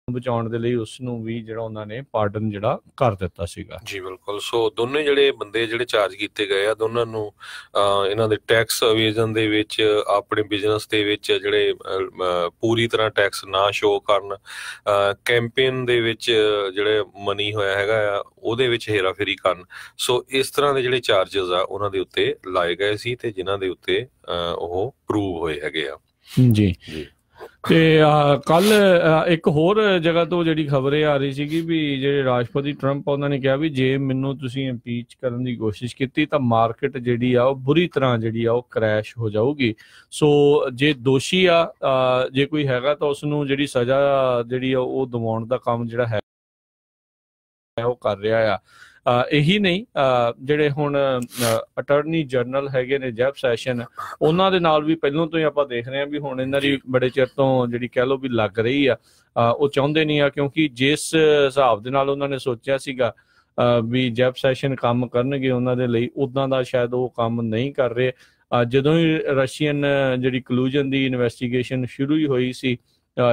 ਬਚਾਉਣ ਦੇ ਲਈ ਉਸ ਨੂੰ ਵੀ ਜਿਹੜਾ ਉਹਨਾਂ ਨੇ ਪਾਰਡਨ ਜਿਹੜਾ ਕਰ ਦਿੱਤਾ ਸੀਗਾ। ਜੀ ਬਿਲਕੁਲ। ਸੋ ਦੋਨੇ ਜਿਹੜੇ ਬੰਦੇ ਜਿਹੜੇ ਚਾਰਜ ਕੀਤੇ ਗਏ ਆ, ਦੋਨਾਂ ਨੂੰ ਇਹਨਾਂ ਦੇ ਟੈਕਸ ਅਵੇਜ਼ਨ ਦੇ ਵਿੱਚ, ਆਪਣੇ ਬਿਜ਼ਨਸ ਦੇ ਵਿੱਚ ਜਿਹੜੇ ਪੂਰੀ ਤਰ੍ਹਾਂ ਟੈਕਸ ਨਾ ਸ਼ੋਅ ਕਰਨ, ਕੈਂਪੇਨ ਦੇ ਵਿੱਚ ਜਿਹੜੇ ਮਨੀ ਹੋਇਆ ਹੈਗਾ ਆ ਉਹਦੇ ਵਿੱਚ ਹੇਰਾਫੇਰੀ ਕਰਨ, ਸੋ ਇਸ ਤਰ੍ਹਾਂ ਦੇ ਜਿਹੜੇ ਚਾਰਜਸ ਆ ਉਹਨਾਂ ਦੇ ਉੱਤੇ ਲਾਏ ਗਏ ਸੀ ਤੇ ਜਿਨ੍ਹਾਂ ਦੇ ਉੱਤੇ ਉਹ ਪ੍ਰੂਵ ਹੋਏ ਹੈਗੇ ਆ। ਜੀ ਜੀ। ਤੇ ਕੱਲ ਇੱਕ ਹੋਰ ਜਗ੍ਹਾ ਤੋਂ ਜਿਹੜੀ ਖਬਰ ਇਹ ਆ ਰਹੀ ਸੀਗੀ ਵੀ ਜਿਹੜੇ ਰਾਸ਼ਟਰਪਤੀ ਟਰੰਪ ਉਹਨਾਂ ਨੇ ਕਿਹਾ ਵੀ ਜੇ ਮੈਨੂੰ ਤੁਸੀਂ ਇੰਪੀਚ ਕਰਨ ਦੀ ਕੋਸ਼ਿਸ਼ ਕੀਤੀ ਤਾਂ ਮਾਰਕੀਟ ਜਿਹੜੀ ਆ ਉਹ ਬੁਰੀ ਤਰ੍ਹਾਂ ਜਿਹੜੀ ਆ ਉਹ ਕ੍ਰੈਸ਼ ਹੋ ਜਾਊਗੀ। ਸੋ ਜੇ ਦੋਸ਼ੀ ਆ ਜੇ ਕੋਈ ਹੈਗਾ ਤਾਂ ਉਸ ਨੂੰ ਜਿਹੜੀ ਸਜ਼ਾ ਜਿਹੜੀ ਆ ਉਹ ਦਿਵਾਉਣ ਦਾ ਕੰਮ ਜਿਹੜਾ ਹੈ ਉਹ ਕਰ ਰਿਹਾ ਆ। ਇਹੀ ਨਹੀਂ, ਜਿਹੜੇ ਹੁਣ ਅਟਾਰਨੀ ਜਨਰਲ ਹੈਗੇ ਨੇ ਜੈਫ ਸੈਸ਼ਨ, ਉਹਨਾਂ ਦੇ ਨਾਲ ਵੀ ਪਹਿਲਾਂ ਤੋਂ ਹੀ ਆਪਾਂ ਦੇਖ ਰਹੇ ਹਾਂ ਵੀ ਹੁਣ ਇਹਨਾਂ ਦੀ ਬੜੇ ਚਿਰ ਤੋਂ ਜਿਹੜੀ ਕਹਿ ਲਓ ਵੀ ਲੱਗ ਰਹੀ ਆ। ਉਹ ਚਾਹੁੰਦੇ ਨਹੀਂ ਆ ਕਿਉਂਕਿ ਜਿਸ ਹਿਸਾਬ ਦੇ ਨਾਲ ਉਹਨਾਂ ਨੇ ਸੋਚਿਆ ਸੀਗਾ ਵੀ ਜੈਫ ਸੈਸ਼ਨ ਕੰਮ ਕਰਨਗੇ ਉਹਨਾਂ ਦੇ ਲਈ, ਉੱਦਾਂ ਦਾ ਸ਼ਾਇਦ ਉਹ ਕੰਮ ਨਹੀਂ ਕਰ ਰਹੇ। ਜਦੋਂ ਹੀ ਰਸ਼ੀਅਨ ਜਿਹੜੀ ਕਲੂਜਨ ਦੀ ਇਨਵੈਸਟੀਗੇਸ਼ਨ ਸ਼ੁਰੂ ਹੀ ਹੋਈ ਸੀ,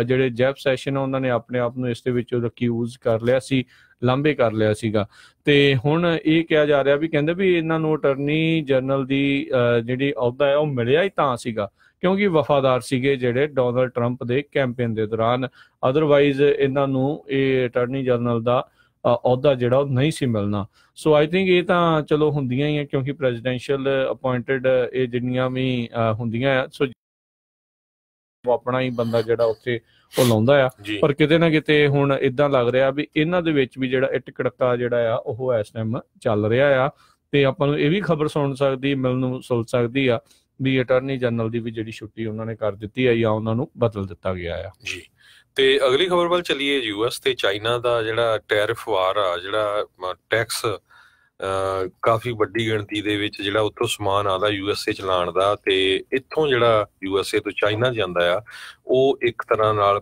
ਜਿਹੜੇ ਜੈਫ ਸੈਸ਼ਨ ਉਹਨਾਂ ਨੇ ਆਪਣੇ ਆਪ ਨੂੰ ਇਸ ਦੇ ਵਿੱਚ ਅਕਿਊਜ਼ ਕਰ ਲਿਆ ਸੀ, ਲਾਂਭੇ ਕਰ ਲਿਆ ਸੀਗਾ। ਤੇ ਹੁਣ ਇਹ ਕਿਹਾ ਜਾ ਰਿਹਾ ਵੀ ਕਹਿੰਦੇ ਵੀ ਇਹਨਾਂ ਨੂੰ ਅਟਾਰਨੀ ਜਨਰਲ ਦੀ ਜਿਹੜੀ ਅਹੁਦਾ ਹੈ ਉਹ ਮਿਲਿਆ ਹੀ ਤਾਂ ਸੀਗਾ ਕਿਉਂਕਿ ਵਫਾਦਾਰ ਸੀਗੇ ਜਿਹੜੇ ਡੋਨਲਡ ਟਰੰਪ ਦੇ ਕੈਂਪੇਨ ਦੇ ਦੌਰਾਨ। ਅਦਰਵਾਈਜ਼ ਇਹਨਾਂ ਨੂੰ ਇਹ ਅਟਾਰਨੀ ਜਨਰਲ ਦਾ ਅਹੁਦਾ ਜਿਹੜਾ ਉਹ ਨਹੀਂ ਸੀ ਮਿਲਣਾ। ਸੋ ਆਈ ਥਿੰਕ ਇਹ ਤਾਂ ਚਲੋ ਹੁੰਦੀਆਂ ਹੀ ਆ ਕਿਉਂਕਿ ਪ੍ਰੈਜ਼ੀਡੈਂਸ਼ੀਅਲ ਅਪੁਆਇੰਟਡ ਇਹ ਜਿੰਨੀਆਂ ਵੀ ਹੁੰਦੀਆਂ ਆ, ਸੋ ਆਪਣਾ ਹੀ ਬੰਦਾ ਜਿਹੜਾ ਉੱਥੇ ਉਹ ਲਾਉਂਦਾ ਆ। ਪਰ ਕਿਤੇ ਨਾ ਕਿਤੇ ਹੁਣ ਏਦਾਂ ਲੱਗ ਰਿਹਾ ਵੀ ਇਹਨਾਂ ਦੇ ਵਿੱਚ ਵੀ ਜਿਹੜਾ ਇੱਟ ਕੜਕਾ ਜਿਹੜਾ ਆ ਉਹ ਇਸ ਟਾਈਮ ਚੱਲ ਰਿਹਾ ਆ। ਤੇ ਆਪਾਂ ਨੂੰ ਇਹ ਵੀ ਖਬਰ ਸੁਣ ਸਕਦੀ ਆ ਵੀ ਅਟਾਰਨੀ ਜਨਰਲ ਦੀ ਵੀ ਜਿਹੜੀ ਛੁੱਟੀ ਉਹਨਾਂ ਨੇ ਕਰ ਦਿੱਤੀ ਹੈ ਜਾਂ ਉਹਨਾਂ ਨੂੰ ਬਦਲ ਦਿੱਤਾ ਗਿਆ ਆ। ਜੀ। ਤੇ ਅਗਲੀ ਖਬਰ ਵੱਲ ਚੱਲੀਏ। ਯੂਐਸ ਤੇ ਚਾਈਨਾ ਦਾ ਜਿਹੜਾ ਟੈਰਿਫ ਵਾਰ ਆ, ਜਿਹੜਾ ਟੈਕਸ ਕਾਫੀ ਵੱਡੀ ਗਿਣਤੀ ਦੇ ਵਿੱਚ ਜਿਹੜਾ ਉੱਥੋਂ ਸਮਾਨ ਆਦਾ ਯੂਐਸਏ ਚਲਾਉਣ ਦਾ, ਤੇ ਇੱਥੋਂ ਜਿਹੜਾ ਯੂਐਸਏ ਤੋਂ ਚਾਈਨਾ ਜਾਂਦਾ ਆ ਉਹ ਇੱਕ ਤਰ੍ਹਾਂ ਨਾਲ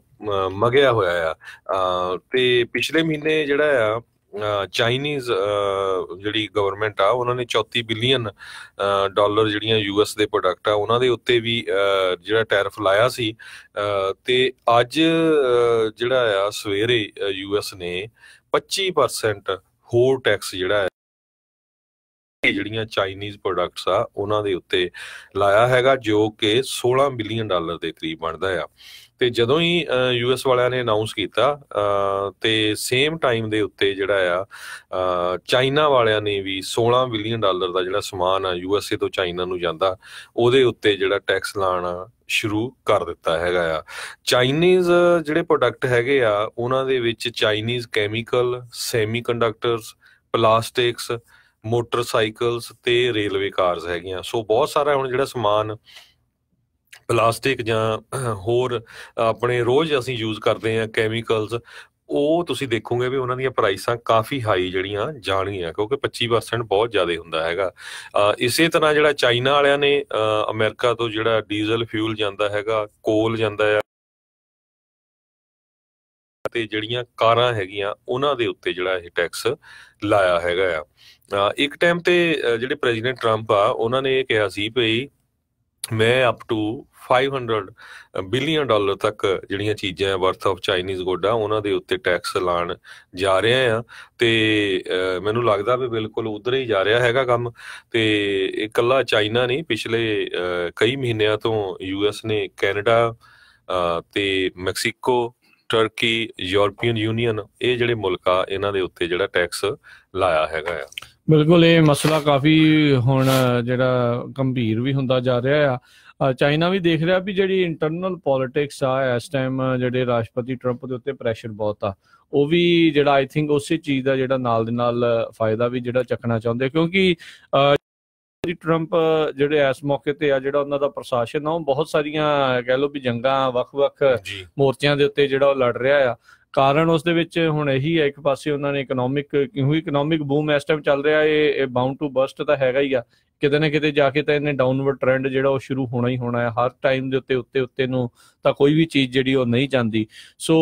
ਮਗਿਆ ਹੋਇਆ ਆ। ਤੇ ਪਿਛਲੇ ਮਹੀਨੇ ਜਿਹੜਾ ਆ ਚਾਈਨੀਜ਼ ਜਿਹੜੀ ਗਵਰਨਮੈਂਟ ਆ ਉਹਨਾਂ ਨੇ 34 ਬਿਲੀਅਨ ਡਾਲਰ ਜਿਹੜੀਆਂ ਯੂਐਸ ਦੇ ਪ੍ਰੋਡਕਟ ਆ ਉਹਨਾਂ ਦੇ ਉੱਤੇ ਵੀ ਜਿਹੜਾ ਟੈਰਿਫ ਲਾਇਆ ਸੀ। ਤੇ ਅੱਜ ਜਿਹੜਾ ਆ ਸਵੇਰੇ ਯੂਐਸ ਨੇ 25% ਹੋਰ ਟੈਕਸ ਜਿਹੜਾ ਜਿਹੜੀਆਂ ਚਾਈਨੀਜ਼ ਪ੍ਰੋਡਕਟਸ ਆ ਉਹਨਾਂ ਦੇ ਉੱਤੇ ਲਾਇਆ ਹੈਗਾ, ਜੋ ਕਿ 16 ਬਿਲੀਅਨ ਡਾਲਰ ਦੇ ਕਰੀਬ ਬਣਦਾ ਆ। ਤੇ ਜਦੋਂ ਹੀ ਯੂਐਸ ਵਾਲਿਆਂ ਨੇ ਅਨਾਊਂਸ ਕੀਤਾ ਤੇ ਸੇਮ ਟਾਈਮ ਦੇ ਉੱਤੇ ਜਿਹੜਾ ਆ ਚਾਈਨਾ ਵਾਲਿਆਂ ਨੇ ਵੀ 16 ਬਿਲੀਅਨ ਡਾਲਰ ਦਾ ਜਿਹੜਾ ਸਮਾਨ ਆ ਯੂਐਸਏ ਤੋਂ ਚਾਈਨਾ ਨੂੰ ਜਾਂਦਾ ਉਹਦੇ ਉੱਤੇ ਜਿਹੜਾ ਟੈਕਸ ਲਾਉਣਾ ਸ਼ੁਰੂ ਕਰ ਦਿੱਤਾ ਹੈਗਾ ਆ। ਚਾਈਨੀਜ਼ ਜਿਹੜੇ ਪ੍ਰੋਡਕਟ ਹੈਗੇ ਆ ਉਹਨਾਂ ਦੇ ਵਿੱਚ Chinese chemical, semi ਕੰਡਕਟਰਸ, plastics, motorcycles ਤੇ ਰੇਲਵੇ ਕਾਰਸ ਹੈਗੀਆਂ। ਸੋ ਬਹੁਤ ਸਾਰਾ ਹੁਣ ਜਿਹੜਾ ਸਮਾਨ ਪਲਾਸਟਿਕ ਜਾਂ ਹੋਰ ਆਪਣੇ ਰੋਜ਼ ਅਸੀਂ ਯੂਜ਼ ਕਰਦੇ ਹਾਂ ਕੈਮੀਕਲਸ, ਉਹ ਤੁਸੀਂ ਦੇਖੋਗੇ ਵੀ ਉਹਨਾਂ ਦੀਆਂ ਪ੍ਰਾਈਸਾਂ ਕਾਫੀ ਹਾਈ ਜਿਹੜੀਆਂ ਜਾਣਗੀਆਂ ਕਿਉਂਕਿ 25% ਬਹੁਤ ਜ਼ਿਆਦਾ ਹੁੰਦਾ ਹੈਗਾ। ਇਸੇ ਤਰ੍ਹਾਂ ਜਿਹੜਾ ਚਾਈਨਾ ਵਾਲਿਆਂ ਨੇ ਅਮਰੀਕਾ ਤੋਂ ਜਿਹੜਾ ਡੀਜ਼ਲ ਫਿਊਲ ਜਾਂਦਾ ਹੈਗਾ, ਕੋਲ ਜਾਂਦਾ ਆ, ਤੇ ਜਿਹੜੀਆਂ ਕਾਰਾਂ ਹੈਗੀਆਂ ਉਹਨਾਂ ਦੇ ਉੱਤੇ ਜਿਹੜਾ ਇਹ ਟੈਕਸ ਲਾਇਆ ਹੈਗਾ ਆ। ਇੱਕ ਟਾਈਮ ਤੇ ਜਿਹੜੇ ਪ੍ਰੈਜ਼ੀਡੈਂਟ ਟਰੰਪ ਆ ਉਹਨਾਂ ਨੇ ਇਹ ਕਿਹਾ ਸੀ ਭਈ ਮੈਂ ਅਪ ਟੂ 500 ਬਿਲੀਅਨ ਡਾਲਰ ਤੱਕ ਜਿਹੜੀਆਂ ਚੀਜ਼ਾਂ ਵਰਥ ਆਫ ਚਾਈਨੀਜ਼ ਗੁੱਡ ਆ ਉਹਨਾਂ ਦੇ ਉੱਤੇ ਟੈਕਸ ਲਾਉਣ ਜਾ ਰਿਹਾ ਆ। ਤੇ ਮੈਨੂੰ ਲੱਗਦਾ ਵੀ ਬਿਲਕੁਲ ਉਧਰ ਹੀ ਜਾ ਰਿਹਾ ਹੈਗਾ ਕੰਮ। ਤੇ ਇਕੱਲਾ ਚਾਈਨਾ ਨਹੀਂ, ਪਿਛਲੇ ਕਈ ਮਹੀਨਿਆਂ ਤੋਂ ਯੂਐਸ ਨੇ ਕੈਨੇਡਾ ਤੇ ਮੈਕਸੀਕੋ, ਟਰਕੀ, ਯੂਰਪੀਅਨ ਯੂਨੀਅਨ, ਇਹ ਜਿਹੜੇ ਮੁਲਕ ਆ ਇਹਨਾਂ ਦੇ ਉੱਤੇ ਜਿਹੜਾ ਟੈਕਸ ਲਾਇਆ ਹੈਗਾ ਆ। ਬਿਲਕੁਲ ਇਹ ਮਸਲਾ ਕਾਫੀ ਹੁਣ ਜਿਹੜਾ ਗੰਭੀਰ ਵੀ ਹੁੰਦਾ ਜਾ ਰਿਹਾ ਆ। ਚਾਈਨਾ ਵੀ ਦੇਖ ਰਿਹਾ ਵੀ ਜਿਹੜੀ ਇੰਟਰਨਲ ਪੋਲੀਟਿਕਸ ਆ ਇਸ ਟਾਈਮ ਜਿਹੜੇ ਰਾਸ਼ਟਰਪਤੀ ਟਰੰਪ ਦੇ ਉੱਤੇ ਪ੍ਰੈਸ਼ਰ ਬਹੁਤ ਆ, ਉਹ ਵੀ ਜਿਹੜਾ ਆਈ ਥਿੰਕ ਉਸੇ ਚੀਜ਼ ਦਾ ਜਿਹੜਾ ਨਾਲ ਦੇ ਨਾਲ ਫਾਇਦਾ ਵੀ ਜਿਹੜਾ ਚੱਕਣਾ ਚਾਹੁੰਦੇ ਕਿਉਂਕਿ ਟਰੰਪ ਜਿਹੜੇ ਇਸ ਮੌਕੇ ਤੇ ਆ ਜਿਹੜਾ ਉਹਨਾਂ ਦਾ ਪ੍ਰਸ਼ਾਸਨ ਆ ਉਹ ਬਹੁਤ ਸਾਰੀਆਂ ਕਹਿ ਲਓ ਵੀ ਜੰਗਾਂ ਵੱਖ-ਵੱਖ ਮੋਰਚਿਆਂ ਦੇ ਉੱਤੇ ਜਿਹੜਾ ਉਹ ਲੜ ਰਿਹਾ ਆ। ਕਾਰਨ ਉਸ ਦੇ ਵਿੱਚ ਹੁਣ ਇਹੀ ਹੈ, ਇੱਕ ਪਾਸੇ ਉਹਨਾਂ ਨੇ ਇਕਨੋਮਿਕ ਬੂਮ ਇਸ ਟਾਈਮ ਚੱਲ ਰਿਹਾ, ਇਹ ਬਾਉਂਡ ਟੂ ਬਸਟ ਤਾਂ ਹੈਗਾ ਹੀ ਆ ਕਿਤੇ ਨਾ ਕਿਤੇ ਜਾ ਕੇ ਤਾਂ ਇਹਨੇ ਡਾਊਨਵਰਡ ਟ੍ਰੈਂਡ ਜਿਹੜਾ ਉਹ ਸ਼ੁਰੂ ਹੋਣਾ ਹੀ ਹੋਣਾ ਹੈ। ਹਰ ਟਾਈਮ ਦੇ ਉੱਤੇ ਨੂੰ ਤਾਂ ਕੋਈ ਵੀ ਚੀਜ਼ ਜਿਹੜੀ ਉਹ ਨਹੀਂ ਜਾਂਦੀ। ਸੋ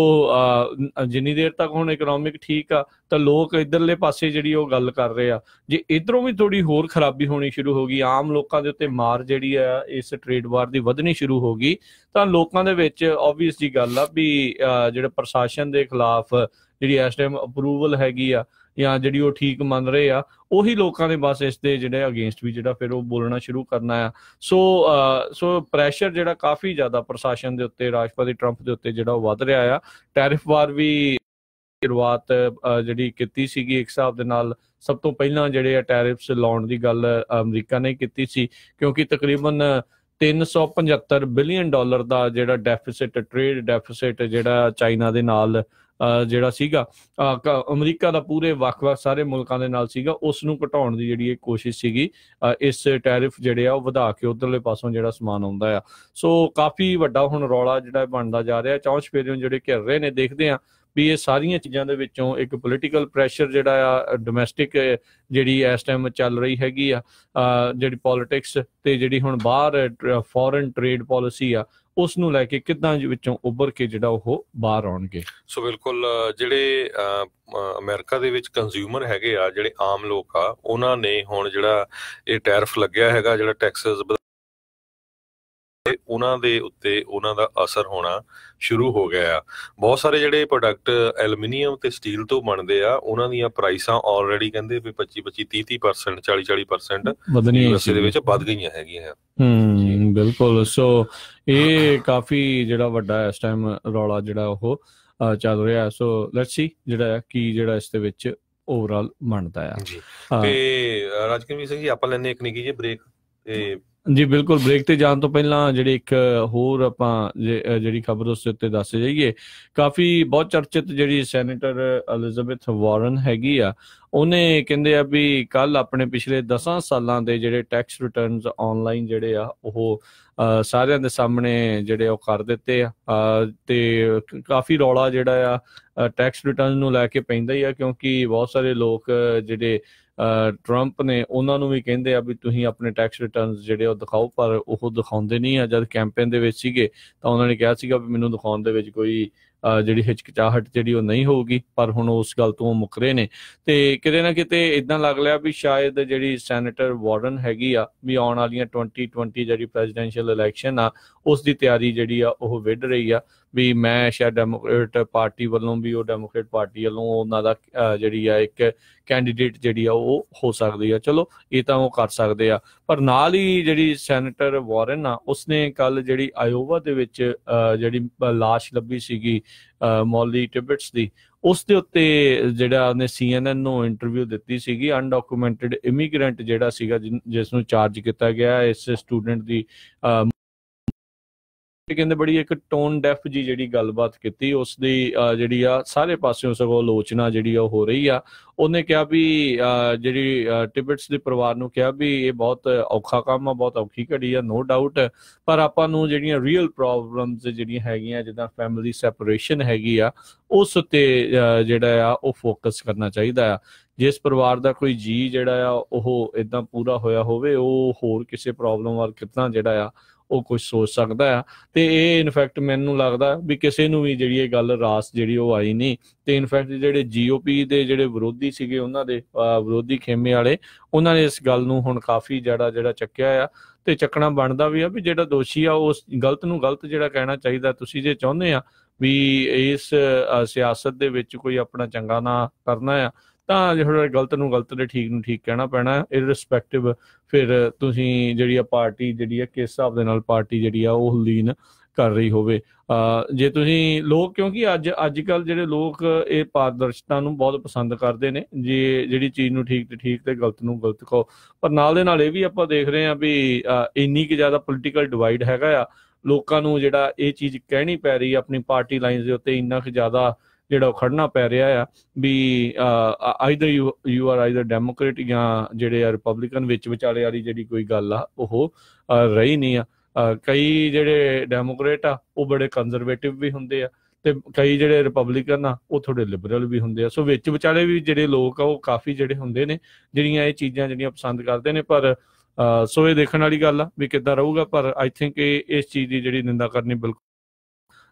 ਜਿੰਨੀ ਦੇਰ ਤੱਕ ਹੁਣ ਇਕਨੋਮਿਕ ਠੀਕ ਆ ਤਾਂ ਲੋਕ ਇੱਧਰਲੇ ਪਾਸੇ ਜਿਹੜੀ ਉਹ ਗੱਲ ਕਰ ਰਹੇ ਆ। ਜੇ ਇੱਧਰੋਂ ਵੀ ਥੋੜੀ ਹੋਰ ਖਰਾਬੀ ਹੋਣੀ ਸ਼ੁਰੂ ਹੋ ਗਈ, ਆਮ ਲੋਕਾਂ ਦੇ ਉੱਤੇ ਮਾਰ ਜਿਹੜੀ ਆ ਇਸ ਟ੍ਰੇਡ ਵਾਰ ਦੀ ਵਧਣੀ ਸ਼ੁਰੂ ਹੋ ਗਈ, ਤਾਂ ਲੋਕਾਂ ਦੇ ਵਿੱਚ ਆਬਵੀਅਸ ਜੀ ਗੱਲ ਆ ਵੀ ਜਿਹੜੇ ਪ੍ਰਸ਼ਾਸਨ ਦੇ ਖਿਲਾਫ ਜਿਹੜੀ ਇਸ ਟਾਈਮ ਅਪਰੂਵਲ ਹੈਗੀ ਆ ਜਾਂ ਜਿਹੜੀ ਉਹ ਠੀਕ ਮੰਨ ਰਹੇ ਆ, ਉਹੀ ਲੋਕਾਂ ਨੇ ਬਸ ਇਸ ਦੇ ਜਿਹੜੇ ਅਗੇਂਸਟ ਵੀ ਜਿਹੜਾ ਫਿਰ ਉਹ ਬੋਲਣਾ ਸ਼ੁਰੂ ਕਰਨਾ ਆ। ਸੋ ਪ੍ਰੈਸ਼ਰ ਜਿਹੜਾ ਕਾਫੀ ਜ਼ਿਆਦਾ ਪ੍ਰਸ਼ਾਸਨ ਦੇ ਉੱਤੇ, ਰਾਸ਼ਟਰਪਤੀ ਟਰੰਪ ਦੇ ਉੱਤੇ ਜਿਹੜਾ ਉਹ ਵੱਧ ਰਿਹਾ ਆ। ਟੈਰਿਫ ਵਾਰ ਵੀ ਸ਼ੁਰੂਆਤ ਜਿਹੜੀ ਕੀਤੀ ਸੀਗੀ ਇੱਕ ਹਿਸਾਬ ਦੇ ਨਾਲ, ਸਭ ਤੋਂ ਪਹਿਲਾਂ ਜਿਹੜੇ ਆ ਟੈਰਿਫਸ ਲਾਉਣ ਦੀ ਗੱਲ ਅਮਰੀਕਾ ਨੇ ਕੀਤੀ ਸੀ, ਕਿਉਂਕਿ ਤਕਰੀਬਨ $375 ਬਿਲੀਅਨ ਦਾ ਜਿਹੜਾ ਡੈਫਿਸਿਟ, ਟ੍ਰੇਡ ਡੈਫਿਸਿਟ ਜਿਹੜਾ ਚਾਈਨਾ ਦੇ ਨਾਲ ਜਿਹੜਾ ਸੀਗਾ, ਅਮਰੀਕਾ ਦਾ ਪੂਰੇ ਵੱਖ-ਵੱਖ ਸਾਰੇ ਮੁਲਕਾਂ ਦੇ ਨਾਲ ਸੀਗਾ, ਉਸ ਨੂੰ ਘਟਾਉਣ ਦੀ ਜਿਹੜੀ ਇਹ ਕੋਸ਼ਿਸ਼ ਸੀਗੀ। ਇਸ ਟੈਰਿਫ ਜਿਹੜੇ ਆ ਉਹ ਵਧਾ ਕੇ ਉਧਰਲੇ ਪਾਸੋਂ ਜਿਹੜਾ ਸਮਾਨ ਆਉਂਦਾ ਆ। ਸੋ ਕਾਫੀ ਵੱਡਾ ਹੁਣ ਰੌਲਾ ਜਿਹੜਾ ਬਣਦਾ ਜਾ ਰਿਹਾ, ਚੌਂਚ ਫੇਰਿਓਂ ਜਿਹੜੇ ਘਿਰ ਰਹੇ ਨੇ। ਦੇਖਦੇ ਆ ਵੀ ਇਹ ਸਾਰੀਆਂ ਚੀਜ਼ਾਂ ਦੇ ਵਿੱਚੋਂ ਇੱਕ ਪੋਲੀਟੀਕਲ ਪ੍ਰੈਸ਼ਰ ਜਿਹੜਾ ਆ, ਡੋਮੈਸਟਿਕ ਜਿਹੜੀ ਇਸ ਟਾਈਮ ਚੱਲ ਰਹੀ ਹੈਗੀ ਆ ਜਿਹੜੀ ਪੋਲਿਟਿਕਸ, ਤੇ ਜਿਹੜੀ ਹੁਣ ਬਾਹਰ ਫੋਰਨ ਟ੍ਰੇਡ ਪਾਲਿਸੀ ਆ, ਉਸ ਨੂੰ ਲੈ ਕੇ ਕਿੱਦਾਂ ਵਿੱਚੋਂ ਉੱਭਰ ਕੇ ਜਿਹੜਾ ਉਹ ਬਾਹਰ ਆਉਣਗੇ। ਸੋ ਬਿਲਕੁਲ ਜਿਹੜੇ ਅਮਰੀਕਾ ਦੇ ਵਿੱਚ ਕੰਜ਼ਿਊਮਰ ਹੈਗੇ ਆ, ਜਿਹੜੇ ਆਮ ਲੋਕ ਆ, ਉਹਨਾਂ ਨੇ ਹੁਣ ਜਿਹੜਾ ਇਹ ਟੈਰਿਫ ਲੱਗਿਆ ਹੈਗਾ, ਜਿਹੜਾ ਟੈਕਸਸ ਉਹਨਾਂ ਦੇ ਉੱਤੇ ਉਹਨਾਂ ਦਾ ਅਸਰ ਹੋਣਾ ਸ਼ੁਰੂ ਹੋ ਗਿਆ ਆ। ਬਹੁਤ ਸਾਰੇ ਜਿਹੜੇ ਪ੍ਰੋਡਕਟ ਐਲੂਮੀਨੀਅਮ ਤੇ ਸਟੀਲ ਤੋਂ ਬਣਦੇ ਆ, ਉਹਨਾਂ ਦੀਆਂ ਪ੍ਰਾਈਸਾਂ ਆਲਰੇਡੀ ਕਹਿੰਦੇ ਵੀ 25-25, 30-30%, 40-40% ਯੂਐਸਏ ਦੇ ਵਿੱਚ ਵੱਧ ਗਈਆਂ ਹੈਗੀਆਂ। ਬਿਲਕੁਲ। ਸੋ ਇਹ ਕਾਫੀ ਜਿਹੜਾ ਵੱਡਾ ਇਸ ਟਾਈਮ ਰੌਲਾ ਜਿਹੜਾ ਉਹ ਚੱਲ ਰਿਹਾ। ਸੋ ਲੈਟਸ ਸੀ ਜਿਹੜਾ ਕੀ ਜਿਹੜਾ ਇਸ ਦੇ ਵਿੱਚ ਓਵਰਆਲ ਬਣਦਾ ਆ ਜੀ। ਤੇ ਰਾਜਕਰਮਜੀਤ ਸਿੰਘ ਜੀ, ਆਪਾਂ ਲੈਣੇ ਇੱਕ ਨਿੱਕੀ ਜਿਹੀ ਬ੍ਰੇਕ ਤੇ ਜੀ ਬਿਲਕੁਲ। ਬ੍ਰੇਕ ਤੇ ਜਾਣ ਤੋਂ ਪਹਿਲਾਂ ਜਿਹੜੀ ਇੱਕ ਹੋਰ ਆਪਾਂ ਜਿਹੜੀ ਖਬਰ ਉਸ ਉੱਤੇ ਦੱਸ ਜਾਈਏ, ਕਾਫੀ ਬਹੁਤ ਚਰਚਿਤ ਜਿਹੜੀ ਸੈਨੇਟਰ ਐਲਿਜ਼ਾਬੈਥ ਵਾਰਨ ਹੈਗੀ ਆ, ਉਹਨੇ ਕਹਿੰਦੇ ਆ ਵੀ ਕੱਲ ਆਪਣੇ ਪਿਛਲੇ 10 ਸਾਲਾਂ ਦੇ ਜਿਹੜੇ ਟੈਕਸ ਰਿਟਰਨਸ ਆਨਲਾਈਨ ਜਿਹੜੇ ਆ ਉਹ ਸਾਰਿਆਂ ਦੇ ਸਾਹਮਣੇ ਜਿਹੜੇ ਉਹ ਕਰ ਦਿੱਤੇ ਆ। ਤੇ ਕਾਫੀ ਰੌਲਾ ਜਿਹੜਾ ਆ ਟੈਕਸ ਰਿਟਰਨ ਨੂੰ ਲੈ ਕੇ ਪੈਂਦਾ ਹੀ ਆ, ਕਿਉਂਕਿ ਬਹੁਤ ਸਾਰੇ ਲੋਕ ਜਿਹੜੇ ਟਰੰਪ ਨੇ ਉਹਨਾਂ ਨੂੰ ਵੀ ਕਹਿੰਦੇ ਆ ਵੀ ਤੁਸੀਂ ਆਪਣੇ ਟੈਕਸ ਰਿਟਰਨਸ ਜਿਹੜੇ ਉਹ ਦਿਖਾਓ, ਪਰ ਉਹ ਦਿਖਾਉਂਦੇ ਨਹੀਂ ਆ। ਜਦ ਕੈਂਪੇਨ ਦੇ ਵਿੱਚ ਸੀਗੇ ਤਾਂ ਉਹਨਾਂ ਨੇ ਕਿਹਾ ਸੀਗਾ ਵੀ ਮੈਨੂੰ ਦਿਖਾਉਣ ਦੇ ਵਿੱਚ ਕੋਈ ਜਿਹੜੀ ਹਿਚਕਿਚਾਹਟ ਜਿਹੜੀ ਉਹ ਨਹੀਂ ਹੋਊਗੀ, ਪਰ ਹੁਣ ਉਸ ਗੱਲ ਤੋਂ ਮੁੱਕਰੇ ਨੇ। ਤੇ ਕਿਤੇ ਨਾ ਕਿਤੇ ਇੱਦਾਂ ਲੱਗ ਲਿਆ ਵੀ ਸ਼ਾਇਦ ਜਿਹੜੀ ਸੈਨੇਟਰ ਵਾਰਨ ਹੈਗੀ ਆ ਵੀ ਆਉਣ ਵਾਲੀਆਂ 2020 ਜਿਹੜੀ ਪ੍ਰੈਜ਼ੀਡੈਂਸ਼ੀਅਲ ਇਲੈਕਸ਼ਨ ਆ, ਉਸ ਦੀ ਤਿਆਰੀ ਜਿਹੜੀ ਆ ਉਹ ਵਿੱਢ ਰਹੀ ਆ ਵੀ ਮੈਂ ਸ਼ਾਇਦ ਡੈਮੋਕ੍ਰੇਟ ਪਾਰਟੀ ਵੱਲੋਂ ਵੀ, ਉਹ ਡੈਮੋਕ੍ਰੇਟ ਪਾਰਟੀ ਵੱਲੋਂ ਉਹਨਾਂ ਦਾ ਜਿਹੜੀ ਆ ਇੱਕ ਕੈਂਡੀਡੇਟ ਜਿਹੜੀ ਆ ਉਹ ਹੋ ਸਕਦੀ ਆ। ਚਲੋ ਇਹ ਤਾਂ ਉਹ ਕਰ ਸਕਦੇ ਆ, ਪਰ ਨਾਲ ਹੀ ਜਿਹੜੀ ਸੈਨੇਟਰ ਵਾਰਨ ਆ, ਉਸਨੇ ਕੱਲ ਜਿਹੜੀ ਆਇਓਵਾ ਦੇ ਵਿੱਚ ਜਿਹੜੀ ਲਾਸ਼ ਲੱਭੀ ਸੀਗੀ ਮੌਲੀ ਟਿਬਟਸ ਦੀ, ਉਸ ਦੇ ਉੱਤੇ ਜਿਹੜਾ ਉਹਨੇ CNN ਨੂੰ ਇੰਟਰਵਿਊ ਦਿੱਤੀ ਸੀਗੀ। ਅਨਡਾਕੂਮੈਂਟਡ ਇਮੀਗ੍ਰੈਂਟ ਜਿਹੜਾ ਸੀਗਾ ਜਿਸ ਨੂੰ ਚਾਰਜ ਕੀਤਾ ਗਿਆ ਇਸ ਸਟੂਡੈਂਟ ਦੀ, ਕਹਿੰਦੇ ਬੜੀ ਇੱਕ ਟੋਨ ਡੈਫ ਜੀ ਜਿਹੜੀ ਗੱਲਬਾਤ ਕੀਤੀ, ਉਸ ਦੀ ਜਿਹੜੀ ਆ ਸਾਰੇ ਪਾਸਿਓਂ ਸਗੋਂ ਆਲੋਚਨਾ ਜਿਹੜੀ ਆ ਉਹ ਹੋ ਰਹੀ ਆ। ਉਹਨੇ ਕਿਹਾ ਵੀ ਜਿਹੜੀ ਟਿਬਟਸ ਦੇ ਪਰਿਵਾਰ ਨੂੰ ਕਿਹਾ ਵੀ ਇਹ ਬਹੁਤ ਔਖਾ ਕੰਮ ਆ, ਬਹੁਤ ਔਖੀ ਘੜੀ ਆ, ਨੋ ਡਾਊਟ, ਪਰ ਆਪਾਂ ਨੂੰ ਜਿਹੜੀਆਂ ਰੀਅਲ ਪ੍ਰੋਬਲਮਸ ਜਿਹੜੀਆਂ ਹੈਗੀਆਂ, ਜਿੱਦਾਂ ਫੈਮਿਲੀ ਸੈਪਰੇਸ਼ਨ ਹੈਗੀ ਆ, ਉਸ ਉੱਤੇ ਜਿਹੜਾ ਆ ਉਹ ਫੋਕਸ ਕਰਨਾ ਚਾਹੀਦਾ ਆ। ਜਿਸ ਪਰਿਵਾਰ ਦਾ ਕੋਈ ਜੀ ਜਿਹੜਾ ਆ ਉਹ ਇੱਦਾਂ ਪੂਰਾ ਹੋਇਆ ਹੋਵੇ, ਉਹ ਹੋਰ ਕਿਸੇ ਪ੍ਰੋਬਲਮ ਵੱਲ ਕਿਤਨਾ ਜਿਹੜਾ ਆ ਉਹ ਕੁਝ ਸੋਚ ਸਕਦਾ ਆ। ਤੇ ਇਹ ਇਨਫੈਕਟ ਮੈਨੂੰ ਲੱਗਦਾ ਵੀ ਕਿਸੇ ਨੂੰ ਵੀ ਜਿਹੜੀ ਇਹ ਗੱਲ ਰਾਸ ਜਿਹੜੀ ਉਹ ਆਈ ਨਹੀਂ। ਤੇ ਇਨਫੈਕਟ ਜਿਹੜੇ GOP ਦੇ ਜਿਹੜੇ ਵਿਰੋਧੀ ਸੀਗੇ, ਉਹਨਾਂ ਦੇ ਵਿਰੋਧੀ ਖੇਮੇ ਵਾਲੇ, ਉਹਨਾਂ ਨੇ ਇਸ ਗੱਲ ਨੂੰ ਹੁਣ ਕਾਫੀ ਜਿਹੜਾ ਚੱਕਿਆ ਆ, ਤੇ ਚੱਕਣਾ ਬਣਦਾ ਵੀ ਆ ਵੀ ਜਿਹੜਾ ਦੋਸ਼ੀ ਆ ਉਸ ਗਲਤ ਨੂੰ ਗਲਤ ਜਿਹੜਾ ਕਹਿਣਾ ਚਾਹੀਦਾ। ਤੁਸੀਂ ਜੇ ਚਾਹੁੰਦੇ ਆ ਵੀ ਇਸ ਸਿਆਸਤ ਦੇ ਵਿੱਚ ਕੋਈ ਆਪਣਾ ਚੰਗਾ ਨਾ ਕਰਨਾ ਆ, ਤਾਂ ਜਿਹੜਾ ਗਲਤ ਨੂੰ ਗਲਤ ਤੇ ਠੀਕ ਨੂੰ ਠੀਕ ਕਹਿਣਾ ਪੈਣਾ, ਇਰਰਿਸਪੈਕਟਿਵ ਫਿਰ ਤੁਸੀਂ ਜਿਹੜੀ ਆ ਪਾਰਟੀ ਜਿਹੜੀ ਆ ਕਿਸ ਹਿਸਾਬ ਦੇ ਨਾਲ ਪਾਰਟੀ ਜਿਹੜੀ ਆ ਉਹ ਲੀਨ ਕਰ ਰਹੀ ਹੋਵੇ। ਜੇ ਤੁਸੀਂ ਲੋਕ, ਕਿਉਂਕਿ ਅੱਜ ਕੱਲ ਜਿਹੜੇ ਲੋਕ ਇਹ ਪਾਰਦਰਸ਼ਤਾ ਨੂੰ ਬਹੁਤ ਪਸੰਦ ਕਰਦੇ ਨੇ, ਜੇ ਜਿਹੜੀ ਚੀਜ਼ ਨੂੰ ਠੀਕ ਤੇ ਠੀਕ ਤੇ ਗਲਤ ਨੂੰ ਗਲਤ ਕਹੋ। ਪਰ ਨਾਲ ਦੇ ਨਾਲ ਇਹ ਵੀ ਆਪਾਂ ਦੇਖ ਰਹੇ ਹਾਂ ਵੀ ਇੰਨੀ ਕੁ ਜ਼ਿਆਦਾ ਪੋਲੀਟੀਕਲ ਡਿਵਾਈਡ ਹੈਗਾ ਆ, ਲੋਕਾਂ ਨੂੰ ਜਿਹੜਾ ਇਹ ਚੀਜ਼ ਕਹਿਣੀ ਪੈ ਰਹੀ ਆਪਣੀ ਪਾਰਟੀ ਲਾਈਨਸ ਦੇ ਉੱਤੇ, ਇੰਨਾ ਕੁ ਜ਼ਿਆਦਾ ਜਿਹੜਾ ਉਹ ਖੜਨਾ ਪੈ ਰਿਹਾ ਆ ਵੀ either you are either democrat ਜਾਂ ਜਿਹੜੇ ਆ ਰਿਪਬਲਿਕਨ, ਵਿੱਚ ਵਿਚਾਲੇ ਵਾਲੀ ਜਿਹੜੀ ਕੋਈ ਗੱਲ ਆ ਉਹ ਰਹੀ ਨਹੀਂ ਆ। ਕਈ ਜਿਹੜੇ ਡੈਮੋਕ੍ਰੇਟ ਆ ਉਹ ਬੜੇ ਕੰਜ਼ਰਵੇਟਿਵ ਵੀ ਹੁੰਦੇ ਆ, ਤੇ ਕਈ ਜਿਹੜੇ ਰਿਪਬਲਿਕਨ ਆ ਉਹ ਥੋੜੇ ਲਿਬਰਲ ਵੀ ਹੁੰਦੇ ਆ। ਸੋ ਵਿੱਚ ਵਿਚਾਲੇ ਵੀ ਜਿਹੜੇ ਲੋਕ ਆ ਉਹ ਕਾਫੀ ਜਿਹੜੇ ਹੁੰਦੇ ਨੇ ਜਿਹੜੀਆਂ ਇਹ ਚੀਜ਼ਾਂ ਜਿਹੜੀਆਂ ਪਸੰਦ ਕਰਦੇ ਨੇ। ਪਰ ਸੋ ਇਹ ਦੇਖਣ ਵਾਲੀ ਗੱਲ ਆ ਵੀ ਕਿੱਦਾਂ ਰਹੂਗਾ, ਪਰ ਆਈ ਥਿੰਕ ਇਸ ਚੀਜ਼ ਦੀ ਜਿਹੜੀ ਨਿੰਦਾ ਕਰਨੀ ਬਿਲਕੁਲ,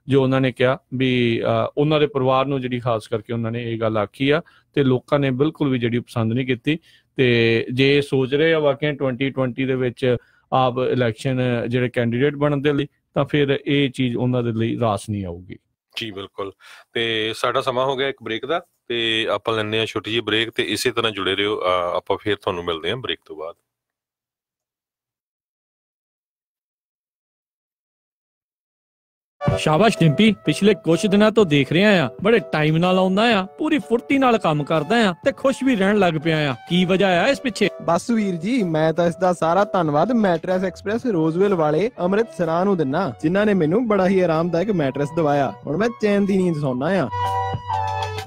ਜੋ ਉਹਨਾਂ ਨੇ ਕਿਹਾ ਵੀ ਉਹਨਾਂ ਦੇ ਪਰਿਵਾਰ ਨੂੰ ਜਿਹੜੀ ਖਾਸ ਕਰਕੇ ਉਹਨਾਂ ਨੇ ਇਹ ਗੱਲ ਆਖੀ ਆ ਤੇ ਲੋਕਾਂ ਨੇ ਬਿਲਕੁਲ ਵੀ ਜਿਹੜੀ ਪਸੰਦ ਨਹੀਂ ਕੀਤੀ। ਤੇ ਜੇ ਸੋਚ ਰਹੇ ਆ ਵਾਕਿਆ 2020 ਦੇ ਵਿੱਚ ਆਪ ਇਲੈਕਸ਼ਨ ਜਿਹੜੇ ਕੈਂਡੀਡੇਟ ਬਣਨ ਦੇ ਲਈ, ਤਾਂ ਫਿਰ ਇਹ ਚੀਜ਼ ਉਹਨਾਂ ਦੇ ਲਈ ਰਾਸ ਨਹੀਂ ਆਊਗੀ। ਜੀ ਬਿਲਕੁਲ। ਤੇ ਸਾਡਾ ਸਮਾਂ ਹੋ ਗਿਆ ਇੱਕ ਬ੍ਰੇਕ ਦਾ, ਤੇ ਆਪਾਂ ਲੈਂਦੇ ਹਾਂ ਛੋਟੀ ਜਿਹੀ ਬ੍ਰੇਕ, ਤੇ ਇਸੇ ਤਰ੍ਹਾਂ ਜੁੜੇ ਰਹੋ। ਆਪਾਂ ਫਿਰ ਤੁਹਾਨੂੰ ਮਿਲਦੇ ਹਾਂ ਬ੍ਰੇਕ ਤੋਂ ਬਾਅਦ। ਸ਼ਾਬਾਸ਼ ਡਿੰਪੀ, ਪਿਛਲੇ ਕੁਝ ਦਿਨਾਂ ਤੋਂ ਦੇਖ ਰਿਹਾ ਆ ਬੜੇ ਟਾਈਮ ਨਾਲ ਆਉਂਦਾ ਆ, ਪੂਰੀ ਫੁਰਤੀ ਨਾਲ ਕੰਮ ਕਰਦਾ ਆ ਤੇ ਖੁਸ਼ ਵੀ ਰਹਿਣ ਲੱਗ ਪਿਆ ਆ। ਕੀ ਵਜ੍ਹਾ ਆ ਇਸ ਪਿੱਛੇ? ਬਸ ਵੀਰ ਜੀ, ਮੈਂ ਤਾਂ ਇਸ ਦਾ ਸਾਰਾ ਧੰਨਵਾਦ ਮੈਟਰੈਸ ਐਕਸਪ੍ਰੈਸ ਰੋਜ਼ਵਿਲ ਵਾਲੇ ਅੰਮ੍ਰਿਤਸਰਾਂ ਨੂੰ ਦਿੰਨਾ, ਜਿਨ੍ਹਾਂ ਨੇ ਮੈਨੂੰ ਬੜਾ ਹੀ ਆਰਾਮਦਾਇਕ ਮੈਟਰੈਸ ਦਵਾਇਆ। ਹੁਣ ਮੈਂ ਚੈਨ ਦੀ ਨੀਂਦ ਸੌਣਾ ਆ।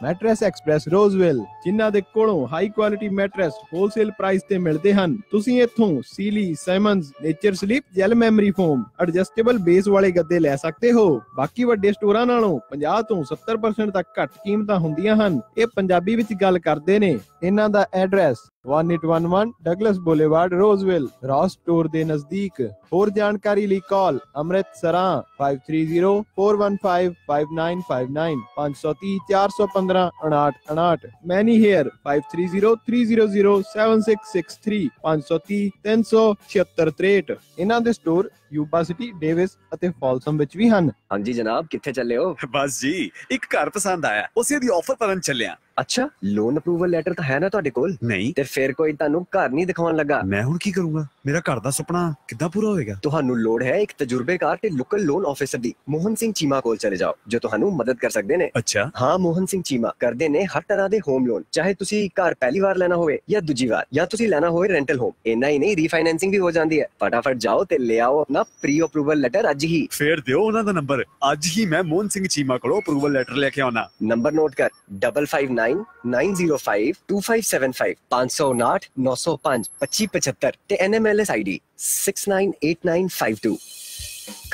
ਮੈਟਰੈਸ ਐਕਸਪ੍ਰੈਸ ਰੋਜ਼ਵਿਲ, ਜਿਨ੍ਹਾਂ ਦੇ ਕੋਲੋਂ high quality mattress wholesale price ਤੇ ਮਿਲਦੇ ਹਨ। ਤੁਸੀਂ ਇੱਥੋਂ Sealy, Simmons, Nature Sleep, gel memory foam, adjustable base ਵਾਲੇ ਗੱਦੇ ਲੈ ਸਕਦੇ ਹੋ। ਬਾਕੀ ਵੱਡੇ ਸਟੋਰਾਂ ਨਾਲੋਂ 50 ਤੋਂ 70% ਤੱਕ ਘੱਟ ਕੀਮਤਾਂ ਹੁੰਦੀਆਂ ਹਨ। ਇਹ ਪੰਜਾਬੀ ਵਿੱਚ ਗੱਲ ਕਰਦੇ ਨੇ। ਇਹਨਾਂ ਦਾ ਐਡਰੈਸ 1811 ਡਗਲਸ ਬੁਲੇਵਾਰਡ, ਰੋਜ਼ਵਿਲ, ਰॉस ਸਟੋਰ ਦੇ ਨਜ਼ਦੀਕ। ਹੋਰ ਜਾਣਕਾਰੀ ਲਈ ਕਾਲ ਅੰਮ੍ਰਿਤਸਰਾਂ 5304155959 530 415 5959। ਮੈਨੀ ਹੇਅਰ 5303007663 530 37663। ਇਹਨਾਂ ਦੇ ਸਟੋਰ ਯੂਬਾ ਸਿਟੀ, ਡੇਵਿਸ ਅਤੇ ਫਾਲਸਮ ਵਿੱਚ ਵੀ ਹਨ। ਹਾਂਜੀ ਜਨਾਬ, ਕਿੱਥੇ ਚੱਲੇ ਹੋ? ਬਸ ਜੀ, ਇੱਕ ਘਰ ਪਸੰਦ ਆਇਆ, ਉਸੇ ਦੀ ਆਫਰ ਕਰਨ ਚੱਲਿਆ। ਅੱਛਾ, ਲੋਨ ਅਪਰੂਵਲ ਲੈਟਰ ਤਾਂ ਹੈ ਨਾ ਤੁਹਾਡੇ ਕੋਲ? ਨਹੀਂ। ਤੇ ਫਿਰ ਕੋਈ ਤੁਹਾਨੂੰ ਘਰ ਨਹੀਂ ਦਿਖਾਉਣ ਲੱਗਾ? ਮੈਂ ਹੁਣ ਕੀ ਕਰੂੰਗਾ? ਮੇਰਾ ਘਰ ਦਾ ਸੁਪਨਾ ਕਿੱਦਾਂ ਪੂਰਾ ਹੋਏਗਾ? ਤੁਹਾਨੂੰ ਲੋੜ ਹੈ ਇੱਕ ਤਜਰਬੇਕਾਰ ਤੇ ਲੋਕਲ ਲੋਨ ਆਫਿਸਰ ਦੀ। ਮੋਹਨ ਸਿੰਘ ਚੀਮਾ ਕੋਲ ਚਲੇ ਜਾਓ, ਜੋ ਤੁਹਾਨੂੰ ਮਦਦ ਕਰ ਸਕਦੇ ਨੇ। ਅੱਛਾ। ਹਾਂ, ਮੋਹਨ ਸਿੰਘ ਚੀਮਾ ਕਰਦੇ ਨੇ ਹਰ ਤਰ੍ਹਾਂ ਦੇ ਹੋਮ ਲੋਨ, ਚਾਹੇ ਤੁਸੀਂ ਘਰ ਪਹਿਲੀ ਵਾਰ ਲੈਣਾ ਹੋਵੇ ਜਾਂ ਦੂਜੀ ਵਾਰ, ਜਾਂ ਤੁਸੀਂ ਲੈਣਾ ਹੋਵੇ ਰੈਂਟਲ ਹੋਮ। ਇੰਨਾ ਹੀ ਨਹੀਂ, ਰੀਫਾਈਨੈਂਸਿੰਗ ਵੀ ਹੋ ਜਾਂਦੀ ਹੈ। ਫਟਾਫਟ ਜਾਓ ਤੇ ਲੈ ਆਓ ਆਪਣਾ ਪ੍ਰੀ ਅਪਰੂਵਲ ਲੈਟਰ ਅੱਜ ਹੀ। ਫੇਰ ਦਿਓ ਉਹਨਾਂ ਦਾ ਨੰਬਰ, ਅੱਜ ਹੀ ਮੈਂ ਮੋਹਨ ਸਿੰਘ ਚੀਮਾ ਕੋਲੋਂ ਅਪਰੂਵਲ ਲੈਟਰ ਲੈ ਕੇ ਆਉਣਾ। ਨੰਬਰ ਨੋਟ ਕਰ, 5599052575 559 905 2575 ਤੇ NMLS ID 698952।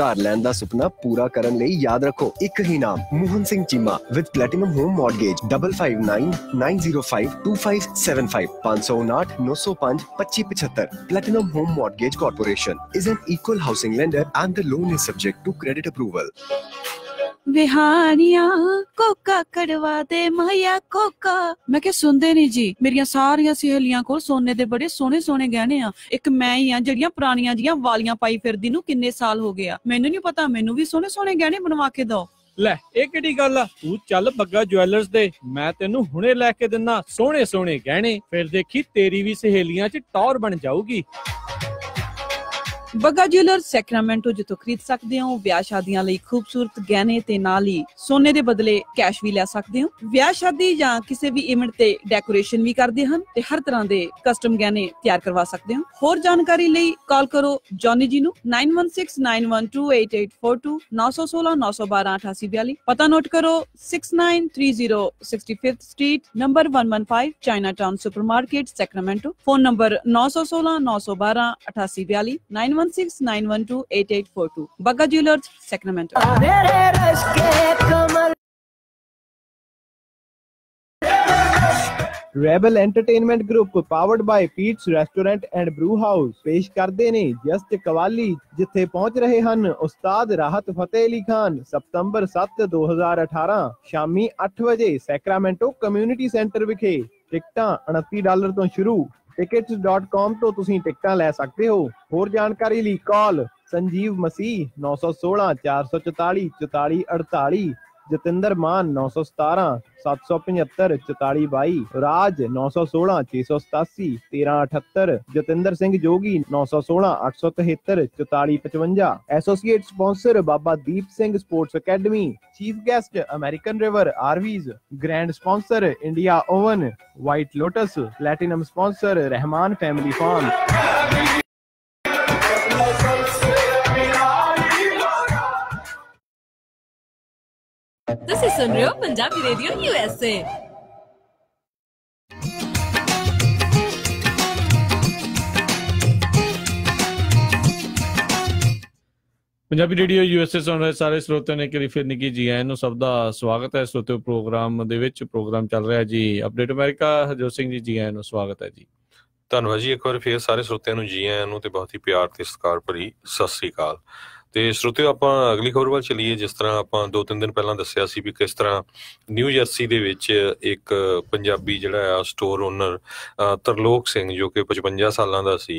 ਘਰ ਲੈਣ ਦਾ ਸੁਪਨਾ ਪੂਰਾ ਕਰਨ ਲਈ ਯਾਦ ਰੱਖੋ ਇੱਕ ਹੀ ਨਾਮ, Mohan Singh Cheema with platinum home mortgage 5599052575 559 905 2575। Platinum Home Mortgage Corporation is an equal housing lender and the loan is subject to credit approval. ਵਿਹਾਰੀਆਂ ਕੋਕਾ ਕੜਵਾ ਦੇ ਮਾਇਆ ਕੋਕਾ। ਮੈਂ ਕਿਹਾ ਸੁਣਦੇ ਨਹੀਂ ਜੀ, ਮੇਰੀਆਂ ਸਾਰੀਆਂ ਸਹੇਲੀਆਂ ਕੋਲ ਸੋਨੇ ਦੇ ਬੜੇ ਸੋਹਣੇ ਸੋਹਣੇ ਗਹਿਣੇ ਆ। ਇੱਕ ਮੈਂ ਹੀ ਆ ਜਿਹੜੀਆਂ ਪੁਰਾਣੀਆਂ ਜੀਆਂ ਵਾਲੀਆਂ ਪਾਈ ਫਿਰਦੀ ਨੂੰ ਕਿੰਨੇ ਸਾਲ ਹੋ ਗਏ ਆ। ਮੈਨੂੰ ਨਹੀਂ ਪਤਾ, ਮੈਨੂੰ ਵੀ ਸੋਹਣੇ ਸੋਹਣੇ ਗਹਿਣੇ ਬਣਵਾ ਕੇ ਦਿਓ। ਲੈ ਇਹ ਕਿਹੜੀ ਗੱਲ ਆ? ਤੂੰ ਚੱਲ ਬੱਗਾ ਜੁਐਲਰਸ ਦੇ, ਮੈਂ ਤੈਨੂੰ ਹੁਣੇ ਲੈ ਕੇ ਦਿੰਨਾ ਸੋਹਣੇ ਸੋਹਣੇ ਗਹਿਣੇ। ਫਿਰ ਦੇਖੀ ਤੇਰੀ ਵੀ ਸਹੇਲੀਆਂ 'ਚ ਟੌਰ ਬਣ ਜਾਊਗੀ। ਬੱਗਾ ਜੁਐਲਰਸ ਸੈਕਰਾਮੈਂਟੋ, ਜਿੱਥੋਂ ਖਰੀਦ ਸਕਦੇ ਹੋ ਵਿਆਹ ਸ਼ਾਦੀਆਂ ਲਈ ਖੂਬਸੂਰਤ ਗਹਿਣੇ ਤੇ ਨਾਲ ਹੀ ਸੋਨੇ ਦੇ ਬਦਲੇ ਕੈਸ਼ ਵੀ ਲੈ ਸਕਦੇ ਹੋ। ਵਿਆਹ ਸ਼ਾਦੀ ਜਾਂ ਕਿਸੇ ਵੀ ਇਵੈਂਟ ਤੇ ਡੈਕੋਰੇਸ਼ਨ ਵੀ ਕਰਦੇ ਹਨ ਤੇ ਹਰ ਤਰ੍ਹਾਂ ਦੇ ਕਸਟਮ ਗਹਿਣੇ ਤਿਆਰ ਕਰਵਾ ਸਕਦੇ ਹੋ। ਹੋਰ ਜਾਣਕਾਰੀ ਲਈ ਕਾਲ ਕਰੋ ਜੌਨੀ ਜੀ ਨੂੰ 9169128842 916 912 8842। ਪਤਾ ਨੋਟ ਕਰੋ 6930 65th street, number 115, Chinatown supermarket, Sacramento. Phone number 916 912 8842 9169128842। Bagga jewellers, Sacramento. Rebel entertainment group powered by Peets restaurant and brew house ਪੇਸ਼ ਕਰਦੇ ਨੇ ਜਸਟ ਕਵਾਲੀ, ਜਿੱਥੇ ਪਹੁੰਚ ਰਹੇ ਹਨ ਉਸਤਾਦ ਰਾਹਤ ਫਤਿਹ ਅਲੀ ਖਾਨ। ਸਤੰਬਰ 7, 2018 ਸ਼ਾਮੀ 8 ਵਜੇ ਸੈਕਰਾਮੈਂਟੋ ਕਮਿਊਨਿਟੀ ਸੈਂਟਰ ਵਿਖੇ। ਟਿਕਟਾਂ $29 ਤੋਂ ਸ਼ੁਰੂ। tickets.com ਤੋਂ ਤੁਸੀਂ ਟਿਕਟਾਂ ਲੈ ਸਕਦੇ ਹੋ। ਹੋਰ ਜਾਣਕਾਰੀ ਲਈ ਕਾਲ ਸੰਜੀਵ ਮਸੀਹ 916 444 4448, ਜਤਿੰਦਰ ਮਾਨ 917 775 4422, ਰਾਜ 916 687 1378, ਜਤਿੰਦਰ ਸਿੰਘ ਜੋਗੀ 916 873 4455। Associate sponsor Baba Deep Singh sports academy. Chief guest American River RVs. Grand sponsor India Oven, White Lotus. Platinum sponsor Rahman family farm. ਤੁਸੀਂ ਸੁਣ ਰਹੇ ਹੋ Punjabi radio USA। Punjabi radio USA ਸੁਣ ਰਹੇ ਸਾਰੇ ਸਰੋਤਿਆਂ ਨੇ ਇੱਕ ਫਿਰ ਨਿੱਕੀ ਜੀ ਆਇਆਂ ਨੂੰ ਸਭ ਦਾ ਸਵਾਗਤ ਹੈ। ਸਰੋਤਿਓ ਪ੍ਰੋਗਰਾਮ ਦੇ ਵਿੱਚ ਪ੍ਰੋਗਰਾਮ ਚੱਲ ਰਿਹਾ ਜੀ ਅਪਡੇਟ ਅਮਰੀਕਾ। ਹਰਜੋਤ ਸਿੰਘ ਜੀ, ਜੀ ਆਇਆਂ ਨੂੰ ਸਵਾਗਤ ਹੈ ਜੀ। ਧੰਨਵਾਦ ਜੀ। ਇੱਕ ਵਾਰ ਫੇਰ ਸਾਰੇ ਸਰੋਤਿਆਂ ਨੂੰ ਜੀ ਆਇਆਂ ਨੂੰ ਤੇ ਬਹੁਤ ਹੀ ਪਿਆਰ ਤੇ ਸਤਿਕਾਰ ਭਰੀ ਸਤਿ ਸ੍ਰੀ ਅਕਾਲ। ਤੇ ਸਰੋਤਿਓ, ਆਪਾਂ ਅਗਲੀ ਖਬਰ ਵੱਲ ਚੱਲੀਏ। ਜਿਸ ਤਰ੍ਹਾਂ ਆਪਾਂ 2-3 ਦਿਨ ਪਹਿਲਾਂ ਦੱਸਿਆ ਸੀ ਵੀ ਕਿਸ ਤਰ੍ਹਾਂ ਨਿਊ ਜਰਸੀ ਦੇ ਵਿੱਚ ਇੱਕ ਪੰਜਾਬੀ ਜਿਹੜਾ ਆ ਸਟੋਰ ਓਨਰ ਤਰਲੋਕ ਸਿੰਘ, ਜੋ ਕਿ 55 ਸਾਲਾਂ ਦਾ ਸੀ,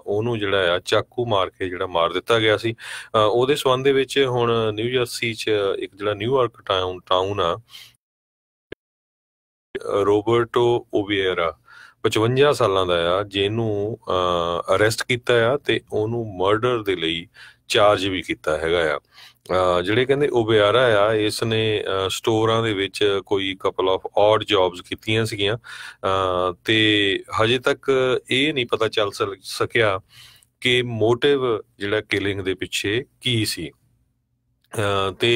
ਉਹਨੂੰ ਜਿਹੜਾ ਆ ਚਾਕੂ ਮਾਰ ਕੇ ਜਿਹੜਾ ਮਾਰ ਦਿੱਤਾ ਗਿਆ ਸੀ। ਉਹਦੇ ਸੰਬੰਧ ਦੇ ਵਿੱਚ ਹੁਣ ਨਿਊ ਜਰਸੀ 'ਚ ਇੱਕ ਜਿਹੜਾ ਨਿਊਯਾਰਕ ਟਾਊਨ ਆ, ਰੋਬਰਟੋ ਓਵੇਰਾ 55 ਸਾਲਾਂ ਦਾ ਆ, ਜਿਹਨੂੰ ਅਰੈਸਟ ਕੀਤਾ ਆ ਤੇ ਉਹਨੂੰ ਮਰਡਰ ਦੇ ਲਈ ਚਾਰਜ ਵੀ ਕੀਤਾ ਹੈਗਾ ਆ। ਜਿਹੜੇ ਕਹਿੰਦੇ ਓਵੇਰਾ ਆ, ਇਸ ਨੇ ਸਟੋਰਾਂ ਦੇ ਵਿੱਚ ਕੋਈ ਕਪਲ ਆਫ ਔਡ ਜੌਬਸ ਕੀਤੀਆਂ ਸੀਗੀਆਂ ਤੇ ਹਜੇ ਤੱਕ ਇਹ ਨਹੀਂ ਪਤਾ ਚੱਲ ਸਕਿਆ ਕਿ ਮੋਟਿਵ ਜਿਹੜਾ ਕਿਲਿੰਗ ਦੇ ਪਿੱਛੇ ਕੀ ਸੀ। ਤੇ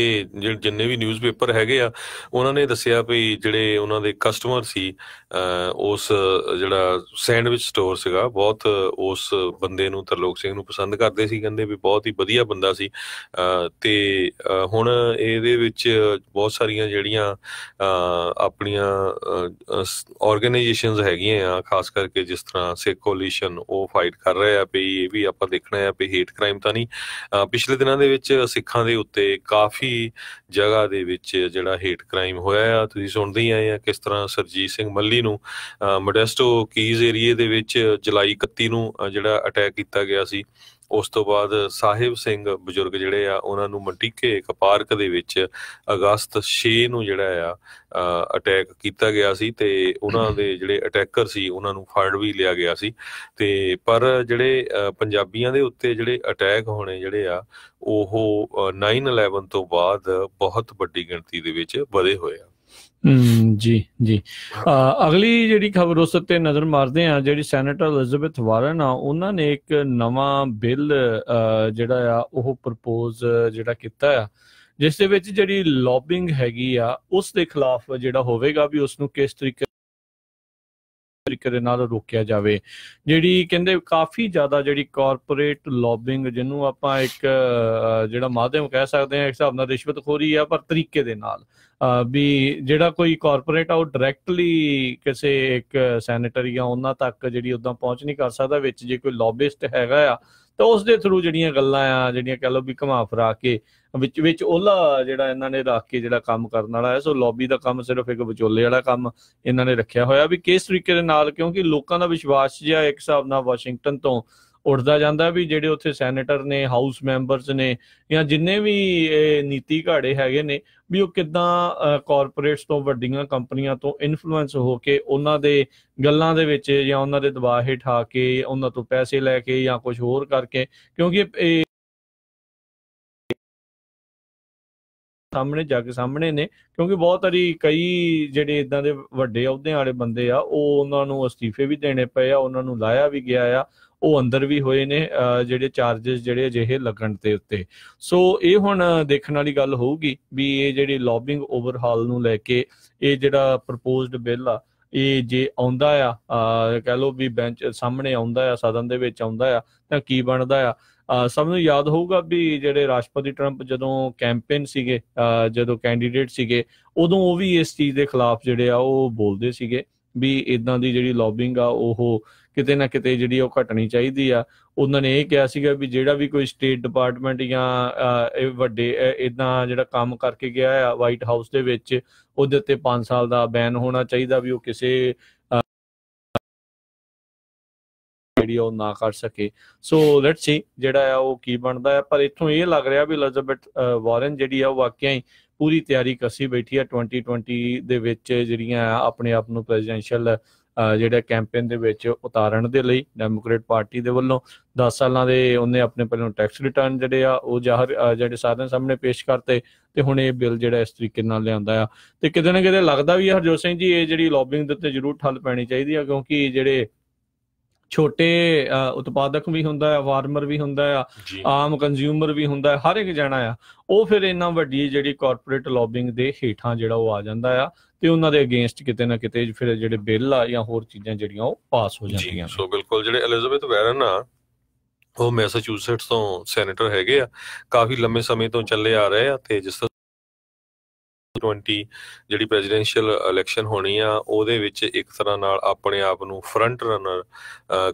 ਜਿੰਨੇ ਵੀ ਨਿਊਜ਼ਪੇਪਰ ਹੈਗੇ ਆ, ਉਹਨਾਂ ਨੇ ਦੱਸਿਆ ਵੀ ਜਿਹੜੇ ਉਹਨਾਂ ਦੇ ਕਸਟਮਰ ਸੀ, ਉਸ ਜਿਹੜਾ ਸੈਂਡਵਿਚ ਸਟੋਰ ਸੀਗਾ, ਬਹੁਤ ਉਸ ਬੰਦੇ ਨੂੰ, ਤਰਲੋਕ ਸਿੰਘ ਨੂੰ ਪਸੰਦ ਕਰਦੇ ਸੀ। ਕਹਿੰਦੇ ਵੀ ਬਹੁਤ ਹੀ ਵਧੀਆ ਬੰਦਾ ਸੀ। ਤੇ ਹੁਣ ਇਹਦੇ ਵਿੱਚ ਬਹੁਤ ਸਾਰੀਆਂ ਜਿਹੜੀਆਂ ਆਪਣੀਆਂ ਆਰਗੇਨਾਈਜੇਸ਼ਨਸ ਹੈਗੀਆਂ ਆ, ਖਾਸ ਕਰਕੇ ਜਿਸ ਤਰ੍ਹਾਂ ਸਿੱਖ ਕੋਲੀਸ਼ਨ, ਉਹ ਫਾਈਟ ਕਰ ਰਹੇ ਆ ਵੀ ਇਹ ਵੀ ਆਪਾਂ ਦੇਖਣਾ ਆ ਵੀ ਹੇਟ ਕ੍ਰਾਈਮ ਤਾਂ ਨਹੀਂ। ਪਿਛਲੇ ਦਿਨਾਂ ਦੇ ਵਿੱਚ ਸਿੱਖਾਂ ਦੇ ਉੱਤੇ ਕਾਫੀ ਜਗ੍ਹਾ ਦੇ ਵਿੱਚ ਜਿਹੜਾ ਹੇਟ ਕ੍ਰਾਈਮ ਹੋਇਆ ਆ। ਤੁਸੀਂ ਸੁਣਦੇ ਹੀ ਆਏ ਆ ਕਿਸ ਤਰ੍ਹਾਂ ਸਰਜੀਤ ਸਿੰਘ ਮੱਲੀ ਨੂੰ ਮੋਡੈਸਟੋ ਕੀਜ਼ ਏਰੀਏ ਦੇ ਵਿੱਚ ਜੁਲਾਈ 31 ਨੂੰ ਜਿਹੜਾ ਅਟੈਕ ਕੀਤਾ ਗਿਆ ਸੀ। ਉਸ ਤੋਂ ਬਾਅਦ ਸਾਹਿਬ ਸਿੰਘ ਬਜ਼ੁਰਗ ਜਿਹੜੇ ਆ, ਉਹਨਾਂ ਨੂੰ ਮੰਟੀਕੇ ਇੱਕ ਪਾਰਕ ਦੇ ਵਿੱਚ ਅਗਸਤ 6 ਨੂੰ ਜਿਹੜਾ ਆ ਅਟੈਕ ਕੀਤਾ ਗਿਆ ਸੀ ਤੇ ਉਹਨਾਂ ਦੇ ਜਿਹੜੇ ਅਟੈਕਰ ਸੀ ਉਹਨਾਂ ਨੂੰ ਫੜ ਵੀ ਲਿਆ ਗਿਆ ਸੀ। ਤੇ ਪਰ ਜਿਹੜੇ ਪੰਜਾਬੀਆਂ ਦੇ ਉੱਤੇ ਜਿਹੜੇ ਅਟੈਕ ਹੋਣੇ ਜਿਹੜੇ ਆ, ਉਹ 9/11 ਤੋਂ ਬਾਅਦ ਬਹੁਤ ਵੱਡੀ ਗਿਣਤੀ ਦੇ ਵਿੱਚ ਵਧੇ ਹੋਏ ਆ। ਜੀ ਜੀ। ਅਗਲੀ ਜਿਹੜੀ ਖਬਰ ਉਸ ਉੱਤੇ ਨਜ਼ਰ ਮਾਰਦੇ ਆ। ਜਿਹੜੀ ਸੈਨੇਟਰ ਐਲਿਜ਼ਾਬੈਥ ਵਾਰਨ ਆ, ਉਹਨਾਂ ਨੇ ਇੱਕ ਨਵਾਂ ਬਿੱਲ ਜਿਹੜਾ ਆ ਉਹ ਪ੍ਰਪੋਜ਼ ਜਿਹੜਾ ਕੀਤਾ ਆ, ਜਿਸ ਦੇ ਵਿੱਚ ਜਿਹੜੀ ਲੌਬਿੰਗ ਹੈਗੀ ਆ ਉਸ ਦੇ ਖਿਲਾਫ ਜਿਹੜਾ ਹੋਵੇਗਾ ਵੀ ਉਸਨੂੰ ਕਿਸ ਤਰੀਕੇ ਦੇ ਨਾਲ ਰੋਕਿਆ ਜਾਵੇ। ਜਿਹੜੀ ਕਹਿੰਦੇ ਕਾਫੀ ਜ਼ਿਆਦਾ ਜਿਹੜੀ ਕਾਰਪੋਰੇਟ ਲੌਬਿੰਗ, ਜਿਹਨੂੰ ਆਪਾਂ ਇੱਕ ਜਿਹੜਾ ਮਾਧਿਅਮ ਕਹਿ ਸਕਦੇ ਹਾਂ, ਇੱਕ ਹਿਸਾਬ ਨਾਲ ਰਿਸ਼ਵਤਖੋਰੀ ਆ, ਪਰ ਤਰੀਕੇ ਦੇ ਨਾਲ ਵੀ ਜਿਹੜਾ ਕੋਈ ਕਾਰਪੋਰੇਟ ਆ ਉਹ ਡਾਇਰੈਕਟਲੀ ਕਿਸੇ ਇੱਕ ਸੈਨੇਟਰ ਜਾਂ ਉਹਨਾਂ ਤੱਕ ਜਿਹੜੀ ਉੱਦਾਂ ਪਹੁੰਚ ਨਹੀਂ ਕਰ ਸਕਦਾ। ਵਿੱਚ ਜੇ ਕੋਈ ਲੌਬਿਸਟ ਹੈਗਾ ਆ ਤਾਂ ਉਸ ਦੇ ਥਰੂ ਜਿਹੜੀਆਂ ਗੱਲਾਂ ਆ, ਜਿਹੜੀਆਂ ਕਹਿ ਲਓ ਵੀ ਘੁਮਾ ਫਿਰਾ ਕੇ ਵਿੱਚ ਉਹਲਾ ਜਿਹੜਾ ਇਹਨਾਂ ਨੇ ਰੱਖ ਕੇ ਜਿਹੜਾ ਕੰਮ ਕਰਨ ਵਾਲਾ ਹੈ। ਸੋ ਲੌਬੀ ਦਾ ਕੰਮ ਸਿਰਫ ਇੱਕ ਵਿਚੋਲੇ ਵਾਲਾ ਕੰਮ ਇਹਨਾਂ ਨੇ ਰੱਖਿਆ ਹੋਇਆ ਵੀ ਕਿਸ ਤਰੀਕੇ ਦੇ ਨਾਲ, ਕਿਉਂਕਿ ਲੋਕਾਂ ਦਾ ਵਿਸ਼ਵਾਸ ਜਿਹਾ ਇੱਕ ਹਿਸਾਬ ਨਾਲ ਵਾਸ਼ਿੰਗਟਨ ਤੋਂ ਉੱਠਦਾ ਜਾਂਦਾ ਵੀ ਜਿਹੜੇ ਉੱਥੇ ਸੈਨੇਟਰ ਨੇ, ਹਾਊਸ ਮੈਂਬਰਸ ਨੇ, ਜਾਂ ਜਿੰਨੇ ਵੀ ਨੀਤੀ ਘਾੜੇ ਹੈਗੇ ਨੇ, ਵੀ ਉਹ ਕਿੱਦਾਂ ਕਾਰਪੋਰੇਟਸ ਤੋਂ, ਵੱਡੀਆਂ ਕੰਪਨੀਆਂ ਤੋਂ ਇਨਫਲੂਐਂਸ ਹੋ ਕੇ ਉਹਨਾਂ ਦੇ ਗੱਲਾਂ ਦੇ ਵਿੱਚ ਜਾਂ ਉਹਨਾਂ ਦੇ ਦਬਾਅ ਹੇਠ ਆ ਕੇ ਉਹਨਾਂ ਤੋਂ ਪੈਸੇ ਲੈ ਕੇ ਜਾਂ ਕੁਝ ਹੋਰ ਕਰਕੇ, ਕਿਉਂਕਿ ਇਹ ਸਾਹਮਣੇ ਜੱਗ ਸਾਹਮਣੇ ਨੇ, ਕਿਉਂਕਿ ਬਹੁਤ ਵਾਰੀ ਕਈ ਜਿਹੜੇ ਇਦਾਂ ਦੇ ਵੱਡੇ ਅਹੁਦਿਆਂ ਵਾਲੇ ਬੰਦੇ ਆ, ਉਹ ਉਹਨਾਂ ਨੂੰ ਅਸਤੀਫੇ ਵੀ ਦੇਣੇ ਪਏ ਆ, ਉਹਨਾਂ ਨੂੰ ਲਾਇਆ ਵੀ ਗਿਆ ਆ, ਉਹ ਅੰਦਰ ਵੀ ਹੋਏ ਨੇ ਜਿਹੜੇ ਚਾਰਜਸ ਜਿਹੜੇ ਅਜਿਹੇ ਲੱਗਣ ਦੇ ਉੱਤੇ। ਸੋ ਇਹ ਹੁਣ ਦੇਖਣ ਵਾਲੀ ਗੱਲ ਹੋਊਗੀ ਵੀ ਇਹ ਜਿਹੜੀ ਲੌਬਿੰਗ ਓਵਰਹਾਲ ਨੂੰ ਲੈ ਕੇ ਇਹ ਜਿਹੜਾ ਪ੍ਰਪੋਜ਼ਡ ਬਿੱਲ ਆ, ਇਹ ਜੇ ਆਉਂਦਾ ਆ, ਕਹਿ ਲਓ ਵੀ ਬੈਂਚ ਸਾਹਮਣੇ ਆਉਂਦਾ ਆ, ਸਦਨ ਦੇ ਵਿੱਚ ਆਉਂਦਾ ਆ, ਤਾਂ ਕੀ ਬਣਦਾ ਆ। ਸਭ ਨੂੰ ਯਾਦ ਹੋਊਗਾ ਵੀ ਜਿਹੜੇ ਰਾਸ਼ਟਰਪਤੀ ਟਰੰਪ ਜਦੋਂ ਕੈਂਪੇਨ ਸੀਗੇ, ਜਦੋਂ ਕੈਂਡੀਡੇਟ ਸੀਗੇ, ਉਦੋਂ ਉਹ ਵੀ ਇਸ ਚੀਜ਼ ਦੇ ਖਿਲਾਫ ਜਿਹੜੇ ਆ ਉਹ ਬੋਲਦੇ ਸੀਗੇ ਵੀ ਇਦਾਂ ਦੀ ਜਿਹੜੀ ਲੌਬਿੰਗ ਆ ਉਹ ਕਿਤੇ ਨਾ ਕਿਤੇ ਜਿਹੜੀ ਉਹ ਘਟਣੀ ਚਾਹੀਦੀ ਆ। ਉਹਨਾਂ ਨੇ ਇਹ ਕਿਹਾ ਸੀਗਾ ਵੀ ਜਿਹੜਾ ਵੀ ਕੋਈ ਸਟੇਟ ਡਿਪਾਰਟਮੈਂਟ ਜਾਂ ਇਹ ਵੱਡੇ ਇਦਾਂ ਜਿਹੜਾ ਕੰਮ ਕਰਕੇ ਗਿਆ ਆ ਵਾਈਟ ਹਾਊਸ ਦੇ ਵਿੱਚ, ਉਹਦੇ ਉੱਤੇ 5 ਸਾਲ ਦਾ ਬੈਨ ਹੋਣਾ ਚਾਹੀਦਾ ਵੀ ਉਹ ਕਿਸੇ ਜਿਹੜੀ ਉਹ ਨਾ ਕਰ ਸਕੇ। ਸੋ ਲੈਟਸ ਸੀ ਜਿਹੜਾ ਆ ਉਹ ਕੀ ਬਣਦਾ ਹੈ। ਪਰ ਇੱਥੋਂ ਇਹ ਲੱਗ ਰਿਹਾ ਵੀ ਐਲਿਜ਼ਾਬੈਥ ਵਾਰਨ ਜਿਹੜੀ ਆ ਉਹ ਵਾਕਿਆ ਹੀ ਪੂਰੀ ਤਿਆਰੀ ਕੱਸੀ ਬੈਠੀ ਆ 2020 ਦੇ ਵਿੱਚ ਜਿਹੜੀਆਂ ਆਪਣੇ ਆਪ ਨੂੰ ਪ੍ਰੈਜ਼ੀਡੈਂਸ਼ੀਅਲ ਜਿਹੜਾ ਕੈਂਪੇਨ ਦੇ ਵਿੱਚ ਉਤਾਰਨ ਦੇ ਲਈ ਡੈਮੋਕ੍ਰੇਟ ਪਾਰਟੀ ਦੇ ਵੱਲੋਂ 10 ਸਾਲਾਂ ਦੇ ਉਹਨੇ ਆਪਣੇ ਪਹਿਲਾਂ ਟੈਕਸ ਰਿਟਰਨ ਜਿਹੜੇ ਆ ਉਹ ਜਿਹੜੇ ਸਾਰਿਆਂ ਸਾਹਮਣੇ ਪੇਸ਼ ਕਰਤੇ, ਤੇ ਹੁਣ ਇਹ ਬਿੱਲ ਜਿਹੜਾ ਇਸ ਤਰੀਕੇ ਨਾਲ ਲਿਆਂਦਾ ਆ। ਤੇ ਕਿਤੇ ਨਾ ਕਿਤੇ ਲੱਗਦਾ ਵੀ ਹਰਜੋਤ ਸਿੰਘ ਜੀ ਇਹ ਜਿਹੜੀ ਲੌਬਿੰਗ ਦੇ ਉੱਤੇ ਜ਼ਰੂਰ ਠੱਲ ਪੈਣੀ ਚਾਹੀਦੀ ਆ, ਕਿਉਂਕਿ ਜਿਹੜੇ ਛੋਟੇ ਉਤਪਾਦਕ ਵੀ ਹੁੰਦਾ ਆ, ਫਾਰਮਰ ਵੀ ਹੁੰਦਾ ਆ, ਆਮ ਕੰਜ਼ਿਊਮਰ ਵੀ ਹੁੰਦਾ, ਹਰ ਇੱਕ ਜਣਾ ਆ, ਉਹ ਫਿਰ ਇੰਨਾ ਵੱਡੀ ਜਿਹੜੀ ਕਾਰਪੋਰੇਟ ਲੌਬਿੰਗ ਦੇ ਹੇਠਾਂ ਜਿਹੜਾ ਉਹ ਆ ਜਾਂਦਾ ਆ, ਤੇ ਉਹਨਾਂ ਦੇ ਅਗੇਂਸਟ ਕਿਤੇ ਨਾ ਕਿਤੇ ਫਿਰ ਜਿਹੜੇ ਬਿੱਲ ਆ ਜਾਂ ਹੋਰ ਚੀਜ਼ਾਂ ਜਿਹੜੀਆਂ ਉਹ ਪਾਸ ਹੋ ਜਾਂਦੀਆਂ। ਸੋ ਬਿਲਕੁਲ ਜਿਹੜੇ ਐਲਿਜ਼ਾਬੈਥ ਵਾਰਨ ਆ, ਉਹ ਮੈਸਾਚੂਸੇਟਸ ਤੋਂ ਸੈਨੇਟਰ ਹੈਗੇ ਆ, ਕਾਫੀ ਲੰਮੇ ਸਮੇਂ ਤੋਂ ਚੱਲੇ ਆ ਰਹੇ ਆ, ਤੇ ਜਿਸ 2020 ਜਿਹੜੀ ਪ੍ਰੈਜ਼ੀਡੈਂਸ਼ੀਅਲ ਇਲੈਕਸ਼ਨ ਹੋਣੀ ਆ ਉਹਦੇ ਵਿੱਚ ਇੱਕ ਤਰ੍ਹਾਂ ਨਾਲ ਆਪਣੇ ਆਪ ਨੂੰ ਫਰੰਟ ਰਨਰ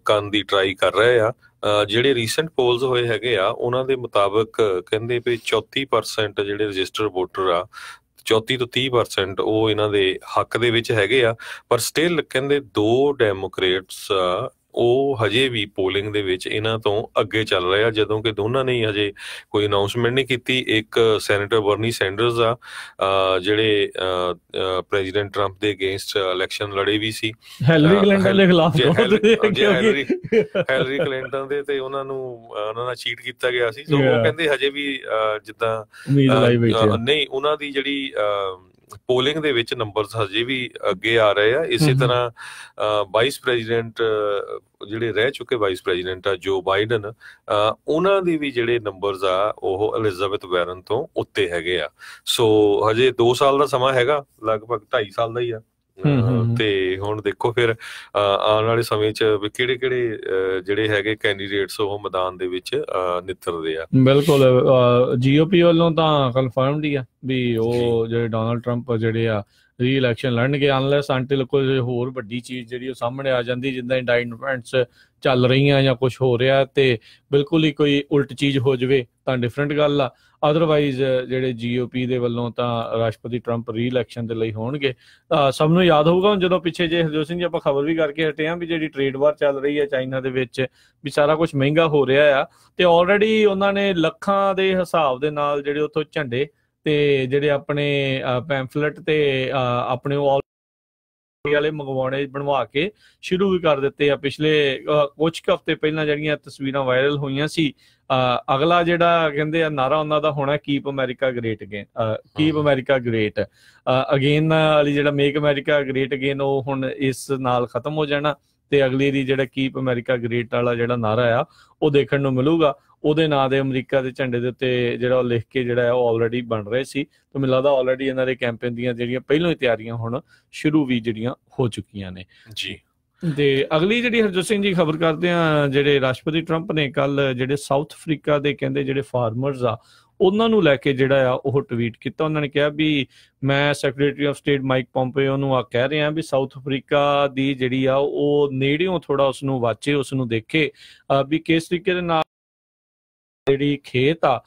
ਕਰਨ ਦੀ ਟਰਾਈ ਕਰ ਰਹੇ ਆ। ਜਿਹੜੇ ਰੀਸੈਂਟ ਪੋਲਸ ਹੋਏ ਹੈਗੇ ਆ ਉਹਨਾਂ ਦੇ ਮੁਤਾਬਕ ਕਹਿੰਦੇ ਵੀ 34% ਜਿਹੜੇ ਰਜਿਸਟਰਡ ਵੋਟਰ ਆ 34 ਤੋਂ 30% ਉਹ ਇਹਨਾਂ ਦੇ ਹੱਕ ਦੇ ਵਿੱਚ ਹੈਗੇ ਆ। ਪਰ ਸਟਿਲ ਕਹਿੰਦੇ 2 ਡੈਮੋਕ੍ਰੇਟਸ ਉਹ ਹਜੇ ਵੀ ਪੋਲਿੰਗ ਦੇ ਵਿੱਚ ਇਹਨਾਂ ਤੋਂ ਅੱਗੇ ਚੱਲ ਰਹੇ ਆ, ਜਦੋਂ ਕਿ ਦੋਨਾਂ ਨੇ ਹੀ ਹਜੇ ਕੋਈ ਅਨਾਉਂਸਮੈਂਟ ਨਹੀਂ ਕੀਤੀ। ਇੱਕ ਸੈਨੇਟਰ ਬਰਨੀ ਸੈਂਡਰਸ ਆ ਜਿਹੜੇ ਪ੍ਰੈਜ਼ੀਡੈਂਟ ਟਰੰਪ ਦੇ ਅਗੇਂਸਟ ਇਲੈਕਸ਼ਨ ਲੜੇ ਵੀ ਸੀ, ਹੈਲਰੀ ਕਲਿੰਟਨ ਦੇ ਖਿਲਾਫ। ਹੈਲਰੀ ਕਲਿੰਟਨ ਦੇ ਤੇ ਉਹਨਾਂ ਨਾਲ ਚੀਟ ਕੀਤਾ ਗਿਆ ਸੀ। ਸੋ ਉਹ ਕਹਿੰਦੇ ਹਜੇ ਵੀ ਜਿੱਦਾਂ ਨਹੀਂ ਉਹਨਾਂ ਦੀ ਜਿਹੜੀ ਪੋਲਿੰਗ ਦੇ ਵਿੱਚ ਨੰਬਰਸ ਹਜੇ ਵੀ ਅੱਗੇ ਆ ਰਹੇ ਆ। ਇਸੇ ਤਰ੍ਹਾਂ ਵਾਈਸ ਪ੍ਰੈਜ਼ੀਡੈਂਟ ਜਿਹੜੇ ਰਹਿ ਚੁੱਕੇ ਵਾਈਸ ਪ੍ਰੈਜ਼ੀਡੈਂਟ ਆ ਜੋ ਬਾਈਡਨ, ਉਹਨਾਂ ਦੀ ਵੀ ਜਿਹੜੇ ਨੰਬਰਸ ਆ ਉਹ ਐਲਿਜ਼ਾਬੈਥ ਵਾਰਨ ਤੋਂ ਉੱਤੇ ਹੈਗੇ ਆ। ਸੋ ਹਜੇ 2 ਸਾਲ ਦਾ ਸਮਾਂ ਹੈਗਾ, ਲਗਭਗ 2.5 ਸਾਲ ਦਾ ਹੀ ਆ। ਤੇ ਹੁਣ ਦੇਖੋ ਫਿਰ ਆਉਣ ਵਾਲੇ ਸਮੇਂ 'ਚ ਕਿਹੜੇ ਜਿਹੜੇ ਹੈਗੇ ਕੈਂਡੀਡੇਟਸ ਉਹ ਮੈਦਾਨ ਦੇ ਵਿੱਚ ਨਿੱਤਰਦੇ ਆ। ਬਿਲਕੁਲ GOP ਵੱਲੋਂ ਤਾਂ ਕਨਫਰਮਡ ਹੀ ਆ ਵੀ ਉਹ ਜਿਹੜੇ ਡੋਨਾਲਡ ਟਰੰਪ ਜਿਹੜੇ ਆ ਰੀ ਇਲੈਕਸ਼ਨ ਲੜਨਗੇ, ਅਨਲੈਸ ਅੰਟਿਲ ਕੋਈ ਹੋਰ ਵੱਡੀ ਚੀਜ਼ ਜਿਹੜੀ ਉਹ ਸਾਹਮਣੇ ਆ ਜਾਂਦੀ, ਜਿੱਦਾਂ ਇੰਡਾਇਟਮੈਂਟਸ ਚੱਲ ਰਹੀਆਂ ਜਾਂ ਕੁਛ ਹੋ ਰਿਹਾ ਤੇ ਬਿਲਕੁਲ ਹੀ ਕੋਈ ਉਲਟ ਚੀਜ਼ ਹੋ ਜਾਵੇ ਤਾਂ ਡਿਫਰੈਂਟ ਗੱਲ ਆ। ਅਦਰਵਾਈਜ਼ ਜਿਹੜੇ GOP ਦੇ ਵੱਲੋਂ ਤਾਂ ਰਾਸ਼ਟਰਪਤੀ ਟਰੰਪ ਰੀ ਇਲੈਕਸ਼ਨ ਦੇ ਲਈ ਹੋਣਗੇ। ਸਭ ਨੂੰ ਯਾਦ ਹੋਊਗਾ ਹੁਣ ਜਦੋਂ ਪਿੱਛੇ ਜੇ ਹਰਜੋਤ ਸਿੰਘ ਜੀ ਆਪਾਂ ਖਬਰ ਵੀ ਕਰਕੇ ਹਟੇ ਹਾਂ ਵੀ ਜਿਹੜੀ ਟ੍ਰੇਡ ਵਾਰ ਚੱਲ ਰਹੀ ਹੈ ਚਾਈਨਾ ਦੇ ਵਿੱਚ, ਵੀ ਸਾਰਾ ਕੁਛ ਮਹਿੰਗਾ ਹੋ ਰਿਹਾ ਆ ਤੇ ਆਲਰੇਡੀ ਉਹਨਾਂ ਨੇ ਲੱਖਾਂ ਦੇ ਹਿਸਾਬ ਦੇ ਨਾਲ ਜਿਹੜੇ ਉੱਥੋਂ ਝੰਡੇ ਤੇ ਜਿਹੜੇ ਆਪਣੇ ਪੈਂਫਲੇਟ ਤੇ ਆਪਣੇ ਵਾਲੇ ਮੰਗਵਾਉਣੇ ਬਣਵਾ ਕੇ ਸ਼ੁਰੂ ਵੀ ਕਰ ਦਿੱਤੇ ਆ। ਪਿਛਲੇ ਕੁਝ ਹਫ਼ਤੇ ਪਹਿਲਾਂ ਜਿਹੜੀਆਂ ਤਸਵੀਰਾਂ ਵਾਇਰਲ ਹੋਈਆਂ ਸੀ, ਅਗਲਾ ਜਿਹੜਾ ਕਹਿੰਦੇ ਆ ਨਾਰਾ ਉਹਨਾਂ ਦਾ ਹੋਣਾ keep America great again, keep America great again ਵਾਲੀ ਜਿਹੜਾ ਮੇਕ ਅਮਰੀਕਾ ਗ੍ਰੇਟ ਅਗੇਨ ਉਹ ਹੁਣ ਇਸ ਨਾਲ ਖਤਮ ਹੋ ਜਾਣਾ ਤੇ ਅਗਲੀ ਦੀ ਜਿਹੜਾ ਕੀਪ ਅਮਰੀਕਾ ਗ੍ਰੇਟ ਵਾਲਾ ਜਿਹੜਾ ਨਾਰਾ ਆ ਉਹ ਦੇਖਣ ਨੂੰ ਮਿਲੂਗਾ। ਉਹਦੇ ਨਾਂ ਦੇ ਅਮਰੀਕਾ ਦੇ ਝੰਡੇ ਦੇ ਉੱਤੇ ਜਿਹੜਾ ਉਹ ਲਿਖ ਕੇ ਜਿਹੜਾ ਉਹ ਆਲਰੇਡੀ ਬਣ ਰਹੇ ਸੀ ਤੇ ਮੈਨੂੰ ਲੱਗਦਾ ਆਲਰੇਡੀ ਇਹਨਾਂ ਦੇ ਕੈਂਪੇਨ ਦੀਆਂ ਜਿਹੜੀਆਂ ਪਹਿਲਾਂ ਹੀ ਤਿਆਰੀਆਂ ਹੁਣ ਸ਼ੁਰੂ ਵੀ ਜਿਹੜੀਆਂ ਹੋ ਚੁੱਕੀਆਂ ਨੇ ਜੀ। ਤੇ ਅਗਲੀ ਜਿਹੜੀ ਹਰਜੋਤ ਸਿੰਘ ਜੀ ਖਬਰ ਕਰਦੇ ਆ, ਜਿਹੜੇ ਰਾਸ਼ਟਰਪਤੀ ਟਰੰਪ ਨੇ ਕੱਲ ਜਿਹੜੇ ਸਾਊਥ ਅਫਰੀਕਾ ਦੇ ਕਹਿੰਦੇ ਜਿਹੜੇ ਫਾਰਮਰਸ ਆ ਉਹਨਾਂ ਨੂੰ ਲੈ ਕੇ ਜਿਹੜਾ ਆ ਉਹ ਟਵੀਟ ਕੀਤਾ। ਉਹਨਾਂ ਨੇ ਕਿਹਾ ਵੀ ਮੈਂ ਸੈਕਟਰੀ ਆਫ ਸਟੇਟ ਮਾਈਕ ਪੋਂਪੇਓ ਨੂੰ ਕਹਿ ਰਿਹਾ ਵੀ ਸਾਊਥ ਅਫਰੀਕਾ ਦੀ ਜਿਹੜੀ ਆ ਉਹ ਨੇੜਿਓਂ ਥੋੜਾ ਉਸਨੂੰ ਵਾਚੇ, ਉਸਨੂੰ ਦੇਖੇ ਵੀ ਕਿਸ ਤਰੀਕੇ ਦੇ ਨਾਲ ਜਿਹੜੀ ਖੇਤ ਆ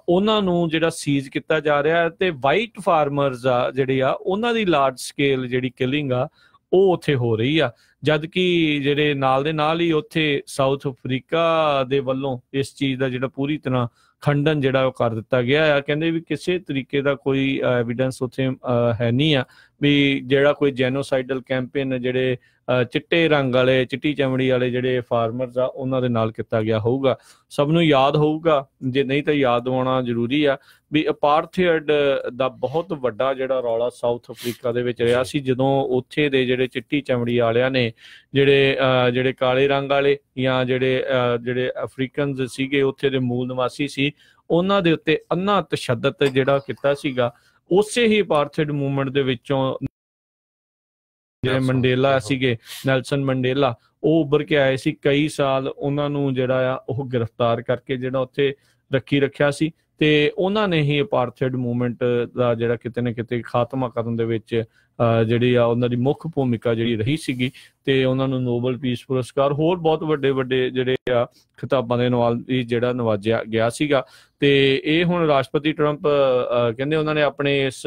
ਉਹਨਾਂ ਨੂੰ ਜਿਹੜਾ ਸੀਜ਼ ਕੀਤਾ ਜਾ ਰਿਹਾ ਤੇ ਵਾਈਟ ਫਾਰਮਰਸ ਆ ਜਿਹੜੇ ਆ ਉਹਨਾਂ ਦੀ ਲਾਰਜ ਸਕੇਲ ਜਿਹੜੀ ਕਿਲਿੰਗ ਆ ਉਹ ਉੱਥੇ ਹੋ ਰਹੀ ਆ, ਜਦ ਕਿ ਜਿਹੜੇ ਨਾਲ ਦੇ ਨਾਲ ਹੀ ਉੱਥੇ ਸਾਊਥ ਅਫਰੀਕਾ ਦੇ ਵੱਲੋਂ ਇਸ ਚੀਜ਼ ਦਾ ਜਿਹੜਾ ਪੂਰੀ ਤਰ੍ਹਾਂ ਖੰਡਨ ਜਿਹੜਾ ਉਹ ਕਰ ਦਿੱਤਾ ਗਿਆ ਆ। ਕਹਿੰਦੇ ਵੀ ਕਿਸੇ ਤਰੀਕੇ ਦਾ ਕੋਈ ਐਵੀਡੈਂਸ ਉੱਥੇ ਹੈ ਨਹੀਂ ਆ ਵੀ ਜਿਹੜਾ ਕੋਈ ਜੈਨੋਸਾਈਡਲ ਕੈਂਪੇਨ ਜਿਹੜੇ ਚਿੱਟੇ ਰੰਗ ਵਾਲੇ ਚਿੱਟੀ ਚਮੜੀ ਵਾਲੇ ਜਿਹੜੇ ਫਾਰਮਰਸ ਆ ਉਹਨਾਂ ਦੇ ਨਾਲ ਕੀਤਾ ਗਿਆ ਹੋਊਗਾ। ਸਭ ਨੂੰ ਯਾਦ ਹੋਊਗਾ, ਜੇ ਨਹੀਂ ਤਾਂ ਯਾਦ ਹੋਣਾ ਜ਼ਰੂਰੀ ਆ ਵੀ ਅਪਾਰਥਾਈਡ ਦਾ ਬਹੁਤ ਵੱਡਾ ਜਿਹੜਾ ਰੌਲਾ ਸਾਊਥ ਅਫਰੀਕਾ ਦੇ ਵਿੱਚ ਰਿਹਾ ਸੀ, ਜਦੋਂ ਉੱਥੇ ਦੇ ਜਿਹੜੇ ਚਿੱਟੀ ਚਮੜੀ ਵਾਲਿਆਂ ਨੇ ਜਿਹੜੇ ਕਾਲੇ ਰੰਗ ਵਾਲੇ ਜਾਂ ਜਿਹੜੇ ਅਫਰੀਕਨਸ ਸੀਗੇ ਉੱਥੇ ਦੇ ਮੂਲ ਨਿਵਾਸੀ ਸੀ ਉਹਨਾਂ ਦੇ ਉੱਤੇ ਅੰਨਾ ਤਸ਼ੱਦਦ ਜਿਹੜਾ ਕੀਤਾ ਸੀਗਾ। ਉਸੇ ਹੀ ਅਪਾਰਥਾਈਡ ਮੂਵਮੈਂਟ ਦੇ ਵਿੱਚੋਂ ਜਿਹੜੇ ਮੰਡੇਲਾ ਸੀਗੇ, ਨੈਲਸਨ ਮੰਡੇਲਾ, ਉਹ ਉੱਭਰ ਕੇ ਆਏ ਸੀ। ਕਈ ਸਾਲ ਉਹਨਾਂ ਨੂੰ ਜਿਹੜਾ ਆ ਉਹ ਗ੍ਰਿਫਤਾਰ ਕਰਕੇ ਜਿਹੜਾ ਉੱਥੇ ਰੱਖਿਆ ਸੀ ਤੇ ਉਹਨਾਂ ਨੇ ਹੀ ਅਪਾਰਥਾਈਡ ਮੂਵਮੈਂਟ ਦਾ ਜਿਹੜਾ ਕਿਤੇ ਨਾ ਕਿਤੇ ਖਾਤਮਾ ਕਰਨ ਦੇ ਵਿੱਚ ਜਿਹੜੀ ਆ ਉਹਨਾਂ ਦੀ ਮੁੱਖ ਭੂਮਿਕਾ ਜਿਹੜੀ ਰਹੀ ਸੀਗੀ ਤੇ ਉਹਨਾਂ ਨੂੰ ਨੋਬਲ ਪੀਸ ਪੁਰਸਕਾਰ ਹੋਰ ਬਹੁਤ ਵੱਡੇ ਜਿਹੜੇ ਆ ਖਿਤਾਬਾਂ ਦੇ ਨਾਲ ਵੀ ਜਿਹੜਾ ਨਵਾਜਿਆ ਗਿਆ ਸੀਗਾ। ਤੇ ਇਹ ਹੁਣ ਰਾਸ਼ਟਰਪਤੀ ਟਰੰਪ ਕਹਿੰਦੇ ਉਹਨਾਂ ਨੇ ਆਪਣੇ ਇਸ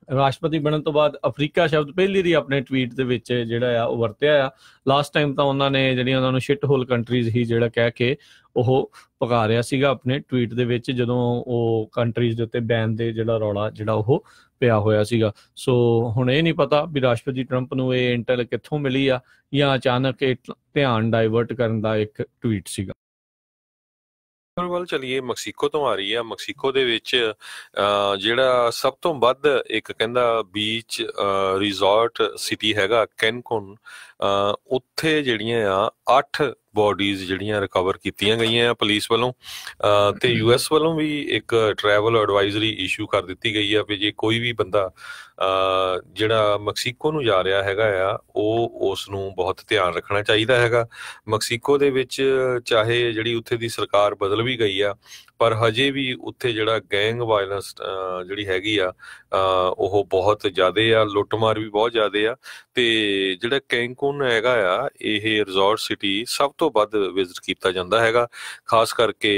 ਰਾਸ਼ਟਰਪਤੀ ਬਣਨ ਤੋਂ ਬਾਅਦ ਅਫਰੀਕਾ ਸ਼ਬਦ ਪਹਿਲੀ ਦੀ ਆਪਣੇ ਟਵੀਟ ਦੇ ਵਿੱਚ ਜਿਹੜਾ ਆ ਉਹ ਵਰਤਿਆ ਆ। ਲਾਸਟ ਟਾਈਮ ਤਾਂ ਉਹਨਾਂ ਨੇ ਜਿਹੜੀਆਂ ਉਹਨਾਂ ਨੂੰ ਸ਼ਿਟ ਹੋਲ ਕੰਟਰੀਜ਼ ਹੀ ਜਿਹੜਾ ਕਹਿ ਕੇ ਉਹ ਪੁਕਾਰਿਆ ਸੀਗਾ ਆਪਣੇ ਟਵੀਟ ਦੇ ਵਿੱਚ, ਜਦੋਂ ਉਹ ਕੰਟਰੀਜ਼ ਦੇ ਉੱਤੇ ਬੈਨ ਦੇ ਜਿਹੜਾ ਰੌਲਾ ਜਿਹੜਾ ਉਹ ਪਿਆ ਹੋਇਆ ਸੀਗਾ। ਸੋ ਹੁਣ ਇਹ ਨਹੀਂ ਪਤਾ ਵੀ ਰਾਸ਼ਟਰਪਤੀ ਟਰੰਪ ਨੂੰ ਇਹ ਇੰਟੈਲ ਕਿੱਥੋਂ ਮਿਲੀ ਆ ਜਾਂ ਅਚਾਨਕ ਇਹ ਧਿਆਨ ਡਾਇਵਰਟ ਕਰਨ ਦਾ ਇੱਕ ਟਵੀਟ ਸੀਗਾ। ਵੱਲ ਚਲੀਏ, ਮੈਕਸੀਕੋ ਤੋਂ ਆ ਰਹੀ ਆ। ਮੈਕਸੀਕੋ ਦੇ ਵਿੱਚ ਜਿਹੜਾ ਸਭ ਤੋਂ ਵੱਧ ਇੱਕ ਕਹਿੰਦਾ ਬੀਚ ਰਿਜ਼ੋਰਟ ਸਿਟੀ ਹੈਗਾ ਕੈਨਕੂਨ, ਉੱਥੇ ਜਿਹੜੀਆਂ ਆ 8 ਬੋਡੀਜ਼ ਜਿਹੜੀਆਂ ਰਿਕਵਰ ਕੀਤੀਆਂ ਗਈਆਂ ਆ ਪੁਲਿਸ ਵੱਲੋਂ ਤੇ US ਵੱਲੋਂ ਵੀ ਇੱਕ ਟਰੈਵਲ ਐਡਵਾਈਜ਼ਰੀ ਇਸ਼ੂ ਕਰ ਦਿੱਤੀ ਗਈ ਆ ਵੀ ਜੇ ਕੋਈ ਵੀ ਬੰਦਾ ਜਿਹੜਾ ਮੈਕਸੀਕੋ ਨੂੰ ਜਾ ਰਿਹਾ ਹੈਗਾ ਆ ਉਹ ਉਸ ਨੂੰ ਬਹੁਤ ਧਿਆਨ ਰੱਖਣਾ ਚਾਹੀਦਾ ਹੈਗਾ। ਮੈਕਸੀਕੋ ਦੇ ਵਿੱਚ ਚਾਹੇ ਜਿਹੜੀ ਉੱਥੇ ਦੀ ਸਰਕਾਰ ਬਦਲ ਵੀ ਗਈ ਆ ਪਰ ਹਜੇ ਵੀ ਉੱਥੇ ਜਿਹੜਾ ਗੈਂਗ ਵਾਇਲੈਂਸ ਜਿਹੜੀ ਹੈਗੀ ਆ ਉਹ ਬਹੁਤ ਜ਼ਿਆਦਾ ਆ, ਲੁੱਟਮਾਰ ਵੀ ਬਹੁਤ ਜ਼ਿਆਦਾ ਆ। ਤੇ ਜਿਹੜਾ ਕੈਂਕੂਨ ਹੈਗਾ ਆ, ਇਹ ਰਿਜ਼ੋਰਟ ਸਿਟੀ ਸਭ ਤੋਂ ਵੱਧ ਵਿਜ਼ਿਟ ਕੀਤਾ ਜਾਂਦਾ ਹੈਗਾ, ਖਾਸ ਕਰਕੇ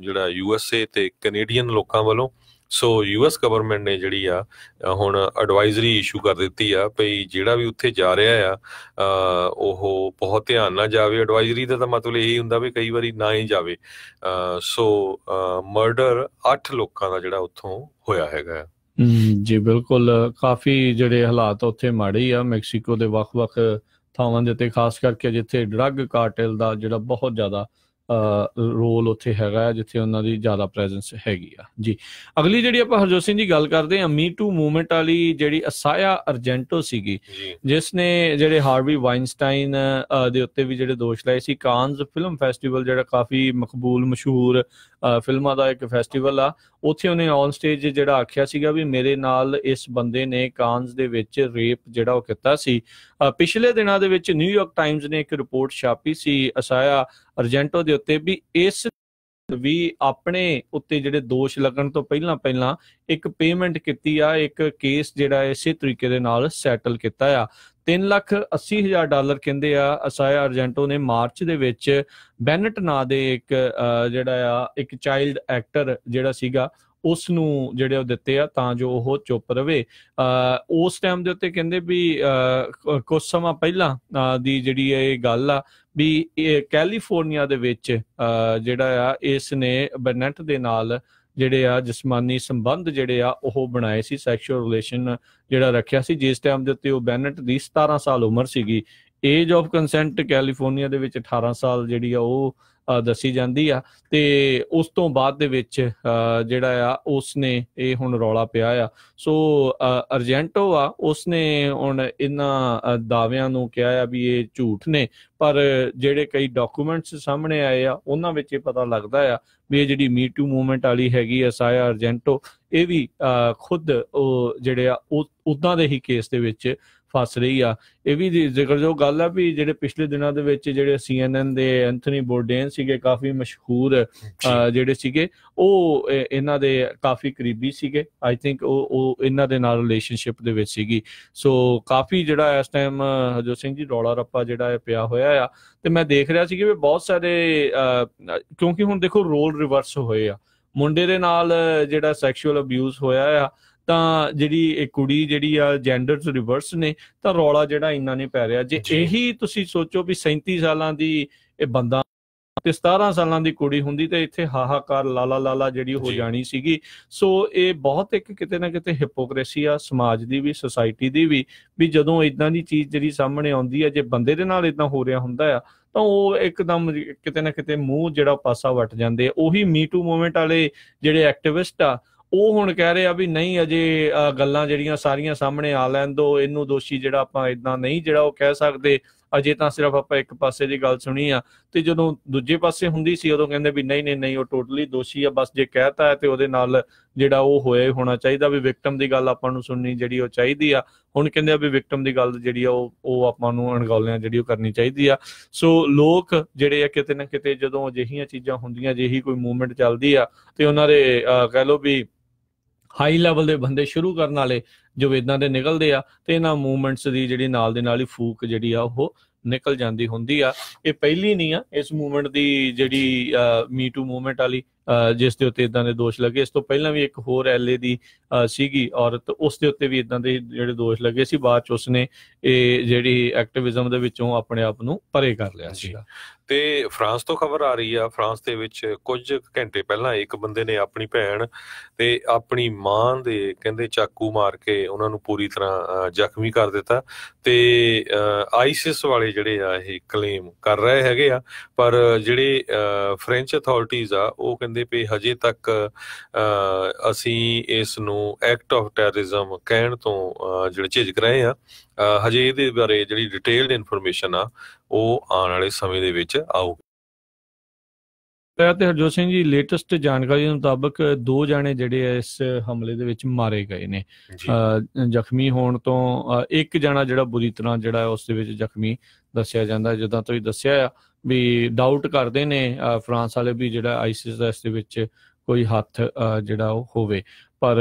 ਜਿਹੜਾ USA ਤੇ ਕੈਨੇਡੀਅਨ ਲੋਕਾਂ ਵੱਲੋਂ। ਸੋ US ਗਵਰਨਮੈਂਟ ਨੇ ਜਿਹੜੀ ਆ ਹੁਣ ਐਡਵਾਈਜ਼ਰੀ ਇਸ਼ੂ ਕਰ ਦਿੱਤੀ ਆ ਭਈ ਜਿਹੜਾ ਵੀ ਉੱਥੇ ਜਾ ਰਿਹਾ ਆ ਉਹ ਬਹੁਤ ਧਿਆਨ ਨਾਲ ਜਾਵੇ। ਐਡਵਾਈਜ਼ਰੀ ਦਾ ਤਾਂ ਮਤਲਬ ਇਹੀ ਹੁੰਦਾ ਵੀ ਕਈ ਵਾਰੀ ਨਾ ਹੀ ਜਾਵੇ। ਸੋ ਮਰਡਰ 8 ਲੋਕਾਂ ਦਾ ਜਿਹੜਾ ਉੱਥੋਂ ਹੋਇਆ ਹੈਗਾ। ਜੀ ਬਿਲਕੁਲ, ਕਾਫੀ ਜਿਹੜੇ ਹਾਲਾਤ ਉੱਥੇ ਮਾੜੇ ਹੀ ਆ ਮੈਕਸੀਕੋ ਦੇ ਵੱਖ-ਵੱਖ ਥਾਵਾਂ ਦੇ ਉੱਤੇ, ਖਾਸ ਕਰਕੇ ਜਿੱਥੇ ਡਰੱਗ ਕਾਰਟਲ ਦਾ ਜਿਹੜਾ ਬਹੁਤ ਜ਼ਿਆਦਾ ਰੋਲ ਉੱਥੇ ਹੈਗਾ, ਜਿੱਥੇ ਉਹਨਾਂ ਦੀ ਜ਼ਿਆਦਾ ਪ੍ਰੈਜ਼ੈਂਸ ਹੈਗੀ ਆ। ਜੀ ਅਗਲੀ ਜਿਹੜੀ ਆਪਾਂ ਹਰਜੋਤ ਸਿੰਘ ਜੀ ਗੱਲ ਕਰਦੇ ਹਾਂ, ਮੀ ਟੂ ਮੂਵਮੈਂਟ ਵਾਲੀ ਜਿਹੜੀ ਅਸਾਇਆ ਅਰਜੈਂਟੋ ਸੀਗੀ, ਜਿਸ ਨੇ ਜਿਹੜੇ ਹਾਰਵੀ ਵਾਈਨਸਟਾਈਨ ਦੇ ਉੱਤੇ ਵੀ ਜਿਹੜੇ ਦੋਸ਼ ਲਾਏ ਸੀ। ਕਾਨਜ਼ ਫਿਲਮ ਫੈਸਟੀਵਲ ਜਿਹੜਾ ਕਾਫੀ ਮਕਬੂਲ ਮਸ਼ਹੂਰ ਫਿਲਮਾਂ ਦਾ ਇੱਕ ਫੈਸਟੀਵਲ ਆ, ਉੱਥੇ ਉਹਨੇ ਔਨ ਸਟੇਜ ਜਿਹੜਾ ਆਖਿਆ ਸੀਗਾ ਵੀ ਮੇਰੇ ਨਾਲ ਇਸ ਬੰਦੇ ਨੇ ਕਾਨਜ਼ ਦੇ ਵਿੱਚ ਰੇਪ ਜਿਹੜਾ ਉਹ ਕੀਤਾ ਸੀ। ਪਿਛਲੇ ਦਿਨਾਂ ਦੇ ਵਿੱਚ ਨਿਊਯਾਰਕ ਟਾਈਮਜ਼ ਨੇ ਇੱਕ ਰਿਪੋਰਟ ਛਾਪੀ ਸੀ ਅਸਾਇਆ ਅਰਜੈਂਟੋ ਦੇ ਉੱਤੇ ਵੀ ਇਸ ਵੀ ਆਪਣੇ ਉੱਤੇ ਜਿਹੜੇ ਦੋਸ਼ ਲੱਗਣ ਤੋਂ ਪਹਿਲਾਂ ਇੱਕ ਪੇਮੈਂਟ ਕੀਤੀ ਆ, ਇੱਕ ਕੇਸ ਜਿਹੜਾ ਇਸੇ ਤਰੀਕੇ ਦੇ ਨਾਲ ਸੈਟਲ ਕੀਤਾ ਆ। $3,80,000 ਕਹਿੰਦੇ ਆ ਅਸਾਇਆ ਅਰਜੈਂਟੋ ਨੇ ਮਾਰਚ ਦੇ ਵਿੱਚ ਬੈਨਟ ਨਾਂ ਦੇ ਇੱਕ ਜਿਹੜਾ ਆ ਇੱਕ ਚਾਈਲਡ ਐਕਟਰ ਜਿਹੜਾ ਸੀਗਾ ਉਸ ਨੂੰ ਜਿਹੜੇ ਉਹ ਦਿੱਤੇ ਆ ਤਾਂ ਜੋ ਉਹ ਚੁੱਪ ਰਵੇ। ਉਸ ਟਾਈਮ ਦੇ ਉੱਤੇ ਕਹਿੰਦੇ ਵੀ ਕੁਝ ਸਮਾਂ ਪਹਿਲਾਂ ਦੀ ਜਿਹੜੀ ਇਹ ਗੱਲ ਆ ਵੀ ਕੈਲੀਫੋਰਨੀਆ ਦੇ ਵਿੱਚ ਜਿਹੜਾ ਆ ਇਸ ਨੇ ਬੈਨਟ ਦੇ ਨਾਲ ਜਿਹੜੇ ਆ ਜਿਸਮਾਨੀ ਸੰਬੰਧ ਜਿਹੜੇ ਆ ਉਹ ਬਣਾਏ ਸੀ, ਸੈਕਸ਼ੂਅਲ ਰਿਲੇਸ਼ਨ ਜਿਹੜਾ ਰੱਖਿਆ ਸੀ, ਜਿਸ ਟਾਈਮ ਦੇ ਉੱਤੇ ਉਹ ਬੈਨਟ ਦੀ 17 ਸਾਲ ਉਮਰ ਸੀਗੀ। ਏਜ ਆਫ ਕੰਸੈਂਟ ਕੈਲੀਫੋਰਨੀਆ ਦੇ ਵਿੱਚ 18 ਸਾਲ ਜਿਹੜੀ ਆ ਉਹ ਦੱਸੀ ਜਾਂਦੀ ਆ। ਤੇ ਉਸ ਤੋਂ ਬਾਅਦ ਦੇ ਵਿੱਚ ਜਿਹੜਾ ਆ ਉਸਨੇ ਇਹ ਹੁਣ ਰੌਲਾ ਪਿਆ ਆ। ਸੋ ਅਰਜੈਂਟੋ ਆ ਉਸਨੇ ਹੁਣ ਇਹਨਾਂ ਦਾਅਵਿਆਂ ਨੂੰ ਕਿਹਾ ਆ ਵੀ ਇਹ ਝੂਠ ਨੇ, ਪਰ ਜਿਹੜੇ ਕਈ ਡਾਕੂਮੈਂਟਸ ਸਾਹਮਣੇ ਆਏ ਆ ਉਹਨਾਂ ਵਿੱਚ ਇਹ ਪਤਾ ਲੱਗਦਾ ਆ ਵੀ ਇਹ ਜਿਹੜੀ ਮੀ ਟੂ ਮੂਵਮੈਂਟ ਵਾਲੀ ਹੈਗੀ ਅਸਾਇਆ ਅਰਜੈਂਟੋ, ਇਹ ਵੀ ਖੁਦ ਉਹ ਜਿਹੜੇ ਆ ਉਹ ਉੱਦਾਂ ਦੇ ਹੀ ਕੇਸ ਦੇ ਵਿੱਚ ਫਸ ਰਹੀ ਆ। ਇਹ ਵੀ ਜ਼ਿਕਰਯੋਗ ਗੱਲ ਆ ਵੀ ਜਿਹੜੇ ਪਿਛਲੇ ਦਿਨਾਂ ਦੇ ਵਿੱਚ ਜਿਹੜੇ CNN ਦੇ ਐਂਥਨੀ ਬੋਰਡੇਨ ਸੀਗੇ, ਕਾਫੀ ਮਸ਼ਹੂਰ ਜਿਹੜੇ ਸੀਗੇ, ਉਹ ਇਹਨਾਂ ਦੇ ਕਾਫੀ ਕਰੀਬੀ ਸੀਗੇ। ਆਈ ਥਿੰਕ ਉਹ ਇਹਨਾਂ ਦੇ ਨਾਲ ਰਿਲੇਸ਼ਨਸ਼ਿਪ ਦੇ ਵਿੱਚ ਸੀਗੀ। ਸੋ ਕਾਫੀ ਜਿਹੜਾ ਇਸ ਟਾਈਮ ਹਰਜੋਤ ਸਿੰਘ ਜੀ ਰੌਲਾ ਰੱਪਾ ਜਿਹੜਾ ਪਿਆ ਹੋਇਆ ਆ। ਤੇ ਮੈਂ ਦੇਖ ਰਿਹਾ ਸੀ ਕਿ ਵੀ ਬਹੁਤ ਸਾਰੇ ਕਿਉਂਕਿ ਹੁਣ ਦੇਖੋ ਰੋਲ ਰਿਵਰਸ ਹੋਏ ਆ, ਮੁੰਡੇ ਦੇ ਨਾਲ ਜਿਹੜਾ ਸੈਕਸ਼ੂਅਲ ਅਬਿਊਜ਼ ਹੋਇਆ ਆ ਤਾਂ ਜਿਹੜੀ ਇਹ ਕੁੜੀ ਜਿਹੜੀ ਆ ਜੈਂਡਰਸ ਰਿਵਰਸ ਨੇ, ਤਾਂ ਰੌਲਾ ਜਿਹੜਾ ਇੰਨਾ ਨਹੀਂ ਪੈ ਰਿਹਾ। ਜੇ ਇਹੀ ਤੁਸੀਂ ਸੋਚੋ ਵੀ 37 ਸਾਲਾਂ ਦੀ ਇਹ ਬੰਦਾ ਤੇ 17 ਸਾਲਾਂ ਦੀ ਕੁੜੀ ਹੁੰਦੀ ਤੇ ਇੱਥੇ ਹਾਹਾਕਾਰ ਲਾਲਾ ਜਿਹੜੀ ਹੋ ਜਾਣੀ ਸੀਗੀ। ਸੋ ਇਹ ਬਹੁਤ ਇੱਕ ਕਿਤੇ ਨਾ ਕਿਤੇ ਹਿਪੋਕ੍ਰੇਸੀ ਆ ਸਮਾਜ ਦੀ ਵੀ, ਸੁਸਾਇਟੀ ਦੀ ਵੀ ਜਦੋਂ ਇਦਾਂ ਦੀ ਚੀਜ਼ ਜਿਹੜੀ ਸਾਹਮਣੇ ਆਉਂਦੀ ਹੈ, ਜੇ ਬੰਦੇ ਦੇ ਨਾਲ ਇਦਾਂ ਹੋ ਰਿਹਾ ਹੁੰਦਾ ਆ ਤਾਂ ਉਹ ਇੱਕਦਮ ਕਿਤੇ ਨਾ ਕਿਤੇ ਮੂੰਹ ਜਿਹੜਾ ਪਾਸਾ ਵੱਟ ਜਾਂਦੇ ਆ। ਉਹੀ ਮੀ ਟੂ ਮੂਵਮੈਂਟ ਵਾਲੇ ਜਿਹੜੇ ਐਕਟਿਵਿਸਟ ਆ ਉਹ ਹੁਣ ਕਹਿ ਰਹੇ ਆ ਵੀ ਨਹੀਂ, ਅਜੇ ਗੱਲਾਂ ਜਿਹੜੀਆਂ ਸਾਰੀਆਂ ਸਾਹਮਣੇ ਆ ਲੈਣ ਦੋ, ਇਹਨੂੰ ਦੋਸ਼ੀ ਜਿਹੜਾ ਆਪਾਂ ਇਦਾਂ ਨਹੀਂ ਜਿਹੜਾ ਉਹ ਕਹਿ ਸਕਦੇ, ਅਜੇ ਤਾਂ ਸਿਰਫ ਆਪਾਂ ਇੱਕ ਪਾਸੇ ਦੀ ਗੱਲ ਸੁਣੀ ਆ। ਤੇ ਜਦੋਂ ਦੂਜੇ ਪਾਸੇ ਹੁੰਦੀ ਸੀ ਉਦੋਂ ਕਹਿੰਦੇ ਵੀ ਨਹੀਂ ਉਹ ਟੋਟਲੀ ਦੋਸ਼ੀ ਆ, ਬਸ ਜੇ ਕਹਿਤਾ ਹੈ ਤੇ ਉਹਦੇ ਨਾਲ ਜਿਹੜਾ ਉਹ ਹੋਣਾ ਚਾਹੀਦਾ, ਵੀ ਵਿਕਟਮ ਦੀ ਗੱਲ ਆਪਾਂ ਨੂੰ ਸੁਣਨੀ ਜਿਹੜੀ ਉਹ ਚਾਹੀਦੀ ਆ। ਹੁਣ ਕਹਿੰਦੇ ਆ ਵੀ ਵਿਕਟਮ ਦੀ ਗੱਲ ਜਿਹੜੀ ਆ ਉਹ ਆਪਾਂ ਨੂੰ ਅਣਗੌਲਿਆਂ ਜਿਹੜੀ ਉਹ ਕਰਨੀ ਚਾਹੀਦੀ ਆ। ਸੋ ਲੋਕ ਜਿਹੜੇ ਆ ਕਿਤੇ ਨਾ ਕਿਤੇ ਜਦੋਂ ਅਜਿਹੀਆਂ ਚੀਜ਼ਾਂ ਹੁੰਦੀਆਂ, ਅਜਿਹੀ ਕੋਈ ਮੂਵਮੈਂਟ ਚੱਲਦੀ ਆ ਤੇ ਉਹਨਾਂ ਦੇ ਕਹਿ ਲਓ ਵੀ ਹਾਈ ਲੈਵਲ ਦੇ ਬੰਦੇ ਸ਼ੁਰੂ ਕਰਨ ਵਾਲੇ ਜੋ ਇੱਦਾਂ ਦੇ ਨਿਕਲਦੇ ਆ ਤੇ ਇਹਨਾਂ ਮੂਵਮੈਂਟਸ ਦੀ ਜਿਹੜੀ ਨਾਲ ਦੇ ਨਾਲ ਹੀ ਫੂਕ ਜਿਹੜੀ ਆ ਉਹ ਨਿਕਲ ਜਾਂਦੀ ਹੁੰਦੀ ਆ। ਇਹ ਪਹਿਲੀ ਨਹੀਂ ਆ ਇਸ ਮੂਵਮੈਂਟ ਦੀ ਜਿਹੜੀ ਮੀ ਟੂ ਮੂਵਮੈਂਟ ਵਾਲੀ ਜਿਸ ਦੇ ਉੱਤੇ ਇਦਾਂ ਦੇ ਦੋਸ਼ ਲੱਗੇ। ਇਸ ਤੋਂ ਪਹਿਲਾਂ ਵੀ ਇੱਕ ਹੋਰ LA ਦੀ ਸੀਗੀ ਔਰਤ, ਉਸ ਦੇ ਉੱਤੇ ਵੀ ਇਦਾਂ ਦੇ ਜਿਹੜੇ ਦੋਸ਼ ਲੱਗੇ ਸੀ। ਬਾਅਦ 'ਚ ਉਸਨੇ ਇਹ ਜਿਹੜੀ ਐਕਟਿਵਿਜ਼ਮ ਦੇ ਵਿੱਚੋਂ ਆਪਣੇ ਆਪ ਨੂੰ ਪਰੇ ਕਰ ਲਿਆ ਸੀਗਾ। ਤੇ ਫਰਾਂਸ ਤੋਂ ਖਬਰ ਆ ਰਹੀ ਆ, ਫਰਾਂਸ ਦੇ ਵਿੱਚ ਕੁਝ ਘੰਟੇ ਪਹਿਲਾਂ ਇੱਕ ਬੰਦੇ ਨੇ ਆਪਣੀ ਭੈਣ ਤੇ ਆਪਣੀ ਮਾਂ ਦੇ ਕਹਿੰਦੇ ਚਾਕੂ ਮਾਰ ਕੇ ਉਹਨਾਂ ਨੂੰ ਪੂਰੀ ਤਰ੍ਹਾਂ ਜ਼ਖਮੀ ਕਰ ਦਿੱਤਾ। ਤੇ ਆਈਸਿਸ ਵਾਲੇ ਜਿਹੜੇ ਆ ਇਹ ਕਲੇਮ ਕਰ ਰਹੇ ਹੈਗੇ ਆ, ਪਰ ਜਿਹੜੇ ਫ੍ਰੈਂਚ ਅਥਾਰਟੀਜ਼ ਆ ਉਹ ਕਹਿੰਦੇ ਵੀ ਹਜੇ ਤੱਕ ਅਸੀਂ ਇਸ ਨੂੰ ਐਕਟ ਆਫ ਟੈਰਰਿਜ਼ਮ ਕਹਿਣ ਤੋਂ ਜਿਹੜੇ ਝਿਜਕ ਰਹੇ ਆ। ਹਜੇ ਇਹਦੇ ਬਾਰੇ ਜਿਹੜੀ ਡਿਟੇਲਡ ਇਨਫੋਰਮੇਸ਼ਨ ਆ ਉਹ ਆਉਣ ਵਾਲੇ ਸਮੇਂ ਦੇ ਵਿੱਚ ਆਊਗੀ। ਤੇ ਹਰਜੋਤ ਸਿੰਘ ਜੀ, ਲੇਟੈਸਟ ਜਾਣਕਾਰੀ ਦੇ ਮੁਤਾਬਕ 2 ਜਾਣੇ ਜਿਹੜੇ ਇਸ ਹਮਲੇ ਦੇ ਵਿੱਚ ਮਾਰੇ ਗਏ ਨੇ। ਜ਼ਖਮੀ ਹੋਣ ਤੋਂ ਇੱਕ ਜਣਾ ਜਿਹੜਾ ਬੁਰੀ ਤਰ੍ਹਾਂ ਜਿਹੜਾ ਉਸ ਦੇ ਵਿੱਚ ਜ਼ਖਮੀ ਦੱਸਿਆ ਜਾਂਦਾ, ਜਿੱਦਾਂ ਤੁਸੀਂ ਦੱਸਿਆ ਆ ਵੀ ਡਾਊਟ ਕਰਦੇ ਨੇ ਫਰਾਂਸ ਵਾਲੇ ਵੀ ਜਿਹੜਾ ਆਈਸਿਸ ਦਾ ਇਸ ਦੇ ਵਿੱਚ ਕੋਈ ਹੱਥ ਜਿਹੜਾ ਉਹ ਹੋਵੇ। ਪਰ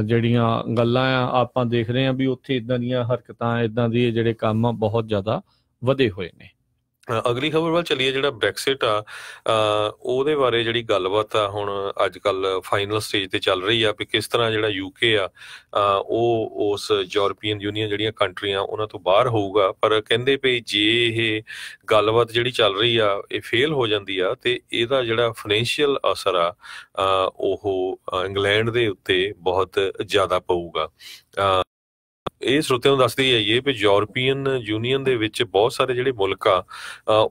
ਜਿਹੜੀਆਂ ਗੱਲਾਂ ਆ ਆਪਾਂ ਦੇਖ ਰਹੇ ਹਾਂ ਵੀ ਉੱਥੇ ਇੱਦਾਂ ਦੀਆਂ ਹਰਕਤਾਂ, ਇੱਦਾਂ ਦੇ ਜਿਹੜੇ ਕੰਮ ਆ ਬਹੁਤ ਜ਼ਿਆਦਾ ਵਧੇ ਹੋਏ ਨੇ। ਅਗਲੀ ਖਬਰ ਵੱਲ ਚੱਲੀਏ। ਜਿਹੜਾ ਬ੍ਰੈਕਸਿਟ ਆ ਉਹਦੇ ਬਾਰੇ ਜਿਹੜੀ ਗੱਲਬਾਤ ਆ ਹੁਣ ਅੱਜ ਕੱਲ ਫਾਈਨਲ ਸਟੇਜ ਤੇ ਚੱਲ ਰਹੀ ਆ ਵੀ ਕਿਸ ਤਰ੍ਹਾਂ ਜਿਹੜਾ UK ਆ ਉਹ ਉਸ ਯੂਰਪੀਅਨ ਯੂਨੀਅਨ ਜਿਹੜੀਆਂ ਕੰਟਰੀਆਂ ਉਹਨਾਂ ਤੋਂ ਬਾਹਰ ਹੋਊਗਾ। ਪਰ ਕਹਿੰਦੇ ਵੀ ਜੇ ਇਹ ਗੱਲਬਾਤ ਜਿਹੜੀ ਚੱਲ ਰਹੀ ਆ ਇਹ ਫੇਲ ਹੋ ਜਾਂਦੀ ਆ ਤੇ ਇਹਦਾ ਜਿਹੜਾ ਫਾਈਨੈਂਸ਼ੀਅਲ ਅਸਰ ਆ ਉਹ ਇੰਗਲੈਂਡ ਦੇ ਉੱਤੇ ਬਹੁਤ ਜ਼ਿਆਦਾ ਪਊਗਾ। ਇਹ ਸਰੋਤਿਆਂ ਨੂੰ ਦੱਸਦੇ ਜਾਈਏ ਵੀ ਯੂਰਪੀਅਨ ਯੂਨੀਅਨ ਦੇ ਵਿੱਚ ਬਹੁਤ ਸਾਰੇ ਜਿਹੜੇ ਮੁਲਕ ਆ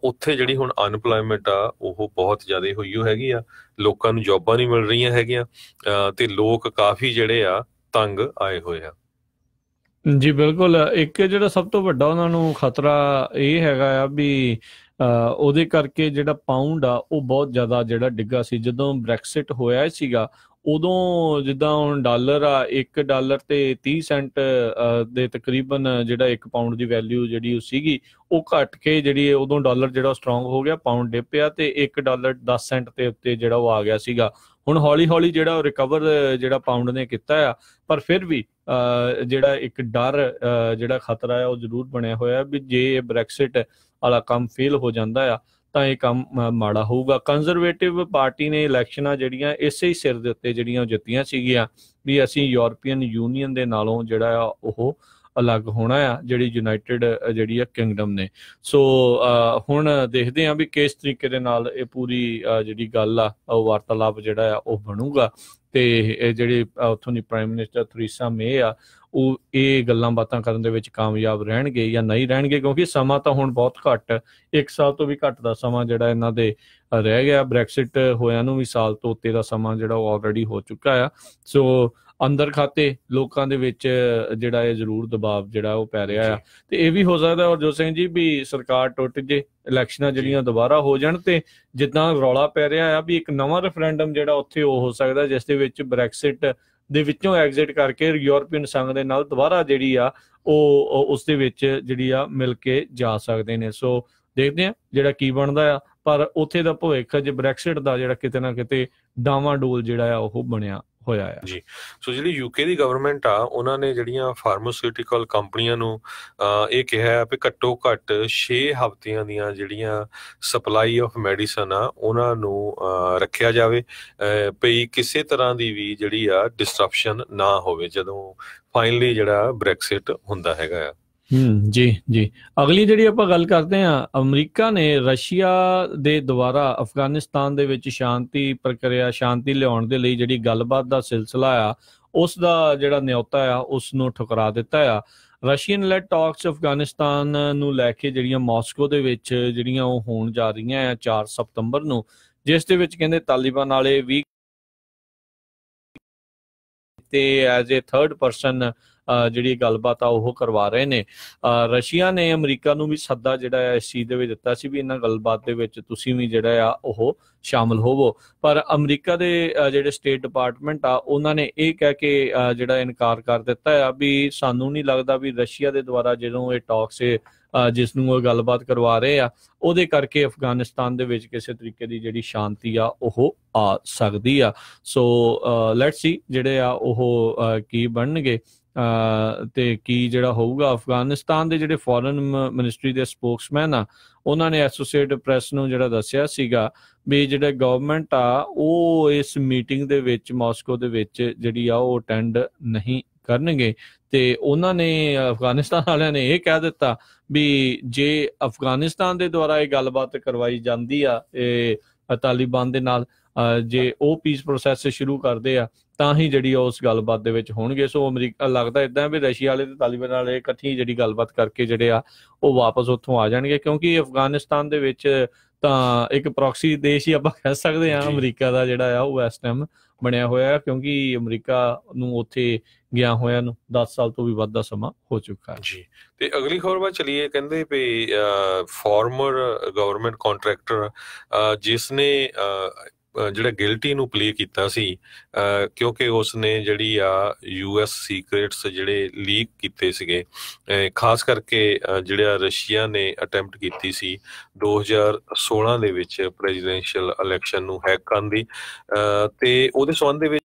ਉੱਥੇ ਜਿਹੜੀ ਹੁਣ ਅਨਪਲਾਇਮੈਂਟ ਆ ਉਹ ਬਹੁਤ ਜ਼ਿਆਦਾ ਹੋਈ ਹੈਗੀ ਆ, ਲੋਕਾਂ ਨੂੰ ਜੌਬਾਂ ਨਹੀਂ ਮਿਲ ਰਹੀਆਂ ਹੈਗੀਆਂ ਤੇ ਲੋਕ ਕਾਫੀ ਜਿਹੜੇ ਆ ਤੰਗ ਆਏ ਹੋਏ ਆ। ਜੀ ਬਿਲਕੁਲ। ਇੱਕ ਜਿਹੜਾ ਸਭ ਤੋਂ ਵੱਡਾ ਉਹਨਾਂ ਨੂੰ ਖਤਰਾ ਇਹ ਹੈਗਾ ਆ ਵੀ ਉਹਦੇ ਕਰਕੇ ਜਿਹੜਾ ਪਾਊਂਡ ਆ ਉਹ ਬਹੁਤ ਜ਼ਿਆਦਾ ਜਿਹੜਾ ਡਿੱਗਾ ਸੀ। ਜਦੋਂ ਬ੍ਰੈਕਸਿਟ ਹੋਇਆ ਸੀਗਾ ਉਦੋਂ ਜਿੱਦਾਂ ਹੁਣ ਡਾਲਰ ਆ, $1 ਤੇ 30 ਸੈਂਟ ਦੇ ਤਕਰੀਬਨ ਜਿਹੜਾ 1 ਪਾਊਂਡ ਦੀ ਵੈਲਿਊ ਜਿਹੜੀ ਉਹ ਸੀਗੀ ਉਹ ਘਟ ਕੇ ਜਿਹੜੀ ਉਦੋਂ ਡਾਲਰ ਜਿਹੜਾ ਸਟਰੋਂਗ ਹੋ ਗਿਆ, ਪਾਊਂਡ ਡਿੱਪਿਆ ਤੇ $1 10 ਸੈਂਟ ਦੇ ਉੱਤੇ ਜਿਹੜਾ ਉਹ ਆ ਗਿਆ ਸੀਗਾ। ਹੁਣ ਹੌਲੀ ਹੌਲੀ ਜਿਹੜਾ ਉਹ ਰਿਕਵਰ ਜਿਹੜਾ ਪਾਊਂਡ ਨੇ ਕੀਤਾ ਆ, ਪਰ ਫਿਰ ਵੀ ਜਿਹੜਾ ਇੱਕ ਡਰ ਜਿਹੜਾ ਖਤਰਾ ਆ ਉਹ ਜ਼ਰੂਰ ਬਣਿਆ ਹੋਇਆ ਵੀ ਜੇ ਬ੍ਰੈਕਸਿਟ ਵਾਲਾ ਕੰਮ ਫੇਲ ਹੋ ਜਾਂਦਾ ਆ ਤਾਂ ਇਹ ਕੰਮ ਮਾੜਾ ਹੋਊਗਾ। ਕੰਜ਼ਰਵੇਟਿਵ ਪਾਰਟੀ ਨੇ ਇਲੈਕਸ਼ਨਾਂ ਜਿਹੜੀਆਂ ਇਸੇ ਹੀ ਸਿਰ ਦੇ ਉੱਤੇ ਜਿਹੜੀਆਂ ਉਹ ਜਿੱਤੀਆਂ ਸੀਗੀਆਂ ਵੀ ਅਸੀਂ ਯੂਰਪੀਅਨ ਯੂਨੀਅਨ ਦੇ ਨਾਲੋਂ ਜਿਹੜਾ ਆ ਉਹ ਅਲੱਗ ਹੋਣਾ ਆ, ਜਿਹੜੀ ਯੂਨਾਈਟਿਡ ਜਿਹੜੀ ਆ ਕਿੰਗਡਮ ਨੇ। ਸੋ ਹੁਣ ਦੇਖਦੇ ਹਾਂ ਵੀ ਕਿਸ ਤਰੀਕੇ ਦੇ ਨਾਲ ਇਹ ਪੂਰੀ ਜਿਹੜੀ ਗੱਲ ਆ ਉਹ ਵਾਰਤਾਲਾਪ ਜਿਹੜਾ ਆ ਉਹ ਬਣੂਗਾ ਤੇ ਇਹ ਜਿਹੜੇ ਉੱਥੋਂ ਦੀ ਪ੍ਰਾਈਮ ਮਿਨਿਸਟਰ ਥਰੀਸਾ ਮੇ ਆ ਉਹ ਇਹ ਗੱਲਾਂ ਬਾਤਾਂ ਕਰਨ ਦੇ ਵਿੱਚ ਕਾਮਯਾਬ ਰਹਿਣਗੇ ਜਾਂ ਨਹੀਂ ਰਹਿਣਗੇ, ਕਿਉਂਕਿ ਸਮਾਂ ਤਾਂ ਹੁਣ ਬਹੁਤ ਘੱਟ, 1 ਸਾਲ ਤੋਂ ਵੀ ਘੱਟ ਦਾ ਸਮਾਂ ਜਿਹੜਾ ਇਹਨਾਂ ਦੇ ਰਹਿ ਗਿਆ। ਬ੍ਰੈਕਸਿਟ ਹੋਇਆ ਨੂੰ ਵੀ ਸਾਲ ਤੋਂ ਉੱਤੇ ਦਾ ਸਮਾਂ ਜਿਹੜਾ ਉਹ ਆਲਰੇਡੀ ਹੋ ਚੁੱਕਾ ਆ। ਸੋ ਅੰਦਰ ਖਾਤੇ ਲੋਕਾਂ ਦੇ ਵਿੱਚ ਜਿਹੜਾ ਇਹ ਜ਼ਰੂਰ ਦਬਾਅ ਜਿਹੜਾ ਉਹ ਪੈ ਰਿਹਾ ਆ ਤੇ ਇਹ ਵੀ ਹੋ ਸਕਦਾ ਹਰਜੋਤ ਸਿੰਘ ਜੀ ਵੀ ਸਰਕਾਰ ਟੁੱਟ ਜੇ, ਇਲੈਕਸ਼ਨਾਂ ਜਿਹੜੀਆਂ ਦੁਬਾਰਾ ਹੋ ਜਾਣ ਤੇ ਜਿੱਦਾਂ ਰੌਲਾ ਪੈ ਰਿਹਾ ਆ ਵੀ ਇੱਕ ਨਵਾਂ ਰੈਫਰੈਂਡਮ ਜਿਹੜਾ ਉੱਥੇ ਉਹ ਹੋ ਸਕਦਾ ਜਿਸ ਦੇ ਵਿੱਚ ਬ੍ਰੈਕਸਿਟ ਦੇ ਵਿੱਚੋਂ ਐਗਜ਼ਿਟ ਕਰਕੇ ਯੂਰਪੀਅਨ ਸੰਘ ਦੇ ਨਾਲ ਦੁਬਾਰਾ ਜਿਹੜੀ ਆ ਉਹ ਉਸ ਦੇ ਵਿੱਚ ਜਿਹੜੀ ਆ ਮਿਲ ਕੇ ਜਾ ਸਕਦੇ ਨੇ। ਸੋ ਦੇਖਦੇ ਆ ਜਿਹੜਾ ਕੀ ਬਣਦਾ ਆ, ਪਰ ਉੱਥੇ ਦਾ ਭਵਿੱਖ ਜੇ ਬ੍ਰੈਕਸਿਟ ਦਾ ਜਿਹੜਾ ਕਿਤੇ ਨਾ ਕਿਤੇ ਡਾਵਾਂਡੋਲ ਜਿਹੜਾ ਆ ਉਹ ਬਣਿਆ ਹੋਇਆ ਆ ਜੀ। ਸੋ ਜਿਹੜੀ UK ਦੀ ਗਵਰਨਮੈਂਟ ਆ ਉਹਨਾਂ ਨੇ ਜਿਹੜੀਆਂ ਫਾਰਮਾਸਿਊਟੀਕਲ ਕੰਪਨੀਆਂ ਨੂੰ ਇਹ ਕਿਹਾ ਵੀ ਘੱਟੋ ਘੱਟ 6 ਹਫ਼ਤਿਆਂ ਦੀਆਂ ਜਿਹੜੀਆਂ ਸਪਲਾਈ ਆਫ ਮੈਡੀਸਨ ਆ ਉਹਨਾਂ ਨੂੰ ਰੱਖਿਆ ਜਾਵੇ ਭਈ ਕਿਸੇ ਤਰ੍ਹਾਂ ਦੀ ਵੀ ਜਿਹੜੀ ਆ ਡਿਸਟਰਪਸ਼ਨ ਨਾ ਹੋਵੇ ਜਦੋਂ ਫਾਈਨਲੀ ਜਿਹੜਾ ਬ੍ਰੈਕਸਿਟ ਹੁੰਦਾ ਹੈਗਾ ਆ। ਜੀ ਜੀ। ਅਗਲੀ ਜਿਹੜੀ ਆਪਾਂ ਗੱਲ ਕਰਦੇ ਹਾਂ, ਅਮਰੀਕਾ ਨੇ ਰਸ਼ੀਆ ਦੇ ਦੁਆਰਾ ਅਫਗਾਨਿਸਤਾਨ ਦੇ ਵਿੱਚ ਸ਼ਾਂਤੀ ਪ੍ਰਕਿਰਿਆ, ਸ਼ਾਂਤੀ ਲਿਆਉਣ ਦੇ ਲਈ ਜਿਹੜੀ ਗੱਲਬਾਤ ਦਾ ਸਿਲਸਿਲਾ ਆ ਉਸ ਦਾ ਜਿਹੜਾ ਨਿਯੋਤਾ ਆ ਉਸ ਨੂੰ ਠੁਕਰਾ ਦਿੱਤਾ ਆ। ਰਸ਼ੀਅਨ ਲੈਡ ਟਾਕਸ ਅਫਗਾਨਿਸਤਾਨ ਨੂੰ ਲੈ ਕੇ ਜਿਹੜੀਆਂ ਮਾਸਕੋ ਦੇ ਵਿੱਚ ਜਿਹੜੀਆਂ ਉਹ ਹੋਣ ਜਾ ਰਹੀਆਂ ਆ 4 ਸਤੰਬਰ ਨੂੰ, ਜਿਸ ਦੇ ਵਿੱਚ ਕਹਿੰਦੇ ਤਾਲਿਬਾਨ ਵਾਲੇ ਵੀ ਤੇ ਐਜ਼ ਏ ਥਰਡ ਪਰਸਨ ਜਿਹੜੀ ਗੱਲਬਾਤ ਆ ਉਹ ਕਰਵਾ ਰਹੇ ਨੇ। ਰਸ਼ੀਆ ਨੇ ਅਮਰੀਕਾ ਨੂੰ ਵੀ ਸੱਦਾ ਜਿਹੜਾ ਇਸ ਚੀਜ਼ ਦੇ ਵਿੱਚ ਦਿੱਤਾ ਸੀ ਵੀ ਇਹਨਾਂ ਗੱਲਬਾਤ ਦੇ ਵਿੱਚ ਤੁਸੀਂ ਵੀ ਜਿਹੜਾ ਆ ਉਹ ਸ਼ਾਮਲ ਹੋਵੋ, ਪਰ ਅਮਰੀਕਾ ਦੇ ਜਿਹੜੇ ਸਟੇਟ ਡਿਪਾਰਟਮੈਂਟ ਆ ਉਹਨਾਂ ਨੇ ਇਹ ਕਹਿ ਕੇ ਜਿਹੜਾ ਇਨਕਾਰ ਕਰ ਦਿੱਤਾ ਆ ਵੀ ਸਾਨੂੰ ਨਹੀਂ ਲੱਗਦਾ ਵੀ ਰਸ਼ੀਆ ਦੇ ਦੁਆਰਾ ਜਦੋਂ ਇਹ ਟਾਕਸ ਜਿਸ ਨੂੰ ਉਹ ਗੱਲਬਾਤ ਕਰਵਾ ਰਹੇ ਆ ਉਹਦੇ ਕਰਕੇ ਅਫਗਾਨਿਸਤਾਨ ਦੇ ਵਿੱਚ ਕਿਸੇ ਤਰੀਕੇ ਦੀ ਜਿਹੜੀ ਸ਼ਾਂਤੀ ਆ ਉਹ ਆ ਸਕਦੀ ਆ। ਸੋ ਲੈਟਸ ਸੀ ਜਿਹੜੇ ਆ ਉਹ ਕੀ ਬਣਨਗੇ ਤੇ ਕੀ ਜਿਹੜਾ ਹੋਊਗਾ। ਅਫਗਾਨਿਸਤਾਨ ਦੇ ਜਿਹੜੇ ਫੋਰਨ ਮਿਨਿਸਟਰੀ ਦੇ ਸਪੋਕਸਮੈਨ ਆ ਉਹਨਾਂ ਨੇ ਐਸੋਸੀਏਟਡ ਪ੍ਰੈਸ ਨੂੰ ਜਿਹੜਾ ਦੱਸਿਆ ਸੀਗਾ ਵੀ ਜਿਹੜਾ ਗਵਰਨਮੈਂਟ ਆ ਉਹ ਇਸ ਮੀਟਿੰਗ ਦੇ ਵਿੱਚ ਮਾਸਕੋ ਦੇ ਵਿੱਚ ਜਿਹੜੀ ਆ ਉਹ ਅਟੈਂਡ ਨਹੀਂ ਕਰਨਗੇ ਤੇ ਉਹਨਾਂ ਨੇ ਅਫਗਾਨਿਸਤਾਨ ਵਾਲਿਆਂ ਨੇ ਇਹ ਕਹਿ ਦਿੱਤਾ ਵੀ ਜੇ ਅਫਗਾਨਿਸਤਾਨ ਦੇ ਦੁਆਰਾ ਇਹ ਗੱਲਬਾਤ ਕਰਵਾਈ ਜਾਂਦੀ ਆ ਇਹ ਤਾਲਿਬਾਨ ਦੇ ਨਾਲ, ਜੇ ਉਹ ਪੀਸ ਪ੍ਰੋਸੈਸ ਸ਼ੁਰੂ ਕਰਦੇ ਆ ਤਾਂ ਹੀ ਜਿਹੜੀ ਉਸ ਗੱਲਬਾਤ ਦੇ ਵਿੱਚ ਹੋਣਗੇ। ਸੋ ਅਮਰੀਕਾ ਲੱਗਦਾ ਇੱਦਾਂ ਵੀ ਰਸ਼ੀਆ ਵਾਲੇ ਤੇ ਤਾਲਿਬਾਨ ਵਾਲੇ ਇਕੱਠੀ ਜਿਹੜੀ ਗੱਲਬਾਤ ਕਰਕੇ ਜਿਹੜੇ ਆ ਉਹ ਵਾਪਸ ਉੱਥੋਂ ਆ ਜਾਣਗੇ, ਕਿਉਂਕਿ ਅਫਗਾਨਿਸਤਾਨ ਦੇ ਵਿੱਚ ਤਾਂ ਇੱਕ ਪ੍ਰੋਕਸੀ ਦੇਸ਼ ਹੀ ਆਪਾਂ ਕਹਿ ਸਕਦੇ ਹਾਂ ਅਮਰੀਕਾ ਦਾ ਜਿਹੜਾ ਆ ਉਹ ਇਸ ਟਾਈਮ ਬਣਿਆ ਹੋਇਆ, ਕਿਉਂਕਿ ਅਮਰੀਕਾ ਨੂੰ ਉੱਥੇ ਗਿਆ ਹੋਇਆ ਨੂੰ 10 ਸਾਲ ਤੋਂ ਵੀ ਵੱਧ ਦਾ ਸਮਾਂ ਹੋ ਚੁੱਕਾ ਜੀ। ਤੇ ਅਗਲੀ ਖਬਰ ਵੱਲ ਚਲੀਏ। ਕਹਿੰਦੇ ਵੀ ਫਾਰਮਰ ਗਵਰਨਮੈਂਟ ਕੰਟਰੈਕਟਰ ਜਿਸ ਨੇ ਜਿਹੜਾ ਗਿਲਟੀ ਨੂੰ ਪਲੇ ਕੀਤਾ ਸੀ, ਕਿਉਂਕਿ ਉਸਨੇ ਜਿਹੜੀ ਆ US ਸੀਕ੍ਰੇਟਸ ਜਿਹੜੇ ਲੀਕ ਕੀਤੇ ਸੀਗੇ, ਖਾਸ ਕਰਕੇ ਜਿਹੜਾ ਰਸ਼ੀਆ ਨੇ ਅਟੈਂਪਟ ਕੀਤੀ ਸੀ 2016 ਦੇ ਵਿੱਚ ਪ੍ਰੈਜ਼ੀਡੈਂਸ਼ੀਅਲ ਇਲੈਕਸ਼ਨ ਨੂੰ ਹੈਕ ਕਰਨ ਦੀ, ਤੇ ਉਹਦੇ ਸੰਬੰਧ ਦੇ ਵਿੱਚ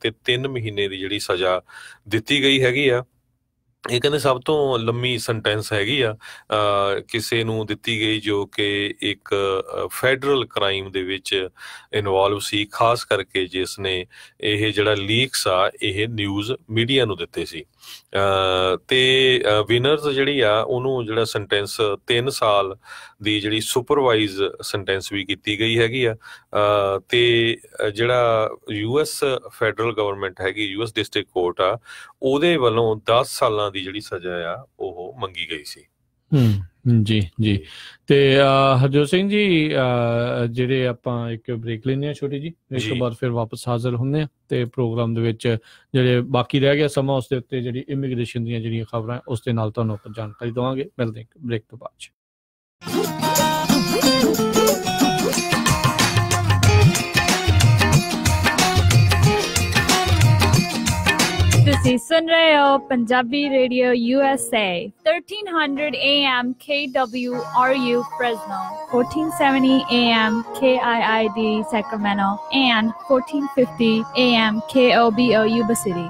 ਤੇ 3 ਮਹੀਨੇ ਦੀ ਜਿਹੜੀ ਸਜ਼ਾ ਦਿੱਤੀ ਗਈ ਹੈਗੀ ਆ। ਇਹ ਕਹਿੰਦੇ ਸਭ ਤੋਂ ਲੰਮੀ ਸੈਂਟੈਂਸ ਹੈਗੀ ਆ ਕਿਸੇ ਨੂੰ ਦਿੱਤੀ ਗਈ ਜੋ ਕਿ ਇੱਕ ਫੈਡਰਲ ਕ੍ਰਾਈਮ ਦੇ ਵਿੱਚ ਇਨਵੋਲਵ ਸੀ, ਖਾਸ ਕਰਕੇ ਜਿਸ ਨੇ ਇਹ ਜਿਹੜਾ ਲੀਕਸ ਆ ਇਹ ਨਿਊਜ਼ ਮੀਡੀਆ ਨੂੰ ਦਿੱਤੇ ਸੀ। ਤੇ ਵਿਨਰਸ ਜਿਹੜੀ ਆ ਉਹਨੂੰ ਜਿਹੜਾ ਸੈਂਟੈਂਸ 3 ਸਾਲ ਦੀ ਜਿਹੜੀ ਸੁਪਰਵਾਈਜ਼ ਸੈਂਟੈਂਸ ਵੀ ਕੀਤੀ ਗਈ ਹੈਗੀ ਆ। ਤੇ ਜਿਹੜਾ US ਫੈਡਰਲ ਗਵਰਨਮੈਂਟ ਹੈਗੀ, US ਡਿਸਟ੍ਰਿਕਟ ਕੋਰਟ ਆ, ਉਹਦੇ ਵੱਲੋਂ 10 ਸਾਲਾਂ ਦੀ ਜਿਹੜੀ ਸਜ਼ਾ ਆ ਉਹ ਮੰਗੀ ਗਈ ਸੀ। ਜੀ ਜੀ। ਤੇ ਹਰਜੋਤ ਸਿੰਘ ਜੀ, ਜਿਹੜੇ ਆਪਾਂ ਇੱਕ ਬ੍ਰੇਕ ਲੈਂਦੇ ਹਾਂ ਛੋਟੀ ਜੀ, ਇਸ ਤੋਂ ਬਾਅਦ ਫਿਰ ਵਾਪਸ ਹਾਜ਼ਰ ਹੁੰਦੇ ਹਾਂ ਤੇ ਪ੍ਰੋਗਰਾਮ ਦੇ ਵਿੱਚ ਜਿਹੜੇ ਬਾਕੀ ਰਹਿ ਗਿਆ ਸਮਾਂ ਉਸ ਦੇ ਉੱਤੇ ਜਿਹੜੀ ਇਮੀਗ੍ਰੇਸ਼ਨ ਦੀਆਂ ਜਿਹੜੀਆਂ ਖਬਰਾਂ ਉਸ ਦੇ ਨਾਲ ਤੁਹਾਨੂੰ ਆਪਾਂ ਜਾਣਕਾਰੀ ਦੇਵਾਂਗੇ। ਮਿਲਦੇ ਹਾਂ ਬ੍ਰੇਕ ਤੋਂ ਬਾਅਦ। ਤੁਸੀਂ ਸੁਣ ਰਹੇ ਹੋ Punjabi radio USA 1300 AM KWRU Fresno, 1470 AM KIID Sacramento, and 1450 AM KOBOU City।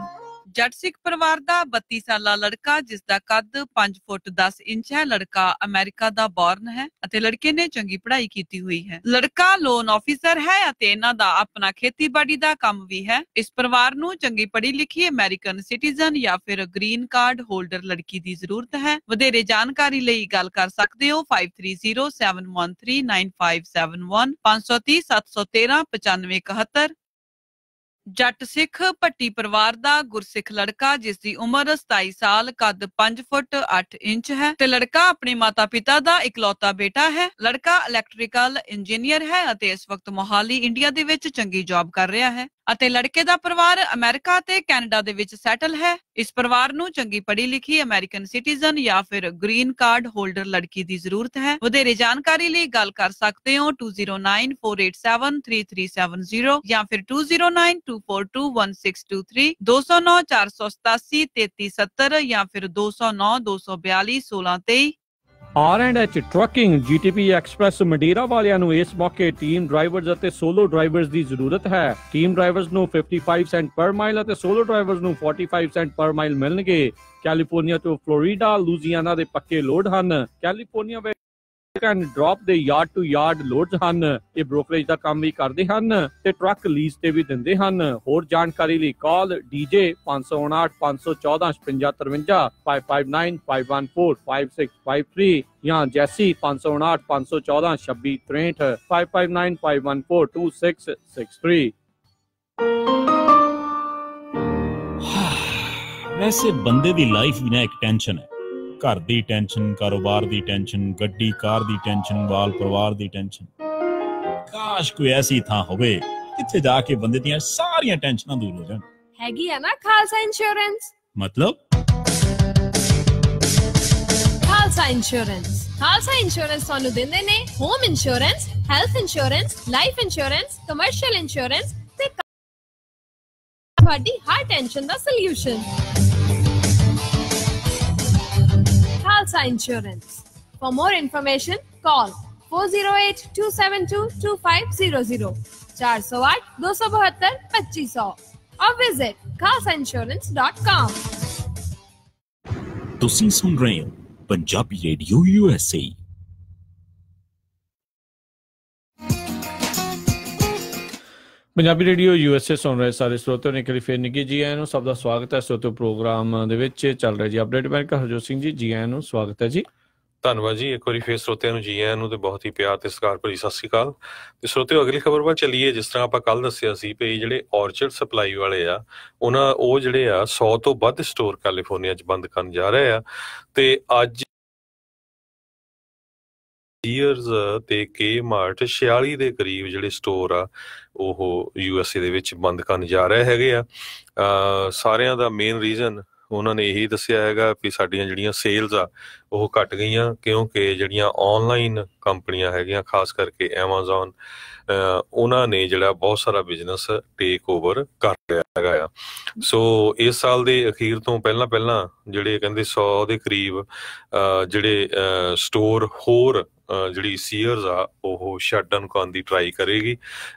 ਜੱਟ ਸਿੱਖ ਪਰਿਵਾਰ ਦਾ 32 ਸਾਲਾ ਲੜਕਾ ਜਿਸ ਦਾ ਕੱਦ 5 ਫੁੱਟ 10 ਇੰਚ ਹੈ। ਲੜਕਾ ਅਮਰੀਕਾ ਦਾ ਬੌਰਨ ਹੈ ਅਤੇ ਲੜਕੇ ਨੇ ਚੰਗੀ ਪੜ੍ਹਾਈ ਕੀਤੀ ਹੋਈ ਹੈ। ਲੜਕਾ ਲੋਨ ਆਫੀਸਰ ਹੈ ਅਤੇ ਇਹਨਾਂ ਦਾ ਆਪਣਾ ਖੇਤੀਬਾੜੀ ਦਾ ਕੰਮ ਵੀ ਹੈ। ਇਸ ਪਰਿਵਾਰ ਨੂੰ ਚੰਗੀ ਪੜ੍ਹੀ ਲਿਖੀ ਅਮਰੀਕਨ ਸਿਟੀਜ਼ਨ ਜਾਂ ਫਿਰ ਗ੍ਰੀਨ ਕਾਰਡ ਹੋਲਡਰ ਲੜਕੀ ਦੀ ਜ਼ਰੂਰਤ ਹੈ। ਵਧੇਰੇ ਜਾਣਕਾਰੀ ਲਈ ਗੱਲ ਕਰ ਸਕਦੇ ਹੋ 5307139571 530 713 9571। ਜੱਟ ਸਿੱਖ ਭੱਟੀ ਪਰਿਵਾਰ ਦਾ ਗੁਰਸਿੱਖ ਲੜਕਾ ਜਿਸ ਦੀ ਉਮਰ 27 ਸਾਲ, ਕੱਦ 5 ਫੁੱਟ 8 ਇੰਚ ਹੈ ਤੇ ਲੜਕਾ ਆਪਣੇ ਮਾਤਾ ਪਿਤਾ ਦਾ ਇਕਲੌਤਾ ਬੇਟਾ ਹੈ। ਲੜਕਾ ਇਲੈਕਟ੍ਰੀਕਲ ਇੰਜੀਨੀਅਰ ਹੈ ਅਤੇ ਇਸ ਵਕਤ ਮੋਹਾਲੀ ਇੰਡੀਆ ਦੇ ਵਿੱਚ ਚੰਗੀ ਜੌਬ ਕਰ ਰਿਹਾ ਹੈ ਅਤੇ ਲੜਕੇ ਦਾ ਪਰਿਵਾਰ ਅਮਰੀਕਾ ਤੇ ਕੈਨੇਡਾ ਦੇ ਵਿੱਚ ਸੈਟਲ ਹੈ। ਇਸ ਪਰਿਵਾਰ ਨੂੰ ਚੰਗੀ ਪੜ੍ਹੀ ਲਿਖੀ ਅਮਰੀਕਨ ਸਿਟੀਜ਼ਨ ਜਾਂ ਫਿਰ ਗ੍ਰੀਨ ਕਾਰਡ ਹੋਲਡਰ ਲੜਕੀ ਦੀ ਜ਼ਰੂਰਤ ਹੈ। ਵਧੇਰੇ ਜਾਣਕਾਰੀ ਲਈ ਗੱਲ ਕਰ ਸਕਦੇ ਹੋ 2094873370 ਜਾਂ ਫਿਰ 2092421623 209 487 3370 ਜਾਂ ਫਿਰ 209 242 1623। R&H ਟਰੱਕਿੰਗ GTP ਐਕਸਪ੍ਰੈਸ ਮੰਡੀਰਾ ਵਾਲਿਆਂ ਨੂੰ ਇਸ ਮੌਕੇ ਟੀਮ ਡਰਾਈਵਰਜ਼ ਅਤੇ ਸੋਲੋ ਡਰਾਈਵਰਜ਼ ਦੀ ਜ਼ਰੂਰਤ ਹੈ। ਟੀਮ ਡਰਾਈਵਰਜ਼ ਨੂੰ 55 ਸੈਂਟ ਪਰ ਮਾਈਲ ਅਤੇ ਸੋਲੋ ਡਰਾਈਵਰਜ਼ ਨੂੰ 45 ਸੈਂਟ ਪਰ ਮਾਈਲ ਮਿਲਣਗੇ। ਕੈਲੀਫੋਰਨੀਆ ਤੋਂ ਫਲੋਰੀਡਾ, ਲੂਜ਼ੀਆਨਾ ਦੇ ਪੱਕੇ ਲੋਡ ਹਨ। ਕੈਲੀਫੋਰਨੀਆ ਵਿੱਚ ਐਂਡ ਡ੍ਰੌਪ ਦੇ ਯਾਰਡ ਟੂ ਯਾਰਡ ਲੋਡਸ ਹਨ। ਇਹ ਬ੍ਰੋਕਰੇਜ ਦਾ ਕੰਮ ਵੀ ਕਰਦੇ ਹਨ ਤੇ ਟਰੱਕ ਲੀਜ਼ ਤੇ ਵੀ ਦਿੰਦੇ ਹਨ। ਹੋਰ ਜਾਣਕਾਰੀ ਲਈ ਕਾਲ DJ 559 514 5653 559 514 5653 ਜਾਂ ਜੈਸੀ 559 514 2663 559 514 2663। ਵੈਸੇ ਬੰਦੇ ਦੀ ਲਾਈਫ ਵੀ ਨਾ ਇੱਕ ਟੈਨਸ਼ਨ ਹੈ। ਘਰ ਦੀ ਟੈਨਸ਼ਨ, ਕਾਰੋਬਾਰ ਦੀ ਟੈਨਸ਼ਨ, ਗੱਡੀ ਕਾਰ ਦੀ ਟੈਨਸ਼ਨ, ਬਾਲ ਪਰਿਵਾਰ ਦੀ ਟੈਨਸ਼ਨ। ਕਾਸ਼ ਕੋਈ ਐਸੀ ਥਾਂ ਹੋਵੇ ਜਿੱਥੇ ਜਾ ਕੇ ਬੰਦੇ ਦੀਆਂ ਸਾਰੀਆਂ ਟੈਨਸ਼ਨਾਂ ਦੂਰ ਹੋ ਜਾਣ। ਹੈਗੀ ਆ ਨਾ ਖਾਲਸਾ ਇੰਸ਼ੋਰੈਂਸ। ਮਤਲਬ ਖਾਲਸਾ ਇੰਸ਼ੋਰੈਂਸ ਤੁਹਾਨੂੰ ਦਿੰਦੇ ਨੇ home insurance, health insurance, life insurance, commercial insurance ਤੇ ਤੁਹਾਡੀ ਹਰ ਟੈਨਸ਼ਨ ਦਾ solution. Khalsa Insurance. For more information, call 408-272-2500, 408-272-2500 or visit khalsainsurance.com. ਤੁਸੀਂ ਸੁਣ ਰਹੇ ਹੋ Punjabi radio USA। Punjabi radio USA ਸੁਣ ਰਹੇ ਸਾਰੇ ਸਰੋਤਿਆਂ ਨੂੰ ਇੱਕ ਵਾਰੀ ਫਿਰ ਨਿੱਘੀ ਜੀ ਆਇਆਂ ਨੂੰ। ਸਭ ਦਾ ਸਵਾਗਤ ਹੈ ਸਰੋਤਿਓ ਪ੍ਰੋਗਰਾਮ ਦੇ ਵਿੱਚ। ਚੱਲ ਰਿਹਾ ਜੀ ਅਪਡੇਟ। ਮੈਂ ਹਰਜੋਤ ਸਿੰਘ ਜੀ, ਜੀ ਆਇਆਂ ਨੂੰ, ਸਵਾਗਤ ਹੈ ਜੀ। ਧੰਨਵਾਦ ਜੀ। ਇੱਕ ਵਾਰੀ ਫੇਰ ਸਰੋਤਿਆਂ ਨੂੰ ਜੀ ਆਇਆਂ ਨੂੰ ਤੇ ਬਹੁਤ ਹੀ ਪਿਆਰ ਤੇ ਸਤਿਕਾਰ ਭਰੀ ਸਤਿ ਸ਼੍ਰੀ ਅਕਾਲ। ਤੇ ਸਰੋਤਿਓ ਅਗਲੀ ਖਬਰ ਵੱਲ ਚੱਲੀਏ। ਜਿਸ ਤਰ੍ਹਾਂ ਆਪਾਂ ਕੱਲ ਦੱਸਿਆ ਸੀ ਵੀ ਜਿਹੜੇ ਔਰਚਰਡ ਸਪਲਾਈ ਵਾਲੇ ਆ ਉਹ ਜਿਹੜੇ ਆ 100 ਤੋਂ ਵੱਧ ਸਟੋਰ ਕੈਲੀਫੋਰਨੀਆ 'ਚ ਬੰਦ ਕਰਨ ਜਾ ਰਹੇ ਆ ਤੇ ਅੱਜ ਤੇ Kmart 46 ਦੇ ਕਰੀਬ ਜਿਹੜੇ ਸਟੋਰ ਆ ਉਹ USA ਦੇ ਵਿੱਚ ਬੰਦ ਕਰਨ ਜਾ ਰਹੇ ਹੈਗੇ ਆ। ਸਾਰਿਆਂ ਦਾ ਮੇਨ ਰੀਜ਼ਨ ਉਹਨਾਂ ਨੇ ਇਹੀ ਦੱਸਿਆ ਹੈਗਾ ਵੀ ਸਾਡੀਆਂ ਜਿਹੜੀਆਂ ਸੇਲਸ ਆ ਉਹ ਘਟ ਗਈਆਂ, ਕਿਉਂਕਿ ਜਿਹੜੀਆਂ ਆਨਲਾਈਨ ਕੰਪਨੀਆਂ ਹੈਗੀਆਂ ਖਾਸ ਕਰਕੇ ਐਮਾਜ਼ੋਨ, ਉਹਨਾਂ ਨੇ ਜਿਹੜਾ ਬਹੁਤ ਸਾਰਾ ਬਿਜ਼ਨਸ ਟੇਕ ਓਵਰ ਕਰ ਲਿਆ ਹੈਗਾ ਆ। ਸੋ ਇਸ ਸਾਲ ਦੇ ਅਖੀਰ ਤੋਂ ਪਹਿਲਾਂ ਜਿਹੜੇ ਕਹਿੰਦੇ 100 ਦੇ ਕਰੀਬ ਜਿਹੜੇ ਸਟੋਰ ਹੋਰ ਜਿਹੜੀ ਸੀਅਰਸ ਆ ਉਹ ਸ਼ਟ ਡਾਊਨ ਕਰਨ ਦੀ ਟਰਾਈ ਕਰੇਗੀ।